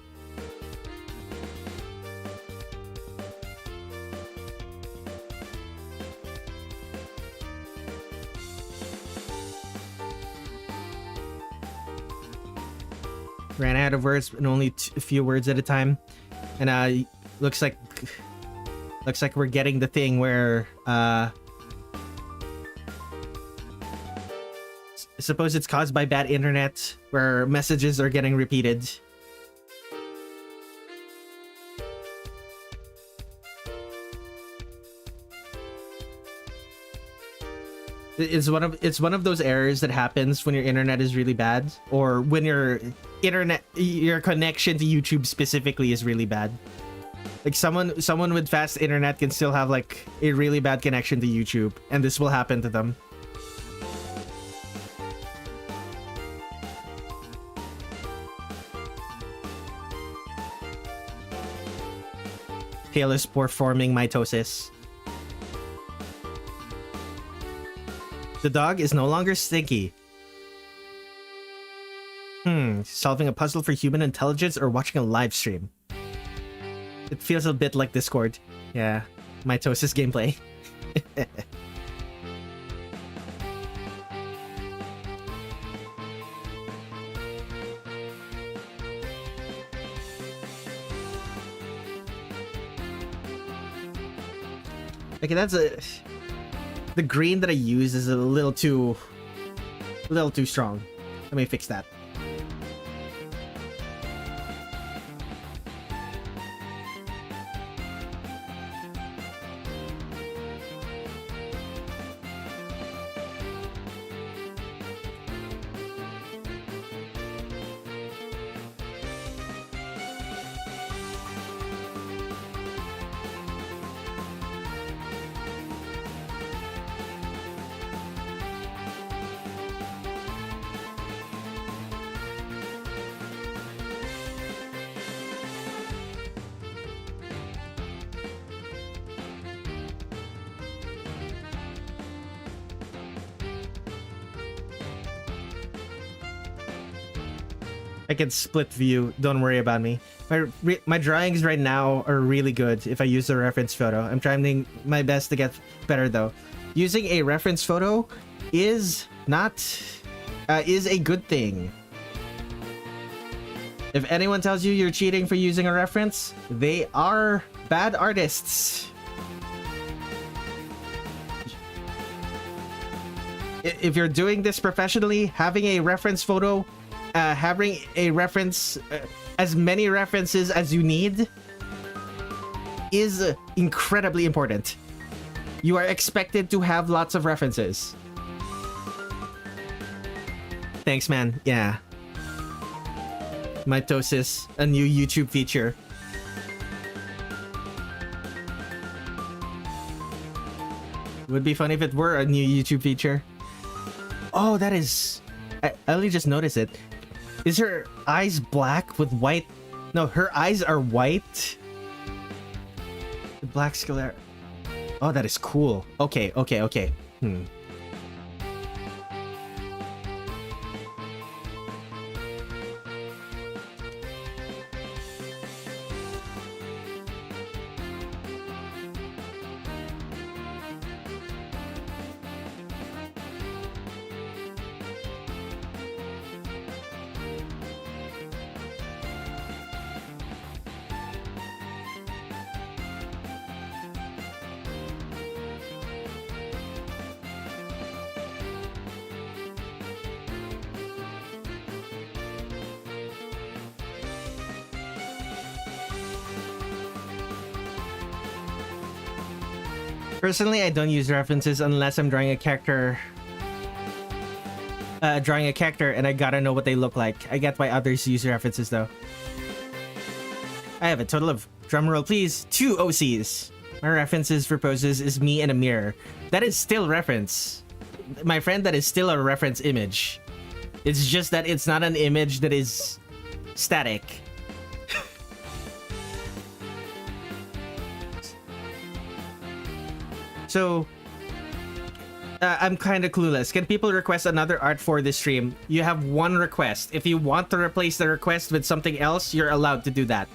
Ran out of words and only a few words at a time, and looks like we're getting the thing where I suppose it's caused by bad internet, where messages are getting repeated. It's one of those errors that happens when your internet is really bad, or when your connection to YouTube specifically is really bad. Like someone with fast internet can still have like a really bad connection to YouTube, and this will happen to them. Palis performing mitosis. The dog is no longer stinky. Solving a puzzle for human intelligence or watching a live stream. It feels a bit like Discord. Yeah, mitosis gameplay. Okay, that's the green that I use is a little too strong. Let me fix that. I can split view. Don't worry about me. My drawings right now are really good if I use a reference photo. I'm trying my best to get better though. Using a reference photo is not is a good thing. If anyone tells you you're cheating for using a reference, they are bad artists. If you're doing this professionally, having a reference photo, having a reference, as many references as you need is incredibly important. You are expected to have lots of references. Thanks, man. Yeah. Mitosis, a new YouTube feature. Would be funny if it were a new YouTube feature. Oh, that is... I only just noticed it. Is her eyes black with white? No, her eyes are white. The black sclera. Oh, that is cool. Okay. Personally, I don't use references unless I'm drawing a character. And I gotta know what they look like. I get why others use references though. I have a total of, drumroll please, 2 OCs. My references for poses is me and a mirror. That is still reference. My friend, that is still a reference image. It's just that it's not an image that is static. So, I'm kind of clueless. Can people request another art for this stream? You have one request. If you want to replace the request with something else, you're allowed to do that.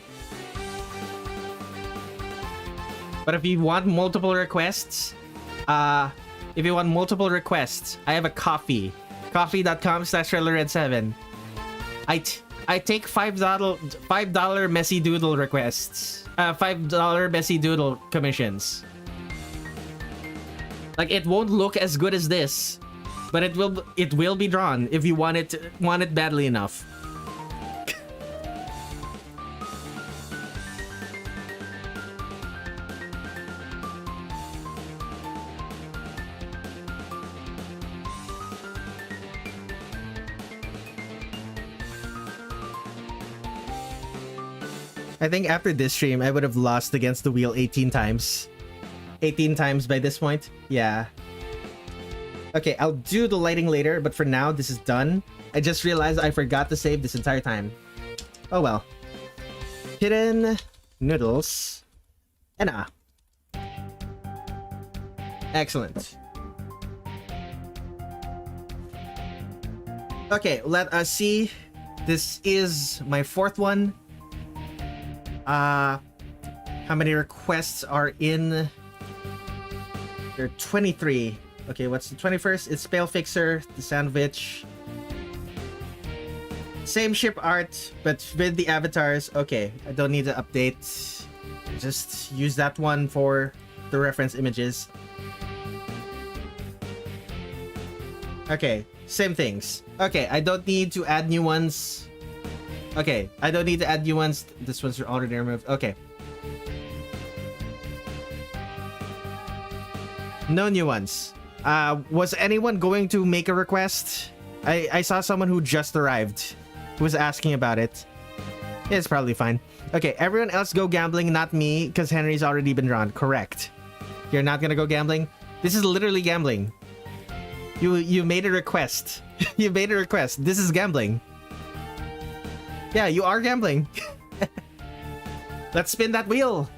But if you want multiple requests, I have a Coffee. Coffee.com/Redler Red7. I take $5 messy doodle requests. $5 messy doodle commissions. Like, it won't look as good as this, but it will be drawn if you want it badly enough. I think after this stream, I would have lost against the wheel 18 times. 18 times by this point. Yeah. Okay, I'll do the lighting later, but for now, this is done. I just realized I forgot to save this entire time. Oh well. Hidden noodles. And excellent. Okay, let us see. This is my 4th one. How many requests are in? There are 23. Okay, what's the 21st? It's Pale Fixer, the sandwich. Same ship art, but with the avatars. Okay, I don't need to update. Just use that one for the reference images. Okay, same things. Okay, I don't need to add new ones. Okay, I don't need to add new ones. This one's already removed. Okay. No new ones. Was anyone going to make a request? I saw someone who just arrived who was asking about it. It's probably fine. Okay, everyone else go gambling, not me, because Henry's already been drawn. Correct. You're not gonna go gambling? This is literally gambling. You made a request. You made a request. This is gambling. Yeah, you are gambling. Let's spin that wheel.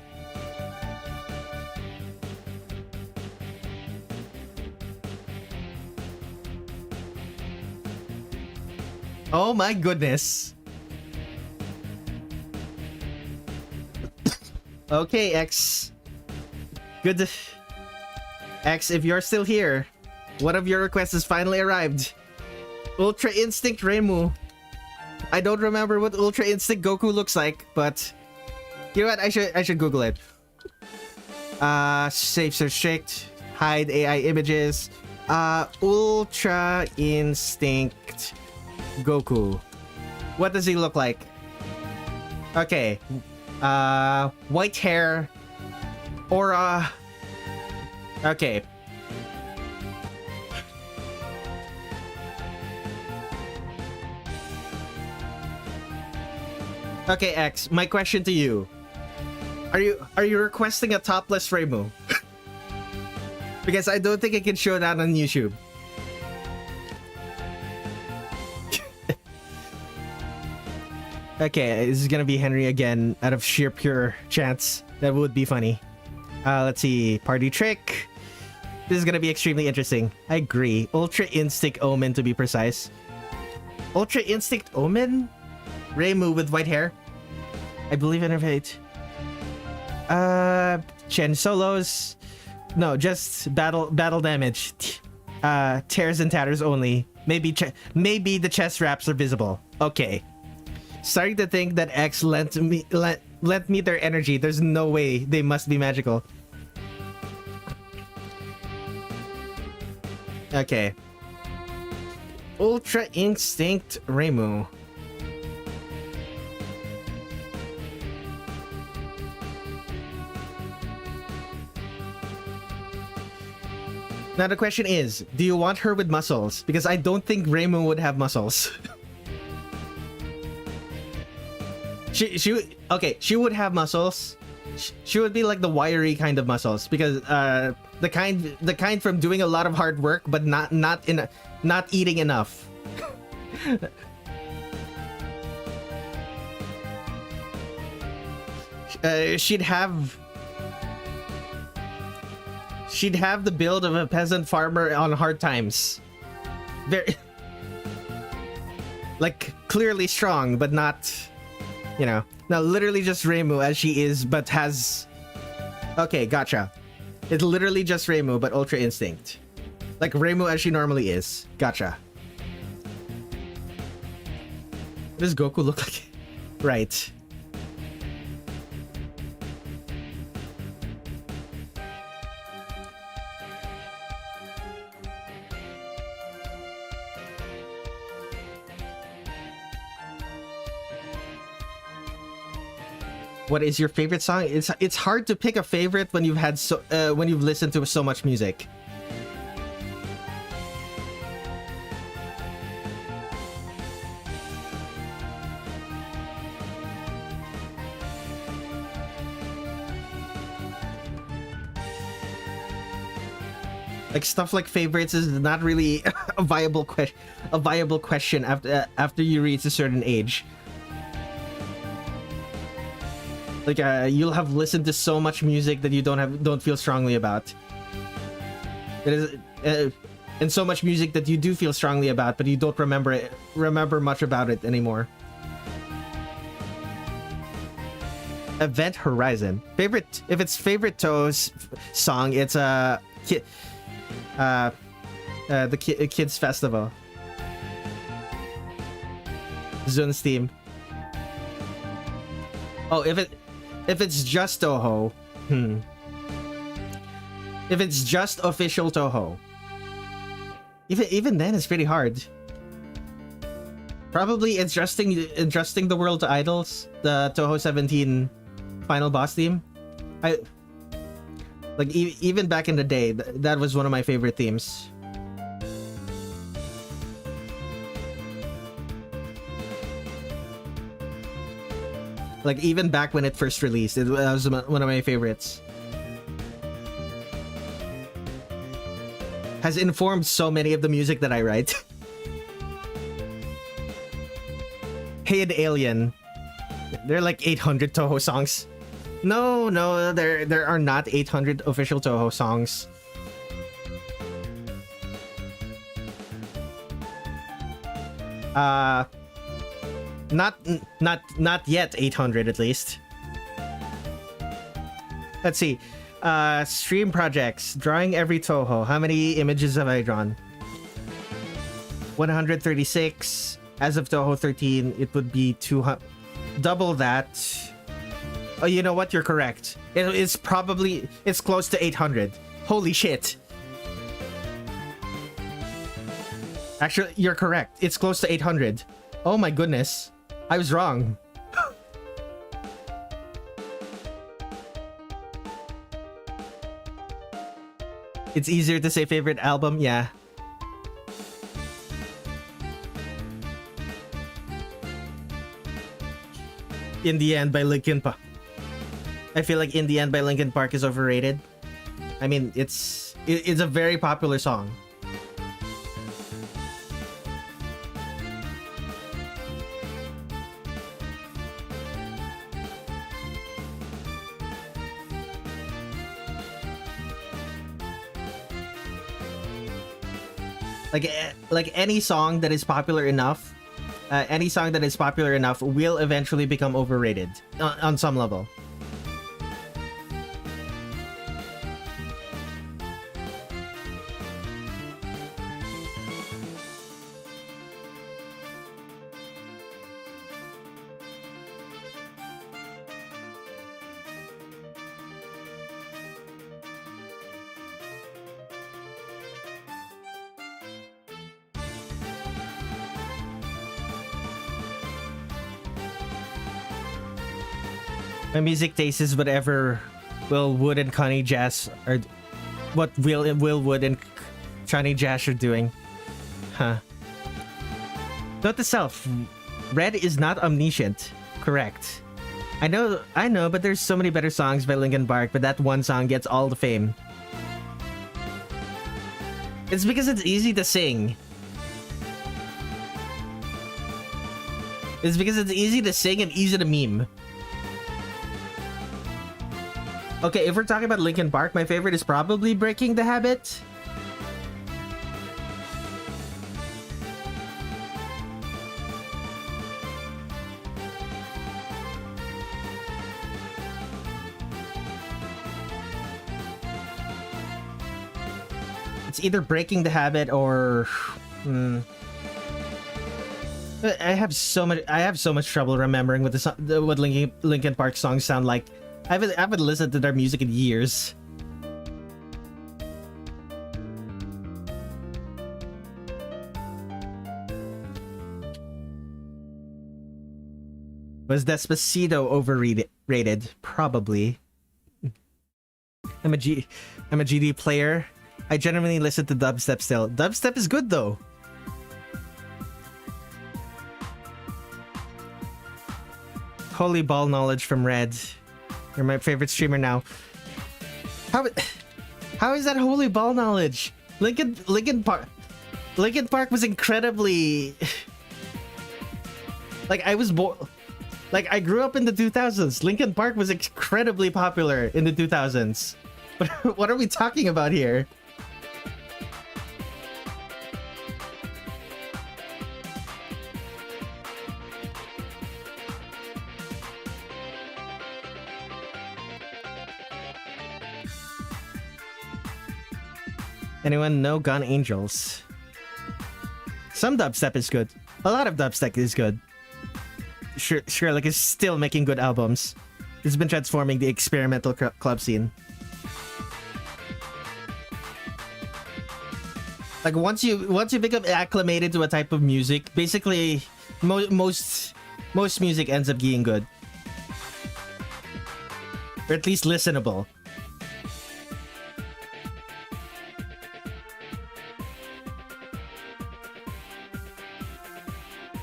Oh my goodness. Okay, X. Good. X, if you're still here, one of your requests has finally arrived. Ultra Instinct Reimu. I don't remember what Ultra Instinct Goku looks like, but you know what? I should Google it. Safe search strict. Hide AI images. Ultra Instinct Goku. What does he look like? Okay. White hair. Aura. Okay. Okay, X, my question to you. Are you requesting a topless Reimu? Because I don't think I can show that on YouTube. Okay, this is gonna be Henry again out of sheer pure chance. That would be funny. Let's see. Party trick. This is gonna be extremely interesting. I agree. Ultra Instinct Omen to be precise. Ultra Instinct Omen? Reimu with white hair. I believe in her fate. Chen solos. No, just battle damage. Tears and tatters only. Maybe the chest wraps are visible. Okay. Starting to think that X lent me their energy. There's no way they must be magical. Okay. Ultra Instinct Reimu. Now the question is, do you want her with muscles? Because I don't think Reimu would have muscles. She would have muscles. She would be like the wiry kind of muscles because the kind from doing a lot of hard work but not eating enough. She'd have the build of a peasant farmer on hard times. Very like clearly strong but not, you know, now literally just Reimu as she is, but has... Okay, gotcha. It's literally just Reimu, but Ultra Instinct. Like Reimu as she normally is. Gotcha. What does Goku look like? Right. What is your favorite song? It's hard to pick a favorite when you've had when you've listened to so much music. Like stuff like favorites is not really a viable question after you reach a certain age. Like you'll have listened to so much music that you don't feel strongly about. It is, and so much music that you do feel strongly about, but you don't remember much about it anymore. Event Horizon favorite. If it's favorite Toe's song, it's the kids festival. Zun's theme. Oh, if it's just Toho, if it's just official Toho, even then it's pretty hard. Probably adjusting the world to idols, the Toho 17 final boss theme. Even back in the day, that was one of my favorite themes. Like even back when it first released, it was one of my favorites. Has informed so many of the music that I write. Hey and Alien. There are like 800 Toho songs. No, there are not 800 official Toho songs. Not yet 800 at least. Let's see. Stream projects. Drawing every Toho. How many images have I drawn? 136. As of Toho 13, it would be 200. Double that. Oh, you know what? You're correct. It's probably... It's close to 800. Holy shit. Actually, you're correct. It's close to 800. Oh my goodness. I was wrong. It's easier to say favorite album, yeah. In the End by Linkin Park. I feel like In the End by Linkin Park is overrated. I mean, it's a very popular song. Like any song that is popular enough, will eventually become overrated on some level. My music taste is whatever Will Wood and Connie Jazz are... What Will Wood and Connie Jazz are doing. Huh. Note to self. Red is not omniscient. Correct. I know, but there's so many better songs by Linkin Park, but that one song gets all the fame. It's because it's easy to sing. It's because it's easy to sing and easy to meme. Okay, if we're talking about Linkin Park, my favorite is probably Breaking the Habit. It's either Breaking the Habit or... I have so much trouble remembering what what Linkin Park songs sound like. I haven't listened to their music in years. Was Despacito overrated? Probably. I'm a GD player. I generally listen to dubstep still. Dubstep is good though. Holy ball knowledge from Red. You're my favorite streamer now. How is that holy ball knowledge? Linkin Park was incredibly... Like I grew up in the 2000s. Linkin Park was incredibly popular in the 2000s. What are we talking about here? Anyone know Gun Angels? Some dubstep is good. A lot of dubstep is good. Sherlock is still making good albums. It's been transforming the experimental club scene. Like once you become acclimated to a type of music, basically most music ends up being good. Or at least listenable.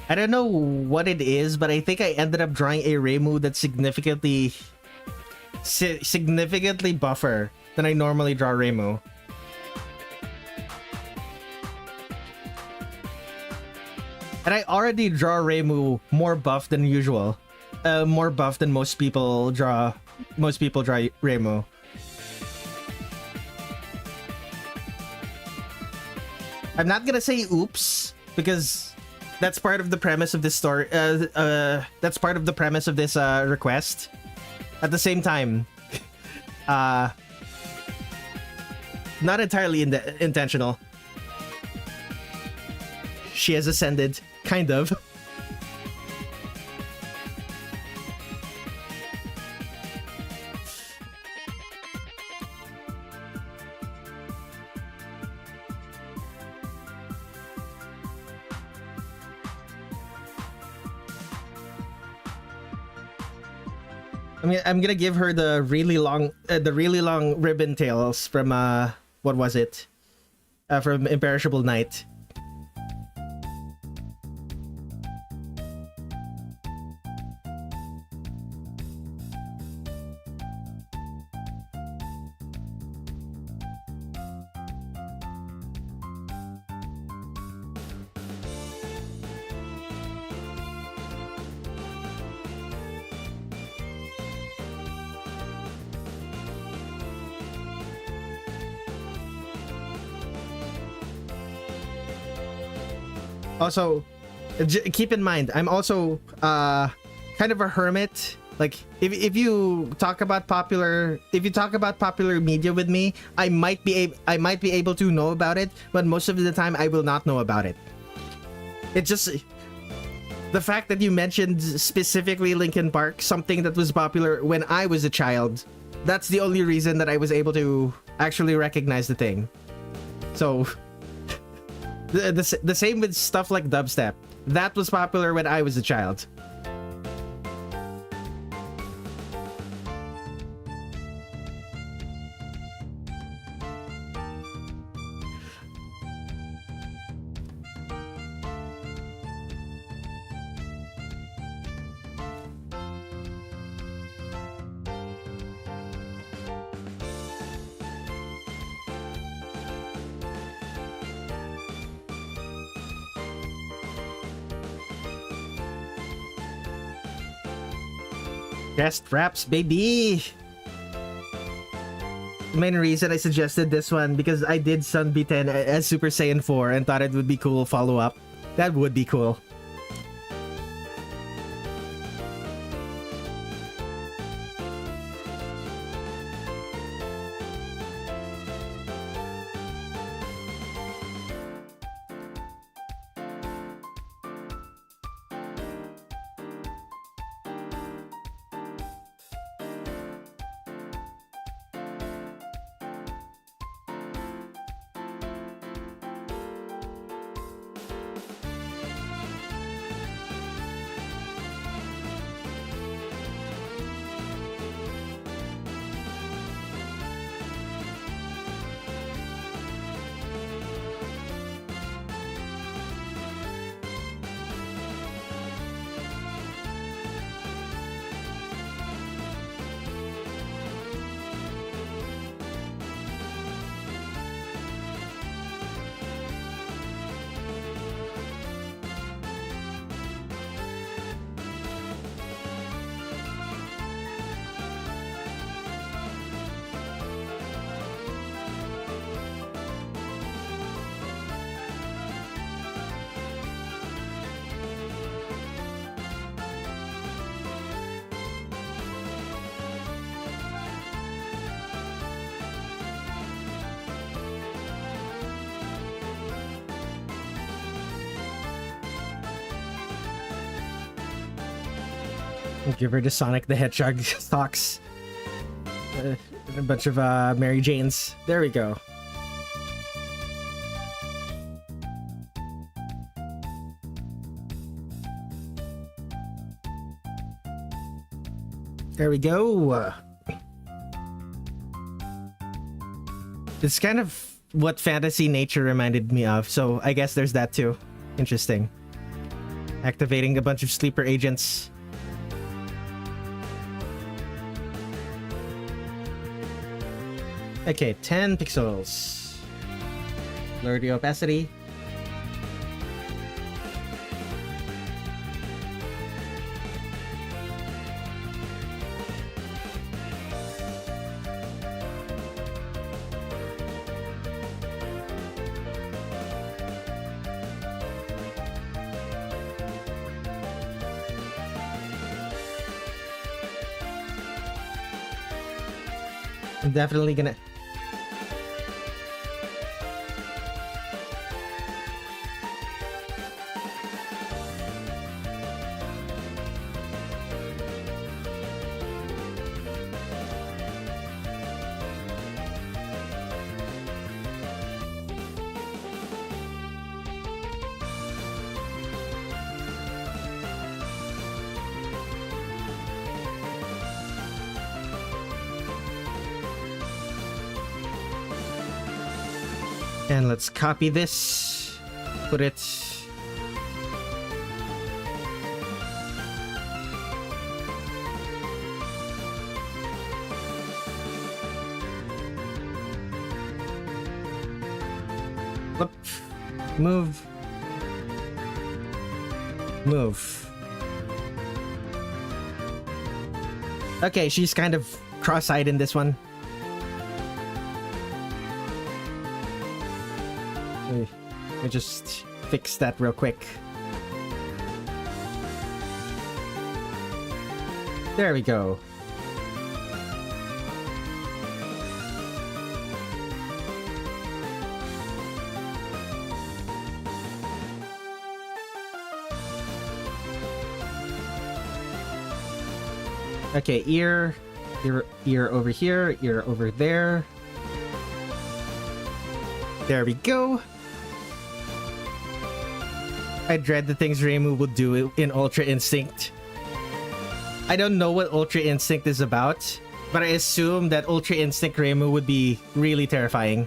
I don't know what it is, but I think I ended up drawing a Reimu that's significantly buffer than I normally draw Reimu. And I already draw Reimu more buff than usual. More buff than most people draw Reimu. I'm not gonna say oops, because that's part of the premise of this story. That's part of the premise of this request. At the same time, Not entirely intentional. She has ascended, kind of. I'm gonna give her the really long ribbon tails from what was it? From Imperishable Night. Also, keep in mind, I'm also kind of a hermit. Like, if you talk about popular media with me, I might be able to know about it, but most of the time I will not know about it. It's just the fact that you mentioned specifically Linkin Park, something that was popular when I was a child. That's the only reason that I was able to actually recognize the thing. So. The same with stuff like dubstep. That was popular when I was a child. Guest raps, baby! The main reason I suggested this one because I did Sun B10 as Super Saiyan 4 and thought it would be cool follow up. That would be cool. Give her the Sonic the Hedgehog socks. A bunch of Mary Janes. There we go. There we go. It's kind of what Fantasy Nature reminded me of, so I guess there's that too. Interesting. Activating a bunch of sleeper agents. Okay, 10 pixels. Lower the opacity. I'm definitely gonna... And let's copy this, put it... Flip, move, move. Okay, she's kind of cross-eyed in this one. Let me just fix that real quick. There we go. Okay, ear over here, ear over there. There we go. I dread the things Reimu will do in Ultra Instinct. I don't know what Ultra Instinct is about, but I assume that Ultra Instinct Reimu would be really terrifying.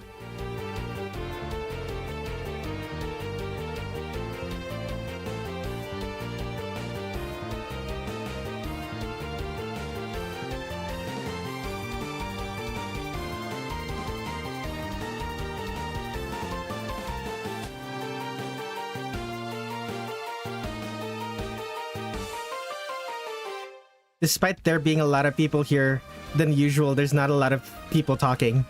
Despite there being a lot of people here than usual, there's not a lot of people talking.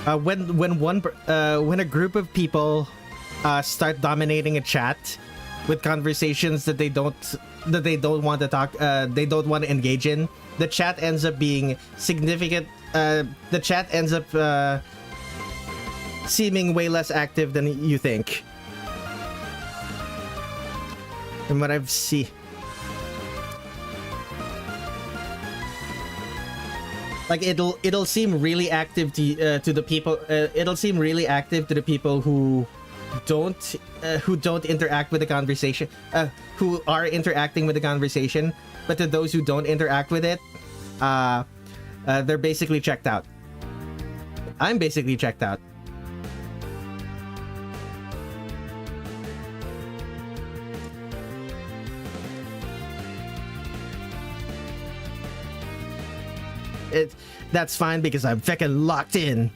When a group of people start dominating a chat with conversations that they don't want to talk, they don't want to engage in, the chat ends up being significant. The chat ends up seeming way less active than you think. And what I've seen, like it'll seem really active to the people. It'll seem really active to the people who don't interact with the conversation, who are interacting with the conversation. But to those who don't interact with it, they're basically checked out. I'm basically checked out. That's fine because I'm fucking locked in.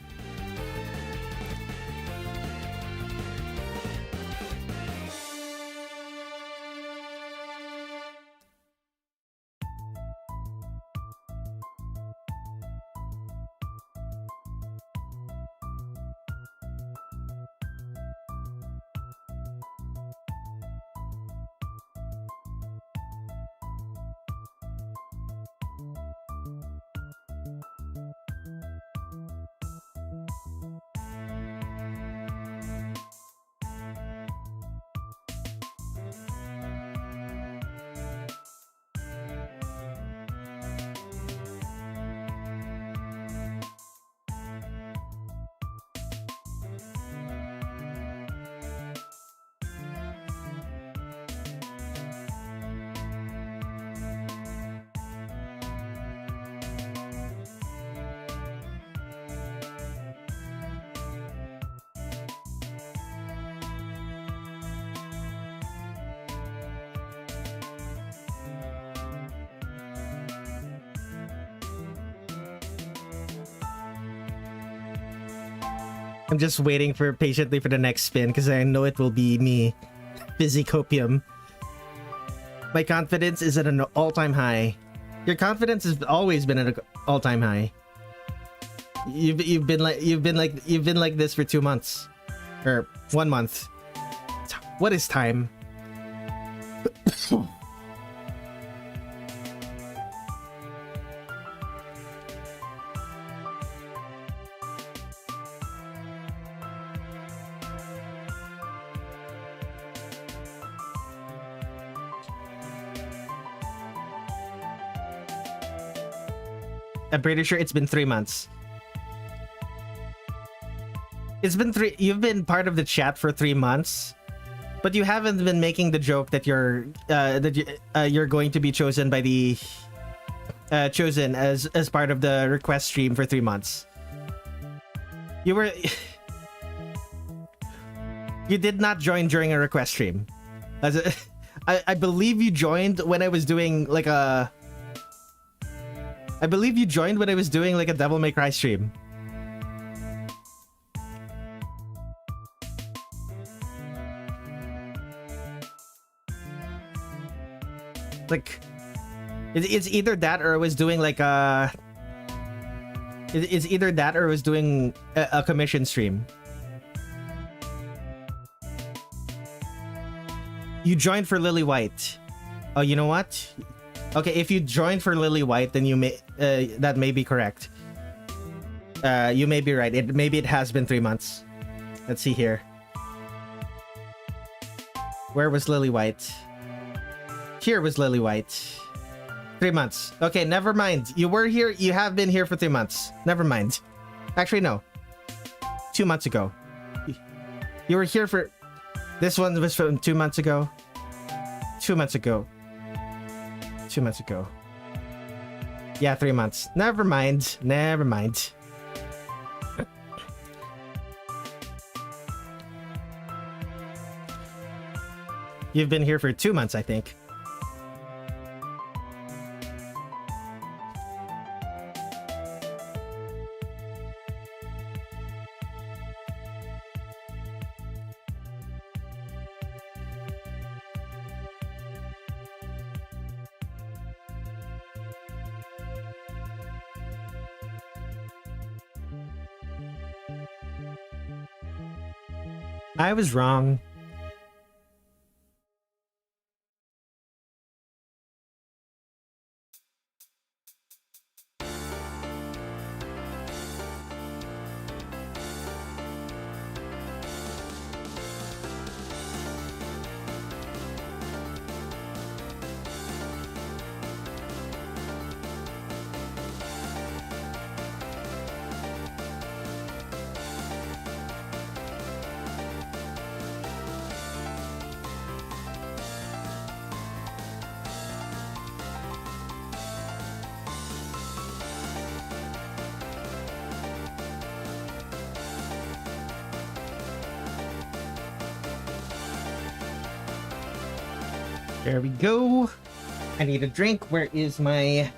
I'm just waiting patiently for the next spin because I know it will be me. Busy copium. My confidence is at an all-time high. Your confidence has always been at an all-time high. You've been like this for 2 months. Or 1 month. What is time? I'm pretty sure it's been 3 months. It's been you've been part of the chat for 3 months, but you haven't been making the joke that you're going to be chosen by the chosen as part of the request stream for 3 months. You were you did not join during a request stream. I believe you joined when I was doing like a Devil May Cry stream. Like, it's either that or I was doing like a... It's either that or I was doing a commission stream. You joined for Lily White. Oh, you know what? Okay, if you joined for Lily White, then you may... that may be correct. You may be right. Maybe it has been 3 months. Let's see here. Where was Lily White? Here was Lily White. 3 months. Okay, never mind. You were here. You have been here for 3 months. Never mind. Actually, no. 2 months ago. You were here for... This one was from 2 months ago. 2 months ago. 2 months ago. Yeah, 3 months. Never mind. Never mind. You've been here for 2 months, I think. I was wrong. There we go. I need a drink. Where is my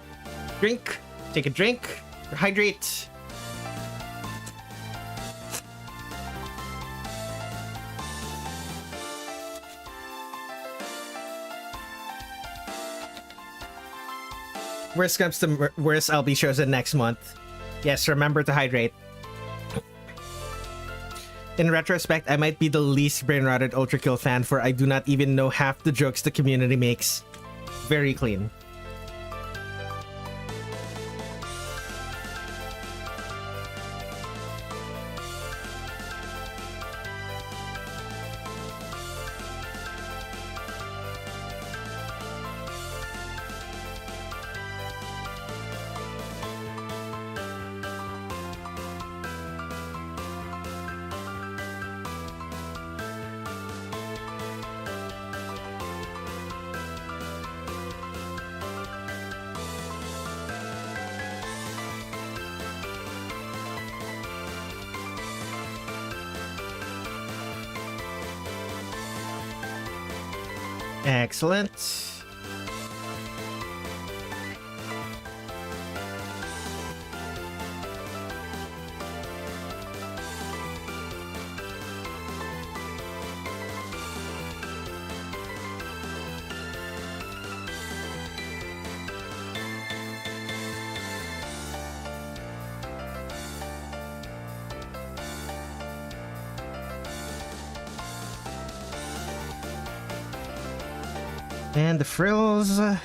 drink? Take a drink. Hydrate. Worst comes to worst, I'll be chosen next month. Yes, remember to hydrate. In retrospect, I might be the least brain-rotted Ultra Kill fan, for I do not even know half the jokes the community makes. Very clean. Excellent. And the frills. I'm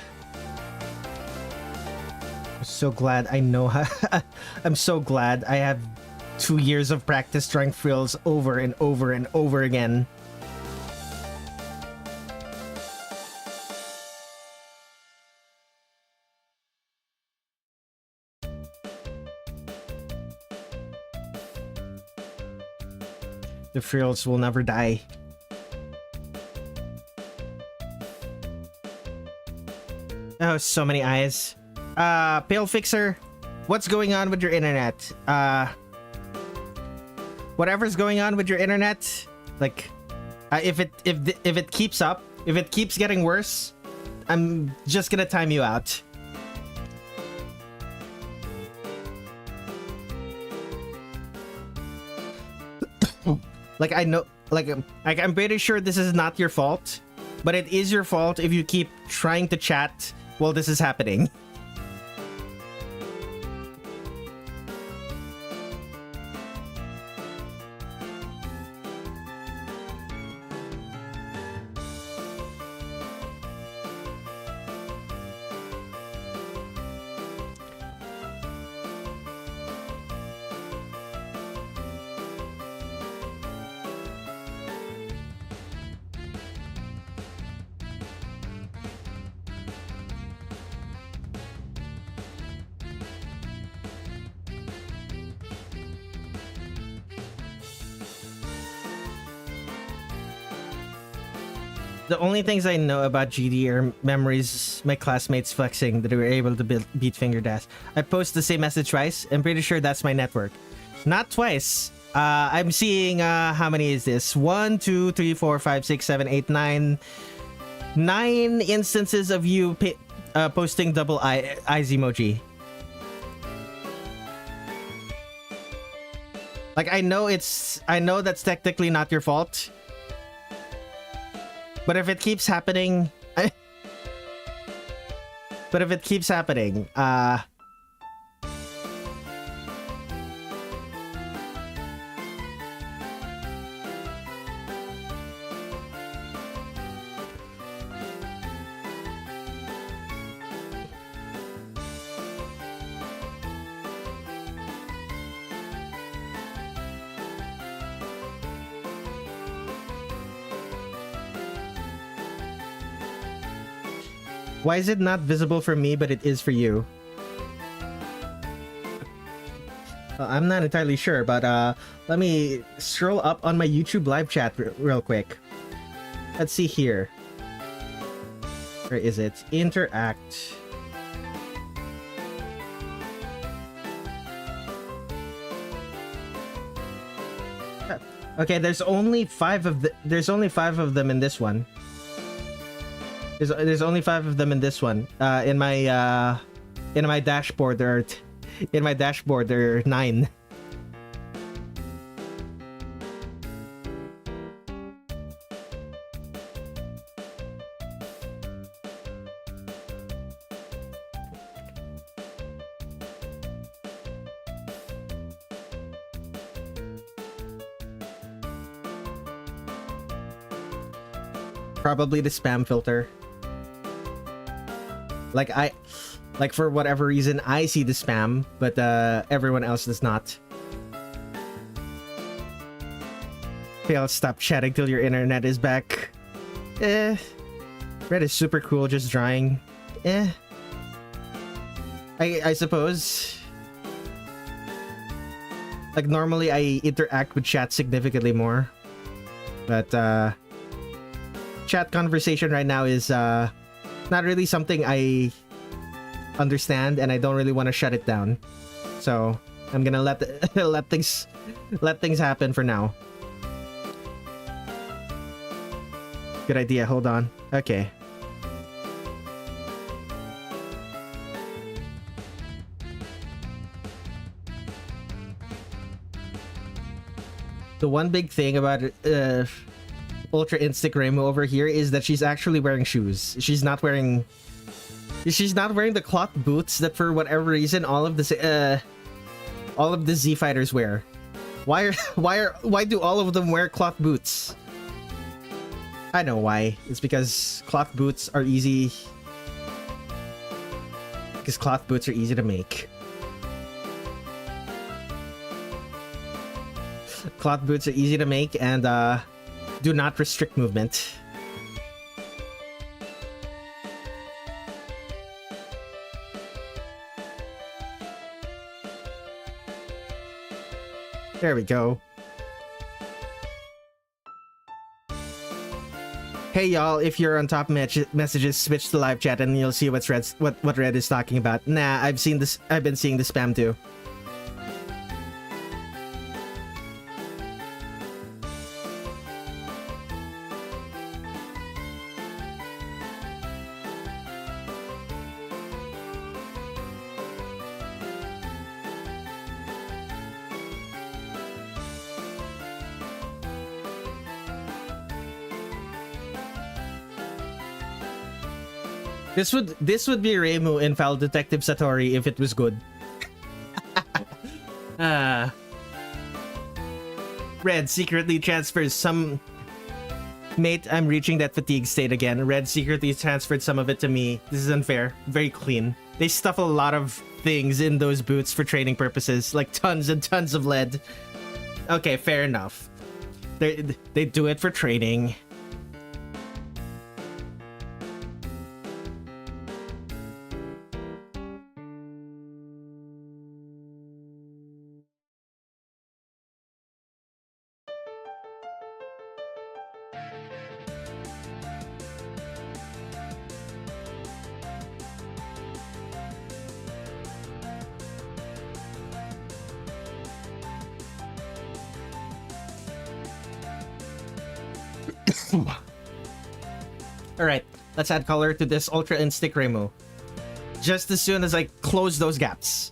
so glad I know how. I'm so glad I have 2 years of practice drawing frills over and over and over again. The frills will never die. Oh, so many eyes. Pale Fixer, what's going on with your internet? Whatever's going on with your internet, like, if it keeps up, if it keeps getting worse, I'm just gonna time you out. Like, I know, like I'm pretty sure this is not your fault, but it is your fault if you keep trying to chat while this is happening. The only things I know about GD are memories my classmates flexing that they were able to beat Finger Dash. I post the same message twice. I'm pretty sure that's my network. Not twice. I'm seeing, how many is this? 1, 2, 3, 4, 5, 6, 7, 8, 9. 9 instances of you posting double eyes emoji. Like, I know that's technically not your fault. But if it keeps happening, why is it not visible for me, but it is for you? I'm not entirely sure, but let me scroll up on my YouTube live chat real quick. Let's see here. Where is it? Interact. Okay, there's only 5 of them in this one. There's only 5 of them in this one. In my dashboard there are 9. Probably the spam filter. Like for whatever reason, I see the spam, but everyone else does not. Okay, I'll stop chatting till your internet is back. Red is super cool, just drying. I suppose. Like, normally I interact with chat significantly more. But, chat conversation right now is, not really something I understand, and I don't really want to shut it down. So I'm gonna let things happen for now. Good idea. Hold on. Okay. The one big thing about Ultra Instinct Rainbow over here is that she's actually wearing shoes. She's not wearing the cloth boots that for whatever reason all of the Z fighters wear. Why do all of them wear cloth boots? I know why. It's because cloth boots are easy. Because cloth boots are easy to make. Cloth boots are easy to make and do not restrict movement. There we go. Hey y'all, if you're on top messages, switch to live chat and you'll see what Red is talking about. Nah, I've been seeing the spam too. This would be Reimu in Foul Detective Satori if it was good. Red secretly transfers some... Mate, I'm reaching that fatigue state again. Red secretly transferred some of it to me. This is unfair. Very clean. They stuff a lot of things in those boots for training purposes. Like tons and tons of lead. Okay, fair enough. They do it for training. Alright, let's add color to this Ultra Instinct Reimu. Just as soon as I close those gaps.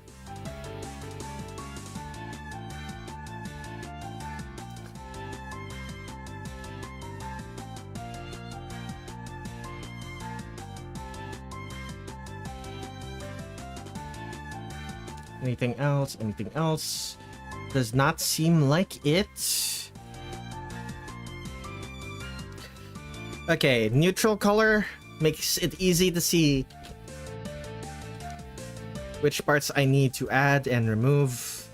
Anything else? Anything else? Does not seem like it. Okay, neutral color makes it easy to see which parts I need to add and remove.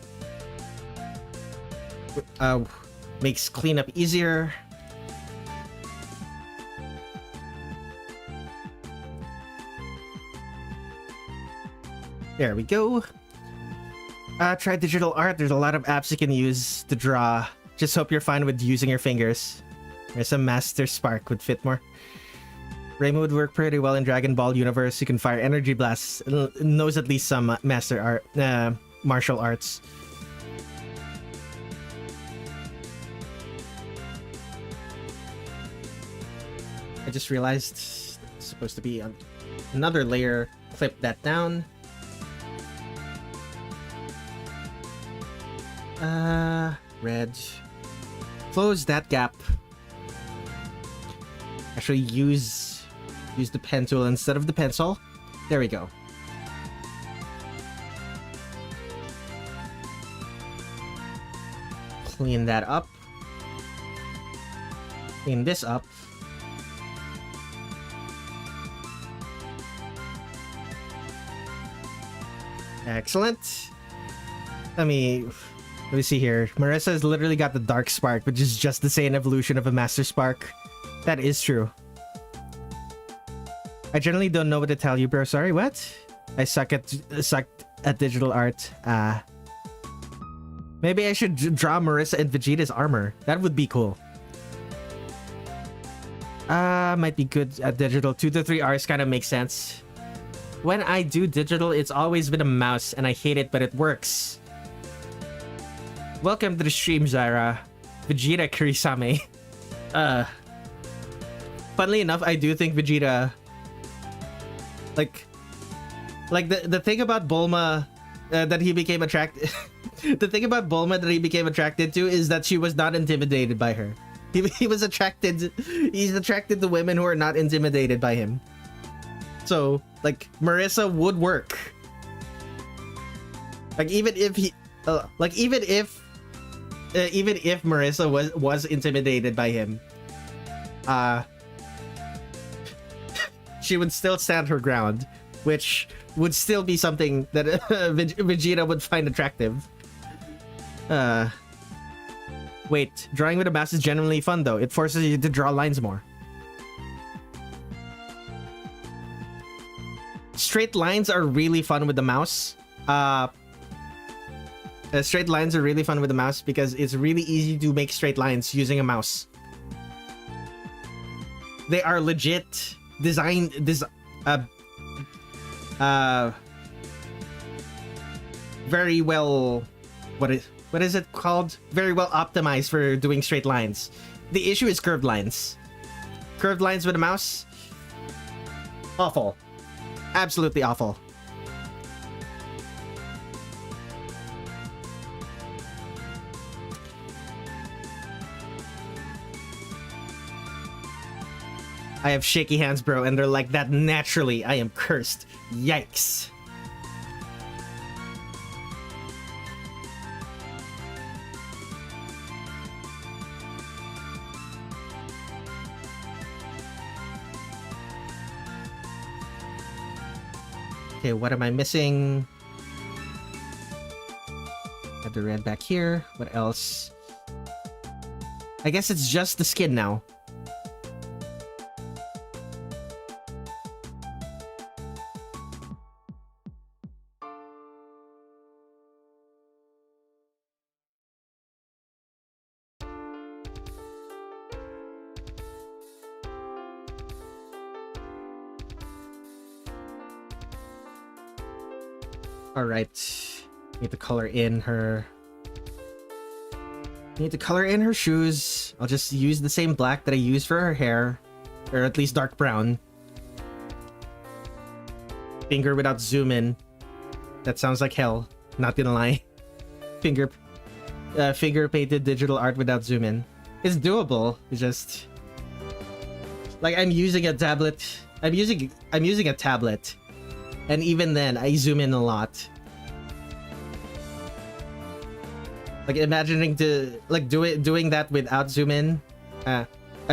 Makes cleanup easier. There we go. Try digital art. There's a lot of apps you can use to draw. Just hope you're fine with using your fingers. There's a Master Spark would fit more. Reimu would work pretty well in Dragon Ball universe. You can fire energy blasts. Knows at least some martial arts. I just realized it's supposed to be on another layer. Clip that down. Red. Close that gap. Actually use the pen tool instead of the pencil. There we go. Clean that up. Clean this up. Excellent. Let me see here. Marissa has literally got the Dark Spark, which is just the same evolution of a Master Spark. That is true. I generally don't know what to tell you, bro. Sorry, what? I sucked at digital art. Maybe I should draw Marissa and Vegeta's armor. That would be cool. Might be good at digital. 2 to 3 hours kind of makes sense. When I do digital, it's always been a mouse, and I hate it, but it works. Welcome to the stream, Zyra. Vegeta Kurisame. Funnily enough, I do think Vegeta... Like the thing about Bulma that he became attracted... the thing about Bulma that he became attracted to is that she was not intimidated by her. He was attracted... He's attracted to women who are not intimidated by him. So, like, Marissa would work. Like, even if he... even if Marissa was intimidated by him, she would still stand her ground, which would still be something that Vegeta would find attractive. Wait, drawing with a mouse is genuinely fun though. It forces you to draw lines more. Straight lines are really fun with the mouse. Straight lines are really fun with the mouse because it's really easy to make straight lines using a mouse. They are legit designed. Very well. What is it called? Very well optimized for doing straight lines. The issue is curved lines. Curved lines with a mouse. Awful. Absolutely awful. I have shaky hands, bro, and they're like that naturally. I am cursed. Yikes. Okay, what am I missing? Got the red back here. What else? I guess it's just the skin now. Alright. Need to color in her... Need to color in her shoes. I'll just use the same black that I used for her hair. Or at least dark brown. Finger without zoom in. That sounds like hell. Not gonna lie. Finger painted digital art without zoom in. It's doable. It's just... Like, I'm using a tablet. I'm using a tablet. And even then, I zoom in a lot. Like imagining to like doing that without zoom in,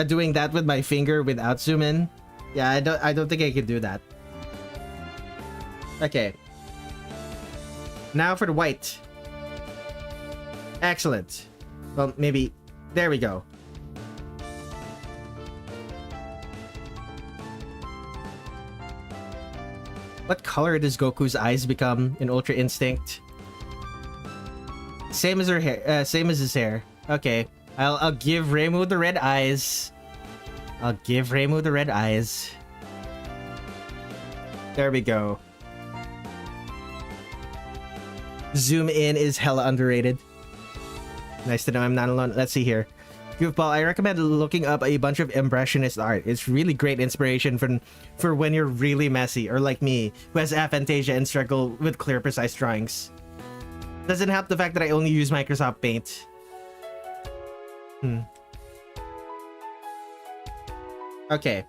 doing that with my finger without zoom in. Yeah, I don't think I could do that. Okay. Now for the white. Excellent. Well, maybe there we go. What color does Goku's eyes become in Ultra Instinct? Same as her hair. Same as his hair. Okay, I'll give Reimu the red eyes. I'll give Reimu the red eyes. There we go. Zoom in is hella underrated. Nice to know I'm not alone. Let's see here. Goofball, I recommend looking up a bunch of impressionist art. It's really great inspiration for when you're really messy, or like me, who has aphantasia and struggle with clear, precise drawings. Doesn't help the fact that I only use Microsoft Paint. Okay.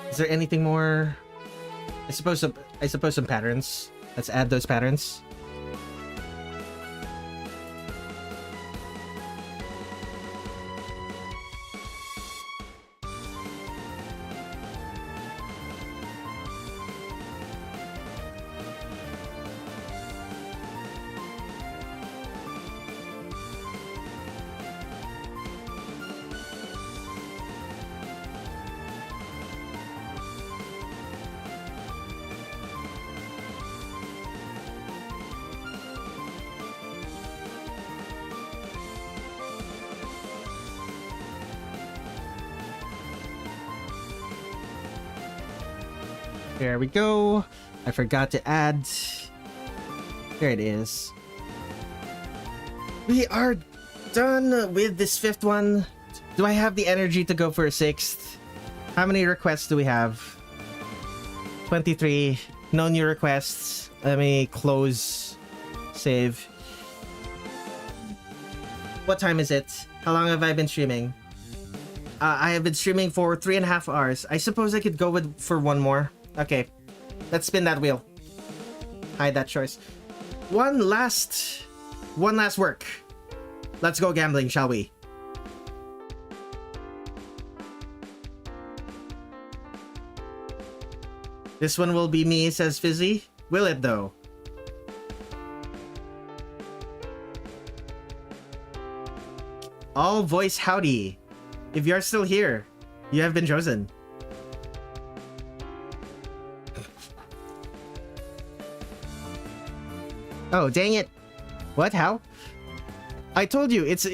Is there anything more? I suppose some patterns. Let's add those patterns. There we go. I forgot to add. There it is. We are done with this fifth one. Do I have the energy to go for a sixth? How many requests do we have? 23. No new requests. Let me close. Save. What time is it? How long have I been streaming? I have been streaming for 3.5 hours. I suppose I could go for one more. Okay, let's spin that wheel. Hide that choice. One last work. Let's go gambling, shall we? This one will be me, says Fizzy. Will it though? All voice howdy. If you're still here, you have been chosen. Oh, dang it. What? How? I told you, it's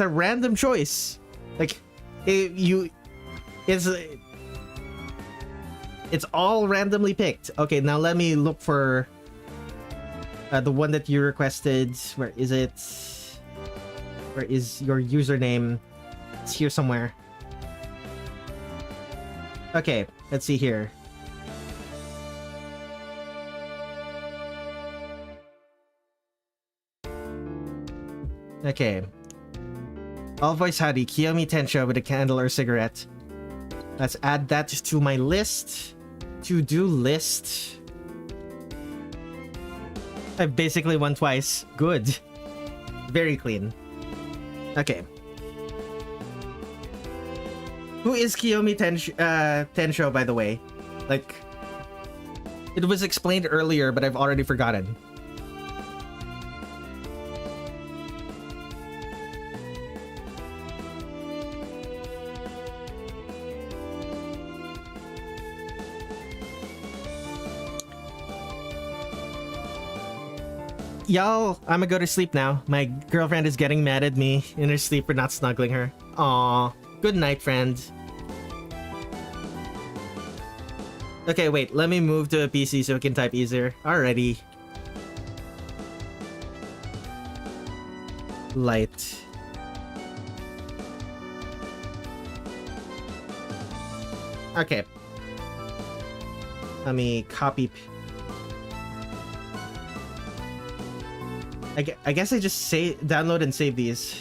a random choice. Like, it's all randomly picked. Okay, now let me look for the one that you requested. Where is it? Where is your username? It's here somewhere. Okay, let's see here. Okay. All voice howdy, Kiyomi Tensho with a candle or cigarette. Let's add that to my list. To-do list. I've basically won twice. Good. Very clean. Okay. Who is Kiyomi Tensho, by the way? Like, it was explained earlier, but I've already forgotten. Y'all, I'm gonna go to sleep now. My girlfriend is getting mad at me in her sleep for not snuggling her. Aww. Good night, friend. Okay, wait. Let me move to a PC so I can type easier. Alrighty. Light. Okay. Let me copy... I guess I just download and save these.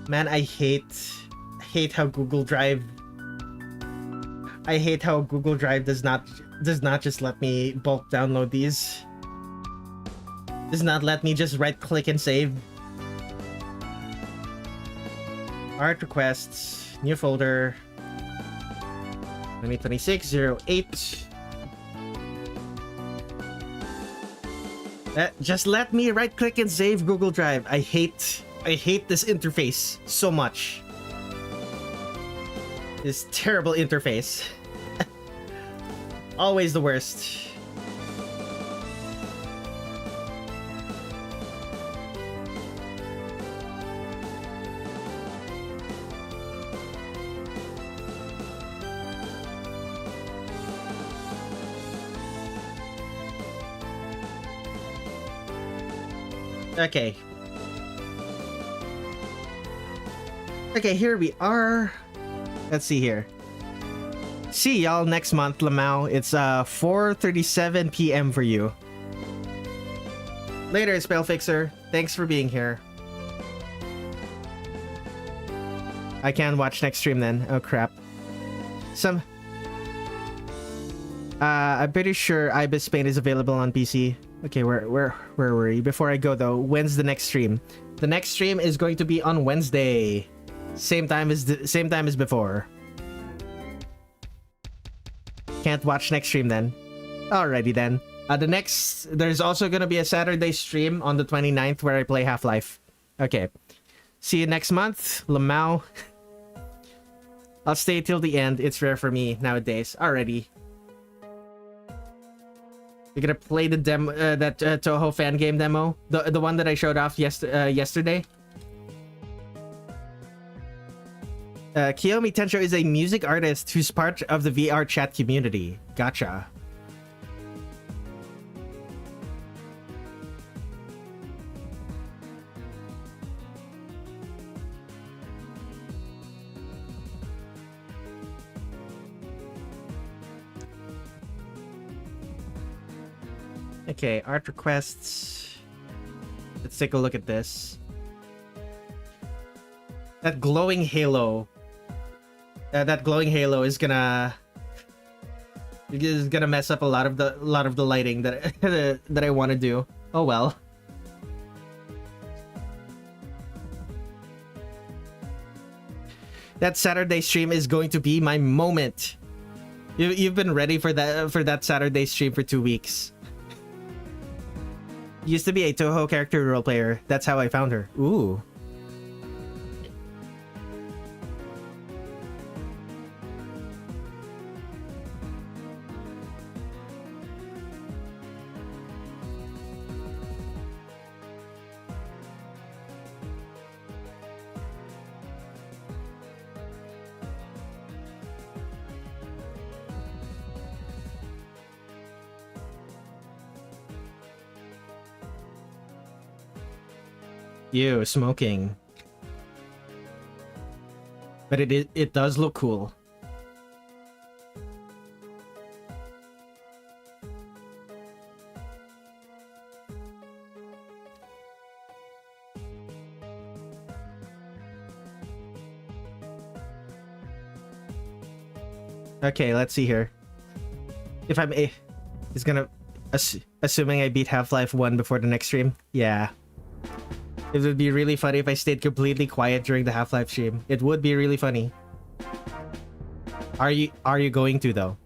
Man, I hate how Google Drive... I hate how Google Drive does not just let me bulk download these. Does not let me just right click and save. Art requests, new folder. 2026-08. Just let me right click and save Google Drive. I hate this interface so much. This terrible interface. Always the worst. Okay. Okay, here we are. Let's see here. See y'all next month, Lamau. It's 4:37 p.m. for you. Later, Spellfixer. Thanks for being here. I can watch next stream then. Oh crap. I'm pretty sure Ibis Spain is available on PC. Okay, where were we? Before I go though, when's the next stream? The next stream is going to be on Wednesday. Same time as before. Can't watch next stream then. Alrighty then. There's also gonna be a Saturday stream on the 29th where I play Half-Life. Okay. See you next month, Lamau. I'll stay till the end. It's rare for me nowadays. Alrighty. You're gonna play the demo, that Toho fan game demo, the one that I showed off yesterday. Kiyomi Tensho is a music artist who's part of the VR chat community. Gotcha. Okay, art requests. Let's take a look at this. That glowing halo. That glowing halo is gonna mess up a lot of the lighting that that I want to do. Oh well. That Saturday stream is going to be my moment. You've been ready for that Saturday stream for 2 weeks. Used to be a Toho character role player. That's how I found her. Ooh. Ew, smoking. But it does look cool. Okay, let's see here. If I'm it's gonna assuming I beat Half-Life 1 before the next stream. Yeah. It would be really funny if I stayed completely quiet during the Half-Life stream. It would be really funny. Are you going to though?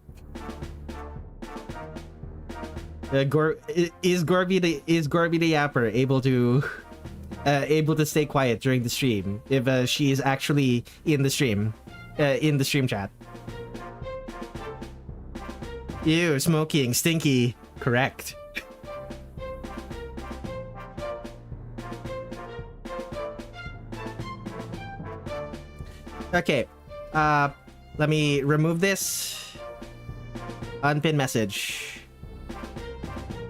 Is Gorby the Yapper able to stay quiet during the stream if she is actually in the stream chat? Ew, smoking, stinky. Correct. Okay, let me remove this. Unpin message.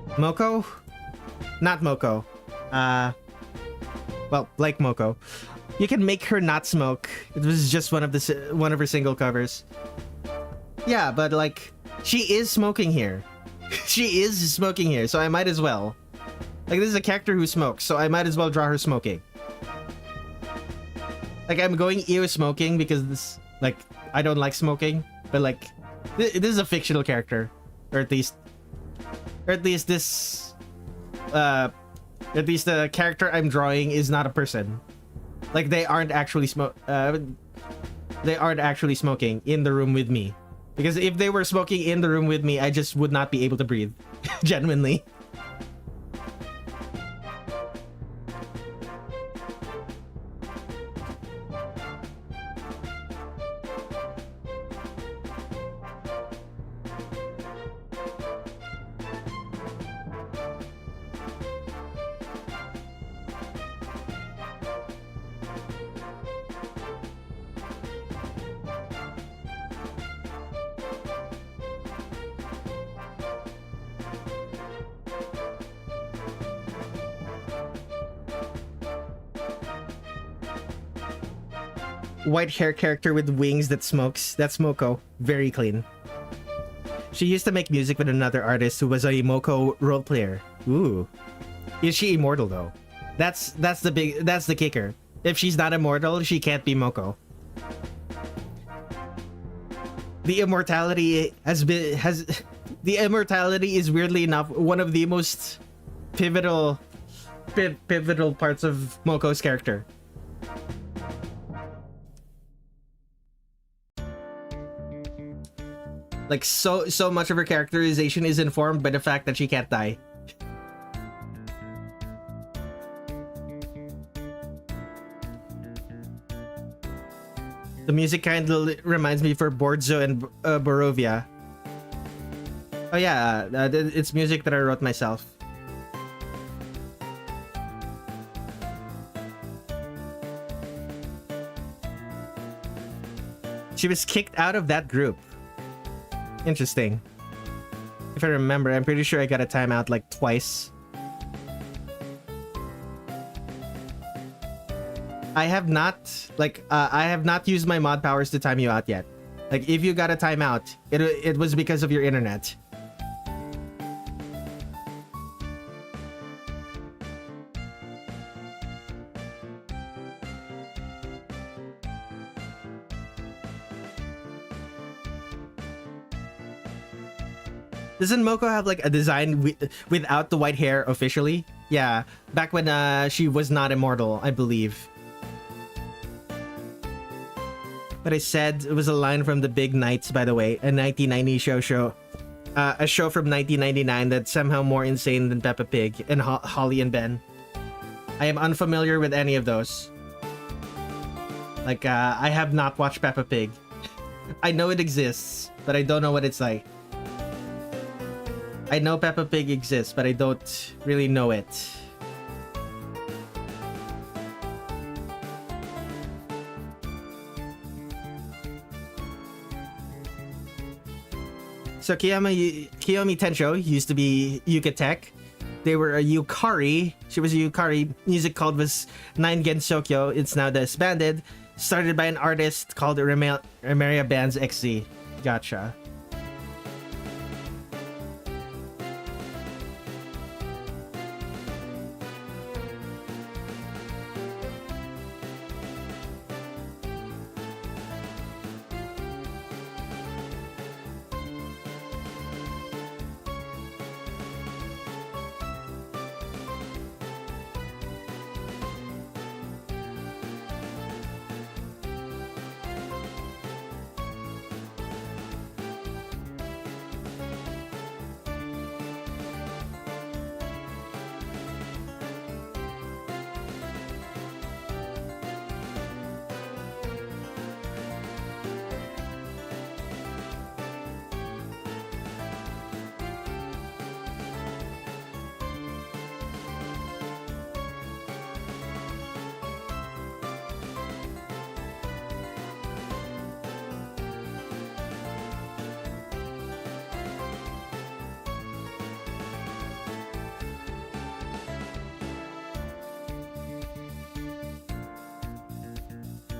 Moko? Not Moko. Well, like Moko. You can make her not smoke. It was just one of her single covers. Yeah, but like, she is smoking here. She is smoking here, so I might as well. Like, this is a character who smokes, so I might as well draw her smoking. Like, I'm going ew smoking because this, like, I don't like smoking, but like, this is a fictional character, or at least this, at least the character I'm drawing is not a person. Like, they aren't actually smoking in the room with me. Because if they were smoking in the room with me, I just would not be able to breathe. Genuinely. White hair character with wings that smokes. That's Moko. Very clean. She used to make music with another artist who was a Moko role player. Ooh. Is she immortal though? That's the kicker. If she's not immortal, she can't be Moko. The immortality is weirdly enough one of the most pivotal parts of Moko's character. Like, so much of her characterization is informed by the fact that she can't die. The music kind of reminds me for Borzo and Borovia. Oh yeah, it's music that I wrote myself. She was kicked out of that group. Interesting. If I remember, I'm pretty sure I got a timeout like twice. I have not used my mod powers to time you out yet. Like, if you got a timeout, it was because of your internet. Doesn't Moko have like a design without the white hair officially? Yeah, back when she was not immortal, I believe. But I said it was a line from The Big Nights, by the way, a 1990 show. A show from 1999 that's somehow more insane than Peppa Pig and Holly and Ben. I am unfamiliar with any of those. Like, I have not watched Peppa Pig. I know it exists, but I don't know what it's like. I know Peppa Pig exists, but I don't really know it. So Kiyomi Tensho used to be Yuka Tech. They were a Yukari. She was a Yukari. Music called was Nine Gen Shokyo. It's now disbanded. Started by an artist called Remeria Bands XZ. Gotcha.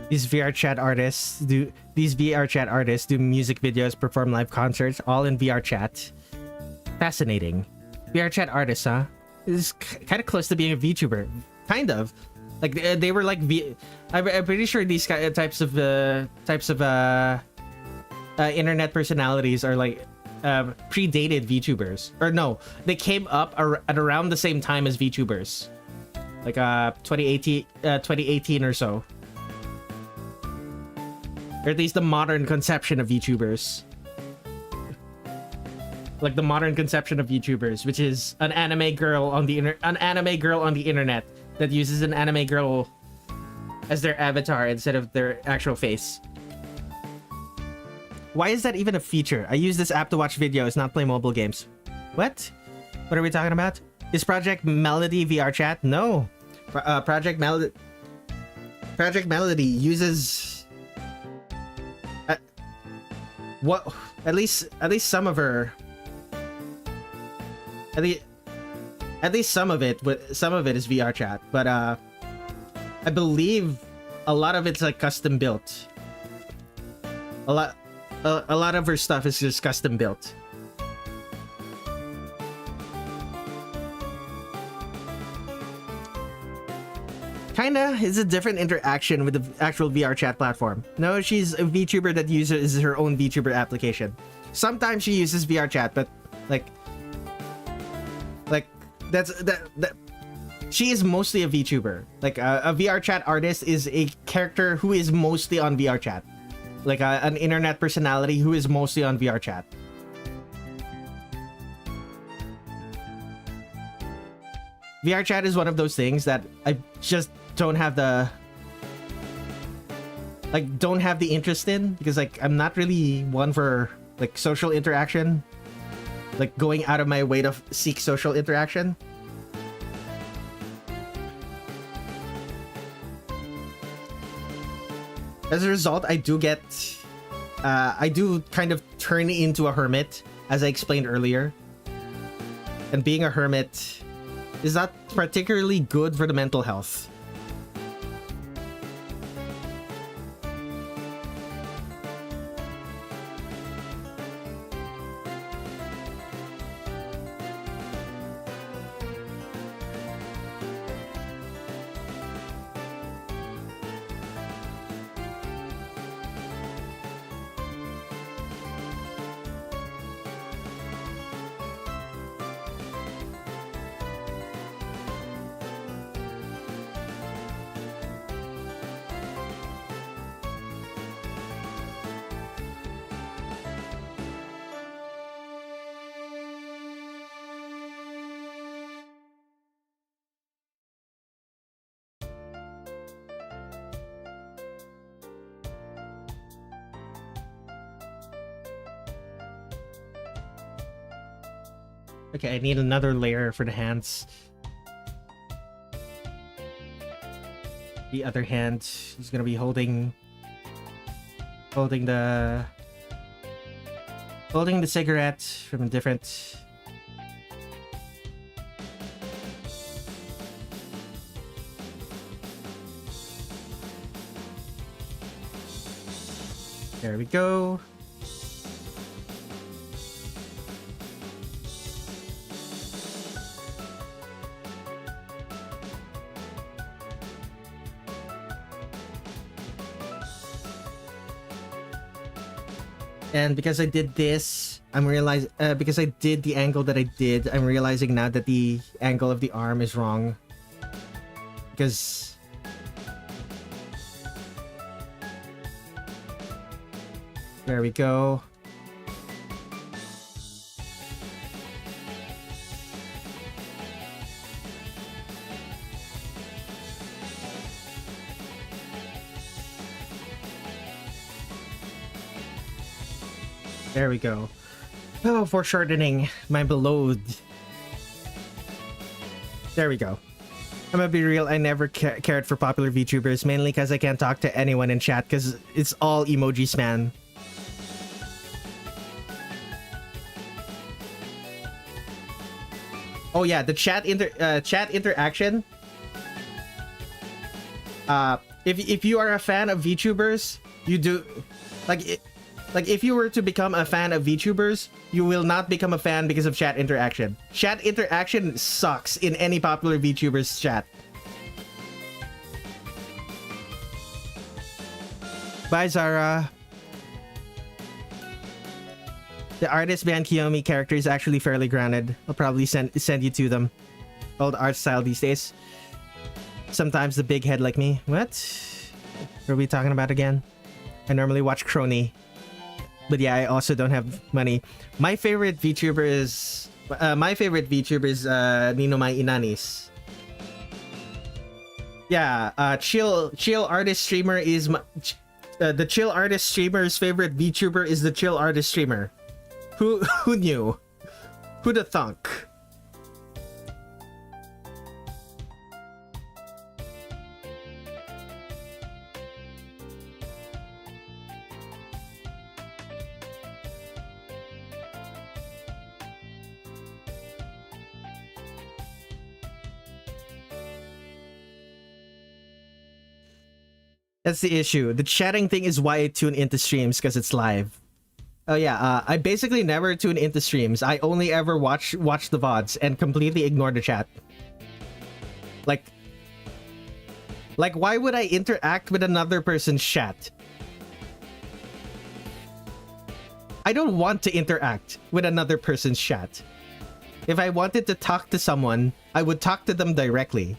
These VR chat artists do music videos, perform live concerts, all in VR chat. Fascinating. VR chat artists, huh? This is kind of close to being a VTuber. Kind of. Like they were like I'm pretty sure these types of internet personalities are like predated VTubers. Or no, they came up at around the same time as VTubers. Like 2018 or so. Or at least the modern conception of VTubers. Like the modern conception of VTubers, which is an anime girl on the internet that uses an anime girl as their avatar instead of their actual face. Why is that even a feature? I use this app to watch videos, not play mobile games. What? What are we talking about? Is Project Melody VR chat? No. Project Melody uses what? At least some of her. At least some of it is VR chat, but I believe a lot of it's like custom built. A lot of her stuff is just custom built. Kinda is a different interaction with the actual VR chat platform. No, she's a VTuber that uses her own VTuber application. Sometimes she uses VR chat, but like that she is mostly a VTuber. Like a VR chat artist is a character who is mostly on VR chat. Like an internet personality who is mostly on VR chat. VR chat is one of those things that I just don't have the interest in, because like I'm not really one for like social interaction, like going out of my way to seek social interaction. As a result, I do kind of turn into a hermit, as I explained earlier. And being a hermit is not particularly good for the mental health. Okay, I need another layer for the hands. The other hand is gonna be holding the cigarette from a different There we go. And because I did this, because I did the angle that I did, I'm realizing now that the angle of the arm is wrong. Because... There we go. There we go. Oh, foreshortening my beloved. There we go. I'm gonna be real, I never cared for popular VTubers, mainly because I can't talk to anyone in chat because it's all emojis, man. Oh yeah, the chat interaction. If you are a fan of VTubers, you do like if you were to become a fan of VTubers, you will not become a fan because of chat interaction. Chat interaction sucks in any popular VTubers chat. Bye, Zara. The artist behind Kiyomi character is actually fairly grounded. I'll probably send you to them. Old art style these days. Sometimes the big head like me. What? What are we talking about again? I normally watch Crony. But yeah, I also don't have money. My favorite VTuber is... Nino Mai Inanis. Yeah, chill artist streamer is... the chill artist streamer's favorite VTuber is the chill artist streamer. Who knew? Who'da thunk? That's the issue. The chatting thing is why I tune into streams, because it's live. Oh yeah, I basically never tune into streams. I only ever watch the VODs and completely ignore the chat. Like why would I interact with another person's chat? I don't want to interact with another person's chat. If I wanted to talk to someone, I would talk to them directly.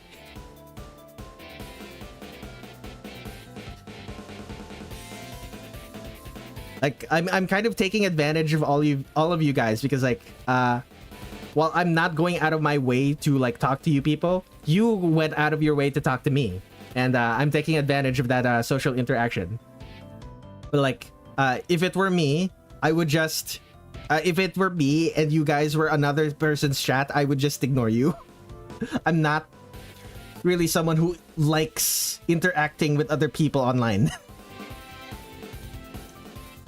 Like, I'm kind of taking advantage of all of you guys because, like, while I'm not going out of my way to, like, talk to you people, you went out of your way to talk to me. And I'm taking advantage of that social interaction. But, like, if it were me, I would just... if it were me and you guys were another person's chat, I would just ignore you. I'm not really someone who likes interacting with other people online.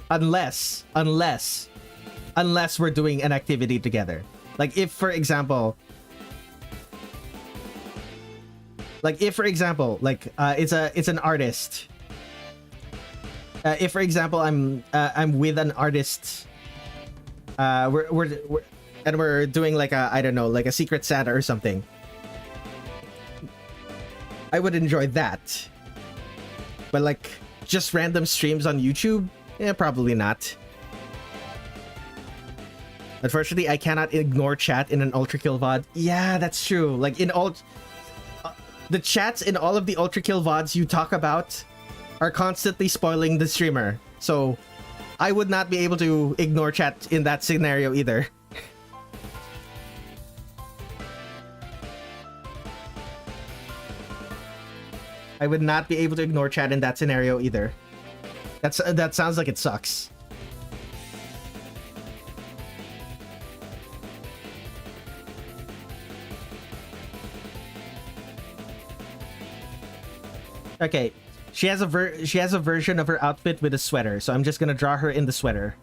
Unless we're doing an activity together. Like if for example, it's an artist. If for example I'm with an artist, we're doing like a, I don't know, like a Secret Santa or something. I would enjoy that. But like just random streams on YouTube, yeah, probably not. Unfortunately, I cannot ignore chat in an Ultra Kill VOD. Yeah, that's true. Like in all... the chats in all of the Ultra Kill VODs you talk about are constantly spoiling the streamer. So, I would not be able to ignore chat in that scenario either. I would not be able to ignore chat in that scenario either. That sounds like it sucks. Okay, she has a version of her outfit with a sweater, so I'm just gonna draw her in the sweater.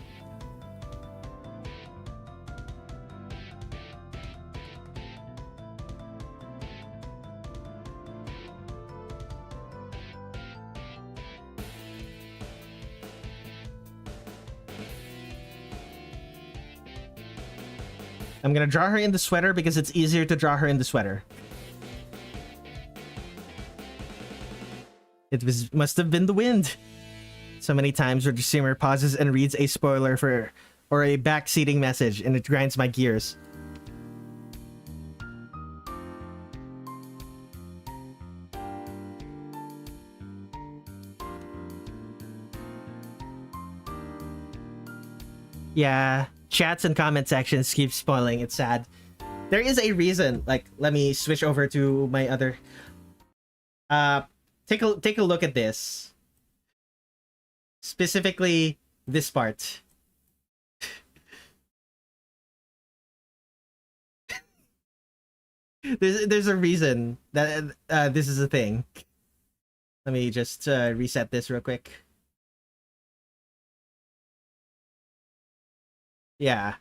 I'm gonna draw her in the sweater because it's easier to draw her in the sweater. Must have been the wind. So many times where the streamer pauses and reads a spoiler for or a backseating message, and it grinds my gears. Yeah, chats and comment sections keep spoiling. It's sad. There is a reason. Like, let me switch over to my other. Take a look at this. Specifically, this part. There's a reason that this is a thing. Let me just reset this real quick. Yeah,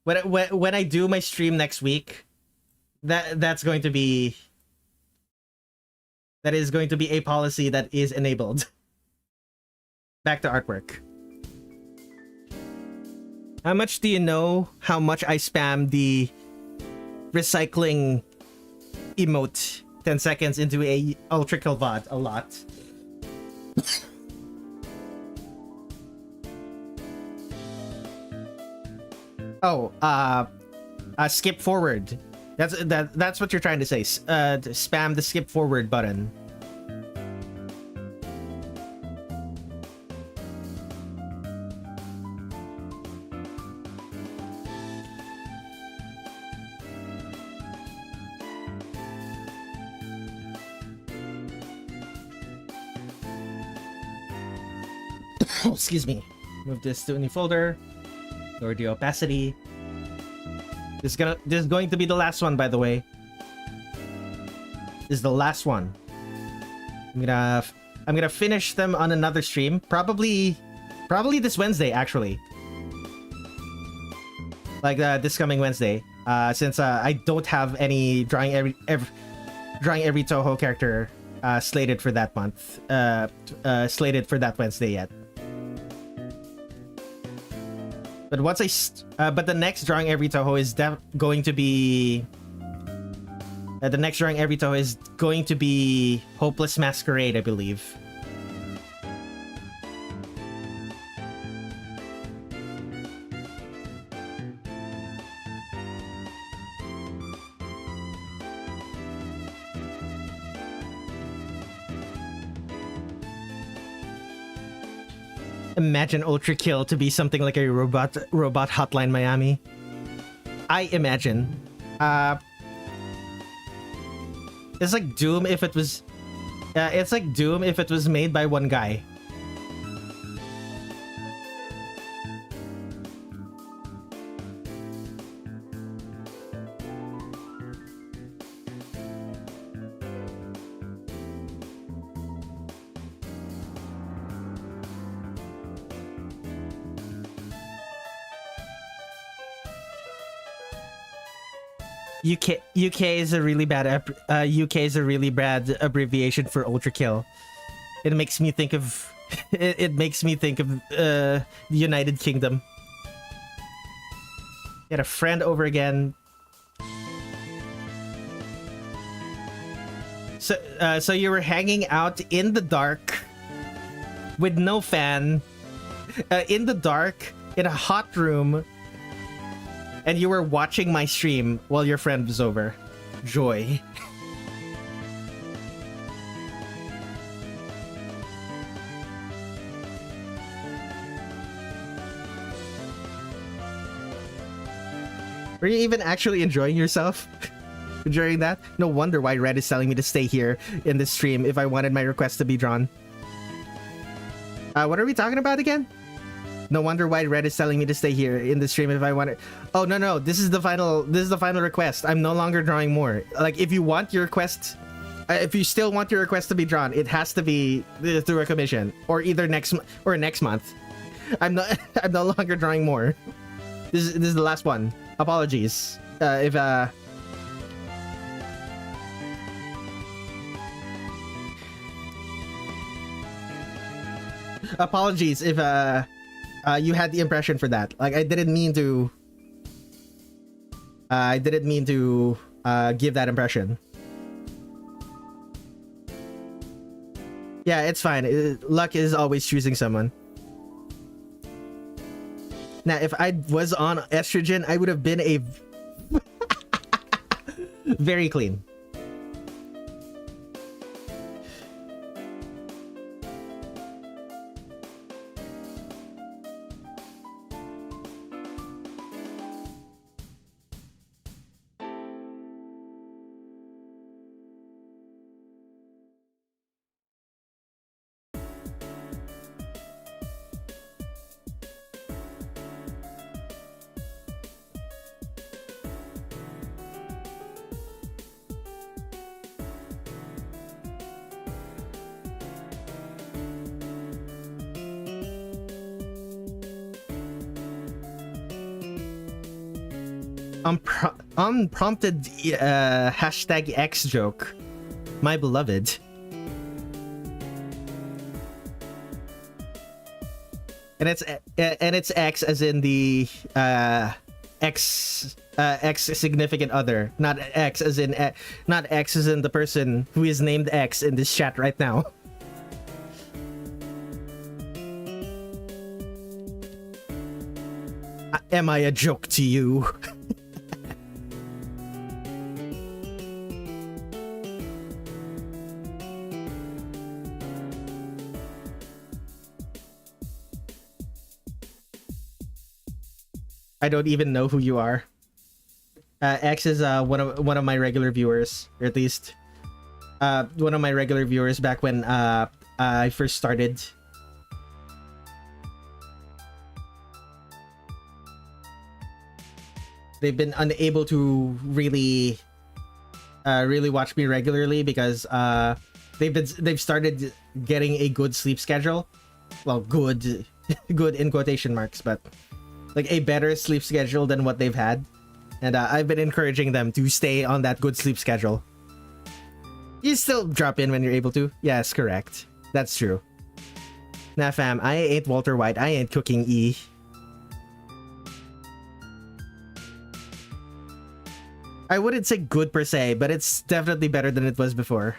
when I do my stream next week, that is going to be a policy that is enabled. Back to artwork. How much do you know how much I spam the recycling emote 10 seconds into a ultra kill VOD? A lot. Oh, skip forward. That's what you're trying to say. Spam the skip forward button. Oh, excuse me. Move this to a new folder. Lower the opacity. This is going to be the last one, by the way. This is the last one. I'm gonna finish them on another stream. Probably this Wednesday, actually. Like this coming Wednesday. Since I don't have any drawing every Toho character slated for that month. Slated for that Wednesday yet. But but the next drawing every Toho is going to be the next drawing every Toho is going to be Hopeless Masquerade, I believe. Imagine Ultra Kill to be something like a robot Hotline Miami. I imagine. It's like Doom if it was. It's like Doom if it was made by one guy. UK is a really bad abbreviation for Ultra Kill. It makes me think of it makes me think of the United Kingdom. Get a friend over again. So you were hanging out in the dark with no fan, in the dark in a hot room. And you were watching my stream while your friend was over. Joy. Were you even actually enjoying yourself during that? No wonder why Red is telling me to stay here in this stream if I wanted my request to be drawn. What are we talking about again? No wonder why Red is telling me to stay here in the stream if I want it. Oh no, this is the final request. I'm no longer drawing more. Like, if you want your request, if you still want your request to be drawn, it has to be through a commission or either next month. I'm no longer drawing more. This is the last one. Apologies. Apologies if you had the impression for that. Like, I didn't mean to I didn't mean to give that impression. Yeah, it's fine. Luck is always choosing someone. Now, if I was on estrogen, I would have been a very clean. Unprompted hashtag X joke. My beloved. And it's X as in the X significant other, not X as in not X as in the person who is named X in this chat right now. Am I a joke to you? I don't even know who you are. X is one of my regular viewers, or at least one of my regular viewers back when I first started. They've been unable to really watch me regularly because they've started getting a good sleep schedule. Well, good in quotation marks, but like a better sleep schedule than what they've had. And I've been encouraging them to stay on that good sleep schedule. You still drop in when you're able to. Yes, correct. That's true. Nah, fam, I ain't Walter White. I ain't cooking E. I wouldn't say good per se, but it's definitely better than it was before.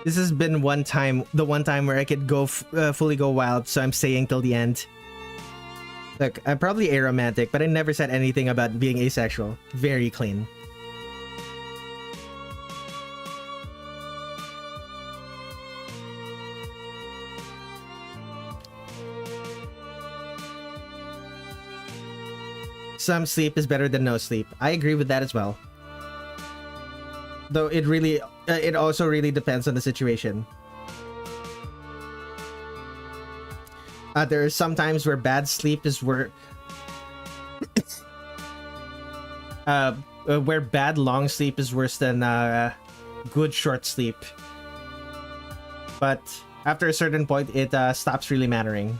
This has been the one time where I could go fully go wild, so I'm staying till the end. Look, I'm probably aromantic, but I never said anything about being asexual. Very clean. Some sleep is better than no sleep. I agree with that as well. Though it also really depends on the situation. There are some times where bad sleep is where bad long sleep is worse than good short sleep. But after a certain point, it stops really mattering.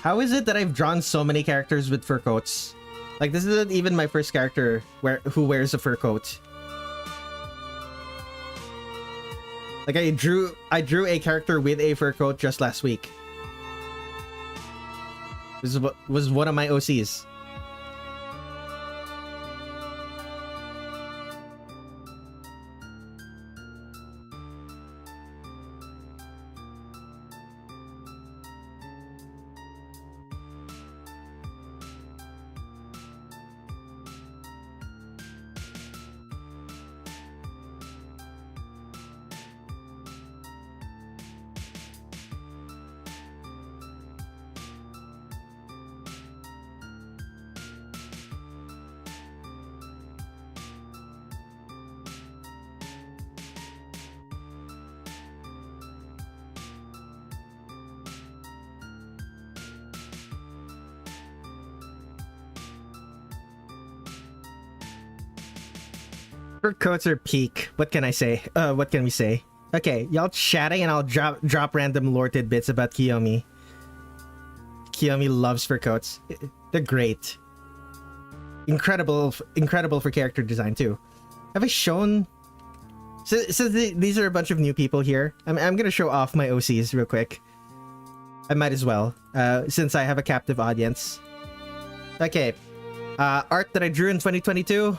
How is it that I've drawn so many characters with fur coats? Like, this isn't even my first character who wears a fur coat. Like, I drew a character with a fur coat just last week. This was one of my OCs. Fur coats are peak. What can I say? What can we say? Okay, y'all chatting and I'll drop random lore tidbits about Kiyomi. Kiyomi loves fur coats. They're great. Incredible for character design too. Have I shown? So these are a bunch of new people here. I'm gonna show off my OCs real quick. I might as well, since I have a captive audience. Okay, art that I drew in 2022.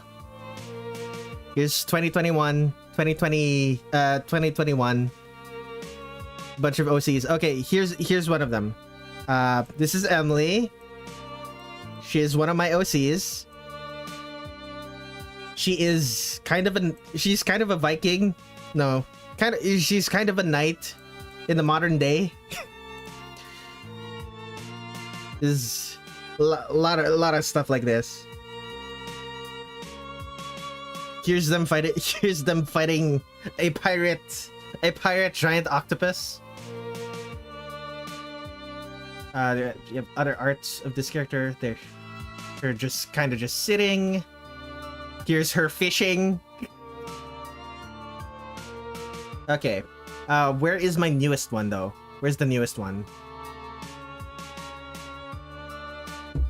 Here's 2021, 2020, 2021. Bunch of OCs. Okay, here's one of them. This is Emily. She is one of my OCs. She's kind of a Viking. No, she's kind of a knight in the modern day. There's a lot of stuff like this. Here's them fighting a pirate giant octopus. You have other arts of this character. They're just kind of just sitting. Here's her fishing. Okay. Where is my newest one though? Where's the newest one?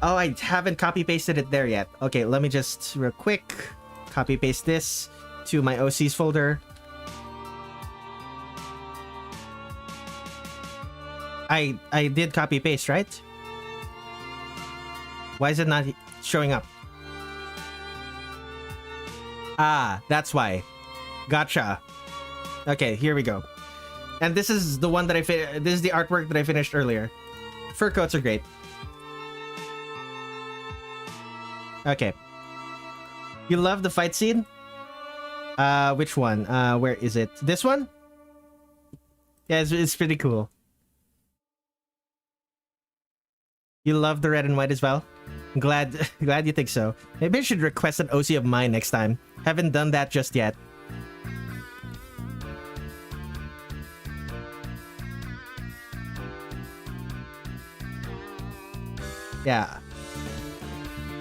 Oh, I haven't copy pasted it there yet. Okay, let me just real quick copy paste this to my OCs folder. I did copy paste, right? Why is it not showing up? Ah, that's why. Gotcha. Okay, here we go. And this is the one that this is the artwork that I finished earlier. Fur coats are great. Okay. You love the fight scene? Which one? Where is it? This one? Yeah, it's pretty cool. You love the red and white as well? Glad you think so. Maybe I should request an OC of mine next time. Haven't done that just yet. Yeah.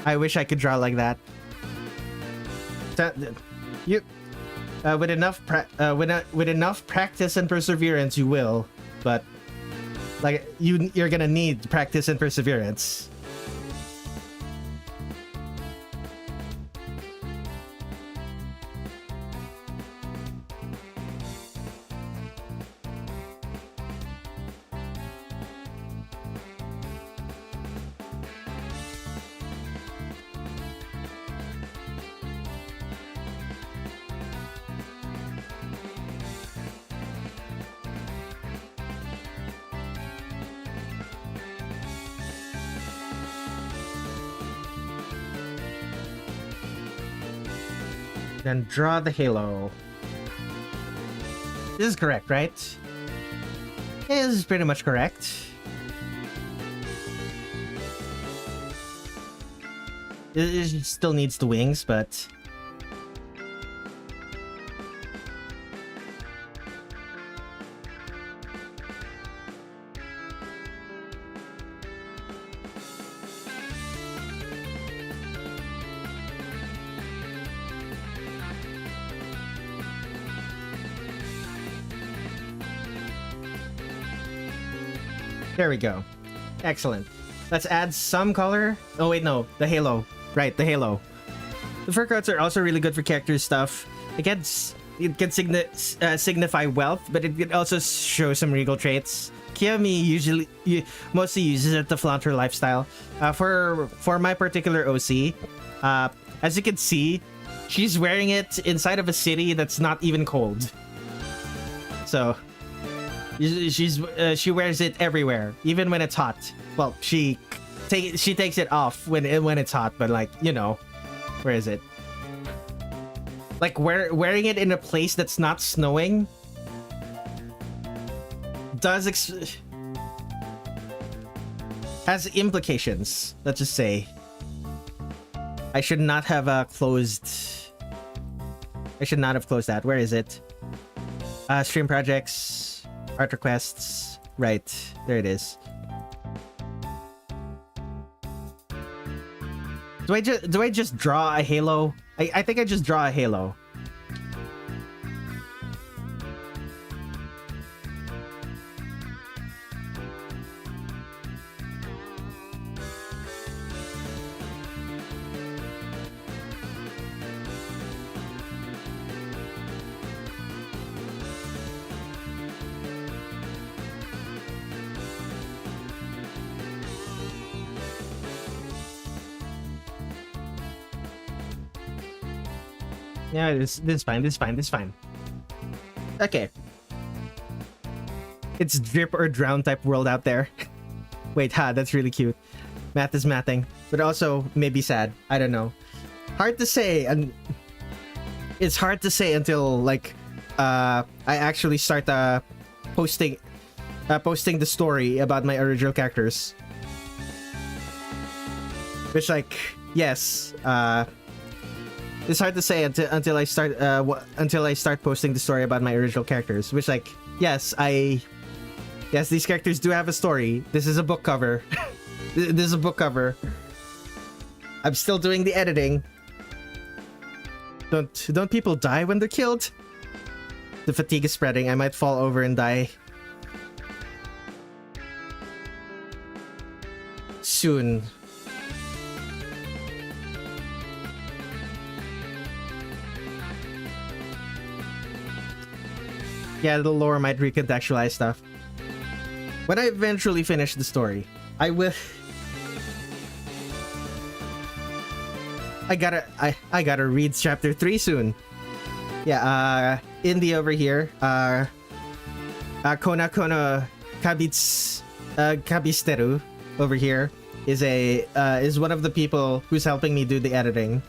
I wish I could draw like that. With enough practice and perseverance, you will. But like you're gonna need practice and perseverance. Then draw the halo. This is correct, right? Yeah, this is pretty much correct. It still needs the wings, but... There we go. Excellent. Let's add some color. Oh wait, no. The halo. Right, the halo. The fur coats are also really good for character stuff. It can signify wealth, but it can also show some regal traits. Kiyomi mostly uses it to flaunt her lifestyle. For my particular OC, as you can see, she's wearing it inside of a city that's not even cold. So... she wears it everywhere, even when it's hot. Well, she takes it off when it's hot, but like, you know, where is it? Like wearing it in a place that's not snowing has implications. Let's just say I should not have closed that. Where is it? Stream projects. Art requests. Right. There it is. Do I just draw a halo? I think I just draw a halo. Yeah, this is fine. This is fine. This is fine. Okay. It's drip or drown type world out there. Wait, that's really cute. Math is mathing, but also maybe sad. I don't know. Hard to say, and it's hard to say until like I actually start posting the story about my original characters. Which, like, yes, it's hard to say until I start posting the story about my original characters. Which, like, yes, these characters do have a story. This is a book cover. This is a book cover. I'm still doing the editing. Don't people die when they're killed? The fatigue is spreading. I might fall over and die soon. Yeah, the lore might recontextualize stuff. When I eventually finish the story, I will. I gotta read chapter 3 soon. Yeah, Indy over here. Kona Kabisteru over here is one of the people who's helping me do the editing.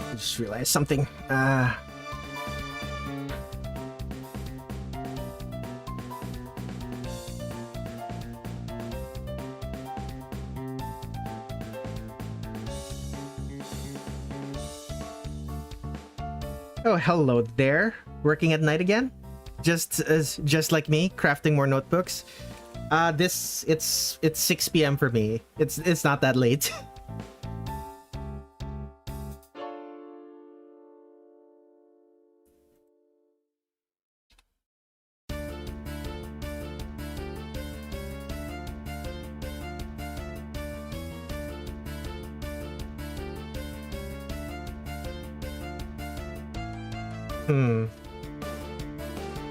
I just realized something. Oh, hello there. Working at night again? Just like me, crafting more notebooks. It's 6 p.m. for me. It's not that late.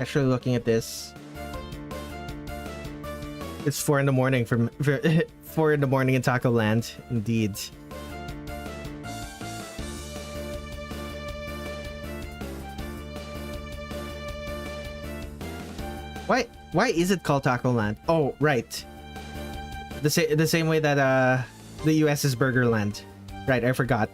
Actually, looking at this, it's 4 in the morning from 4 in the morning in Taco Land. Indeed. Why is it called Taco Land? Oh, right. The same way that the US is Burger Land. Right, I forgot.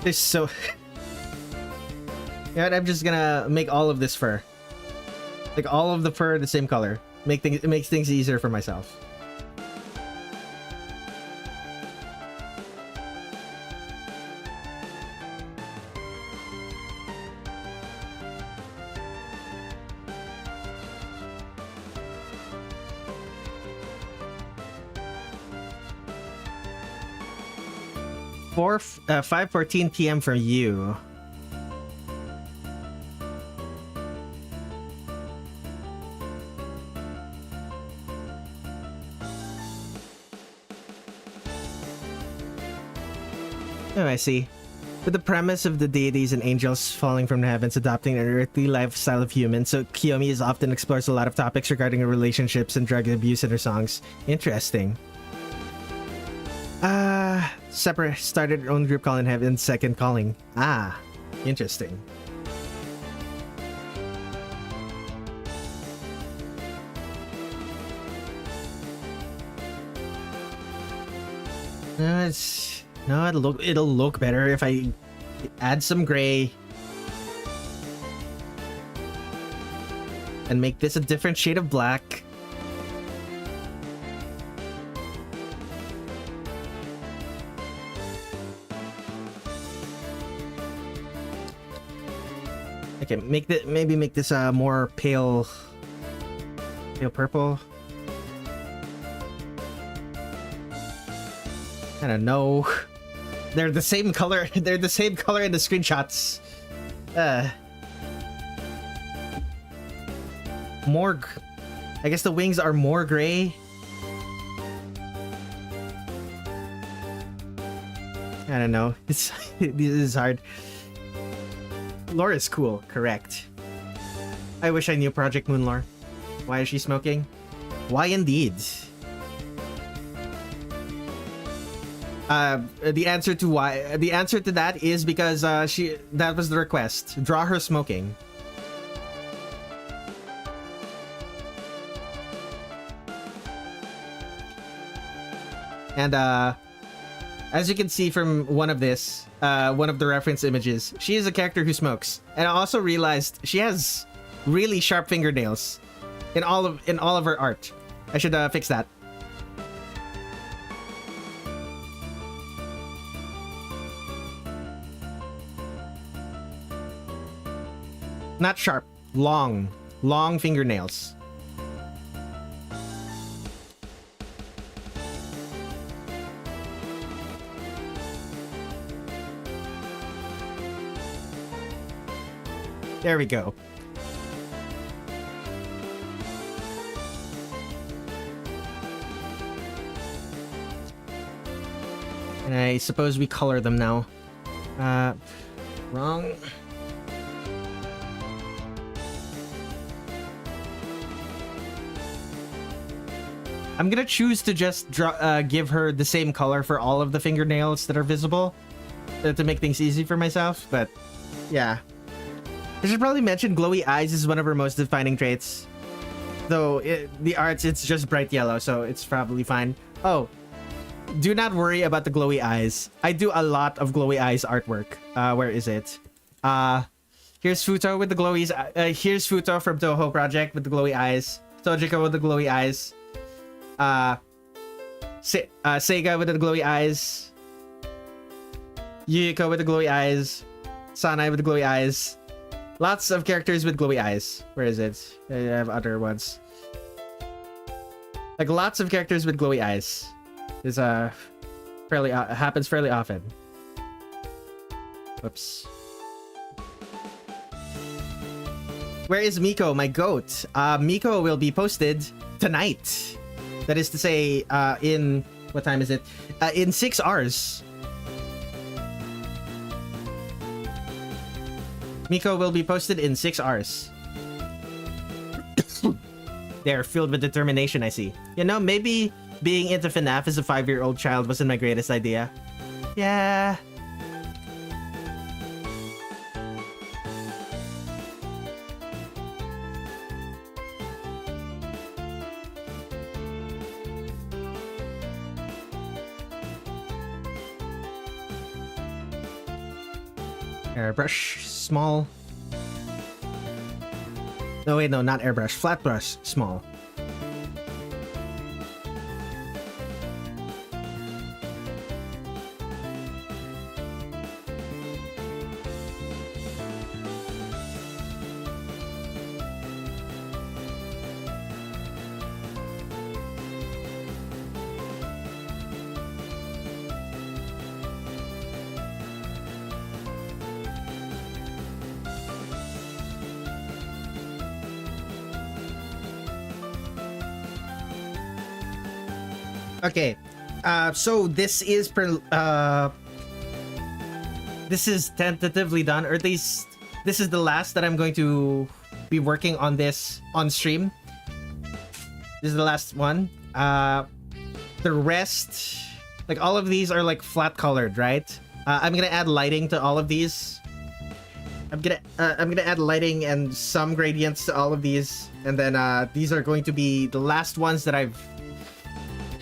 There's so... Yeah, I'm just gonna make all of this fur. Like, all of the fur the same color. It makes things easier for myself. – 5:14 p.m. for you. Oh, I see. With the premise of the deities and angels falling from the heavens adopting an earthly lifestyle of humans, so Kiyomi often explores a lot of topics regarding relationships and drug abuse in her songs. Interesting. Separate started her own group calling Heaven Second Calling. Ah, interesting. It'll look better if I add some gray and make this a different shade of black. Okay, maybe make this more pale purple. I don't know. They're the same color. They're the same color in the screenshots. I guess the wings are more gray. I don't know. This is hard. Lore is cool, correct. I wish I knew Project Moon lore. Why is she smoking? Why indeed? The answer to that is because that was the request. Draw her smoking. And as you can see from one of the reference images, she is a character who smokes. And I also realized she has really sharp fingernails in all of her art. I should fix that. Not sharp, long fingernails. There we go. And I suppose we color them now. Wrong. I'm gonna choose to just give her the same color for all of the fingernails that are visible to make things easy for myself, but yeah. I should probably mention glowy eyes is one of her most defining traits. Though the arts, it's just bright yellow, so it's probably fine. Oh, do not worry about the glowy eyes. I do a lot of glowy eyes artwork. Where is it? Here's Futo with the glowies. Here's Futo from Toho Project with the glowy eyes. Tojiko with the glowy eyes. Seiga with the glowy eyes. Yuyiko with the glowy eyes. Sanai with the glowy eyes. Lots of characters with glowy eyes. Where is it? I have other ones. Like lots of characters with glowy eyes. Is happens fairly often. Whoops. Where is Miko, my goat? Miko will be posted tonight. That is to say, in what time is it? In 6 hours. Miko will be posted in 6 hours. They're filled with determination, I see. You know, maybe being into FNAF as a 5-year-old child wasn't my greatest idea. Yeah. Airbrush, small. No, wait, no, not airbrush. Flat brush, small. Okay, so this is tentatively done, or at least this is the last that I'm going to be working on this on stream. This is the last one. The rest, like all of these are like flat colored, right? I'm gonna add lighting to all of these. I'm gonna add lighting and some gradients to all of these, and then these are going to be the last ones that I've.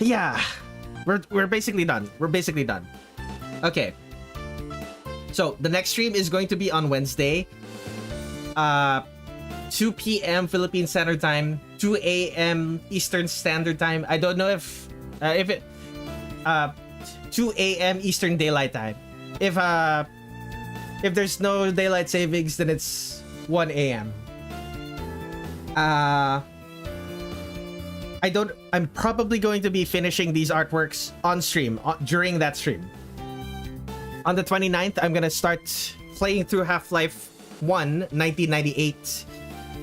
Yeah, we're basically done. We're basically done. Okay. So the next stream is going to be on Wednesday, 2 p.m. Philippine Standard Time, 2 a.m. Eastern Standard Time. I don't know if it 2 a.m. Eastern Daylight Time. If there's no daylight savings, then it's 1 a.m. I'm probably going to be finishing these artworks on stream during that stream. On the 29th, I'm gonna start playing through Half-Life 1 1998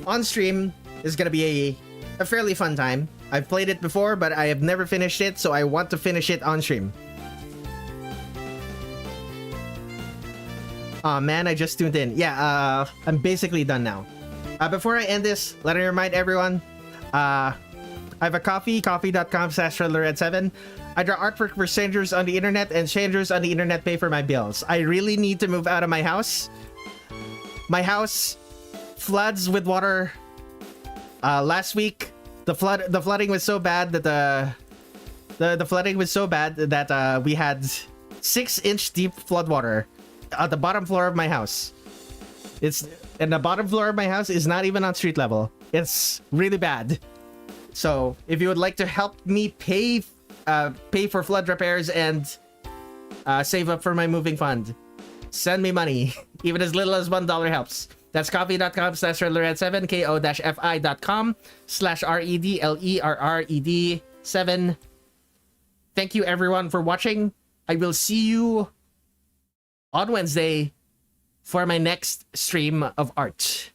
on stream is gonna be a fairly fun time. I've played it before, but I have never finished it, so I want to finish it on stream. Aw, man, I just tuned in. Yeah, I'm basically done now. Before I end this, let me remind everyone, I have a coffee, coffee.com/Redler Red7. I draw artwork for strangers on the internet, and strangers on the internet pay for my bills. I really need to move out of my house. My house floods with water. Last week, the flooding was so bad that the flooding was so bad that we had 6-inch deep floodwater at the bottom floor of my house. And the bottom floor of my house is not even on street level. It's really bad. So if you would like to help me pay for flood repairs and save up for my moving fund, send me money. Even as little as $1 helps. That's coffee.com/RedlerRed7, ko-fi.com/RedlerRed7. Thank you everyone for watching. I will see you on Wednesday for my next stream of art.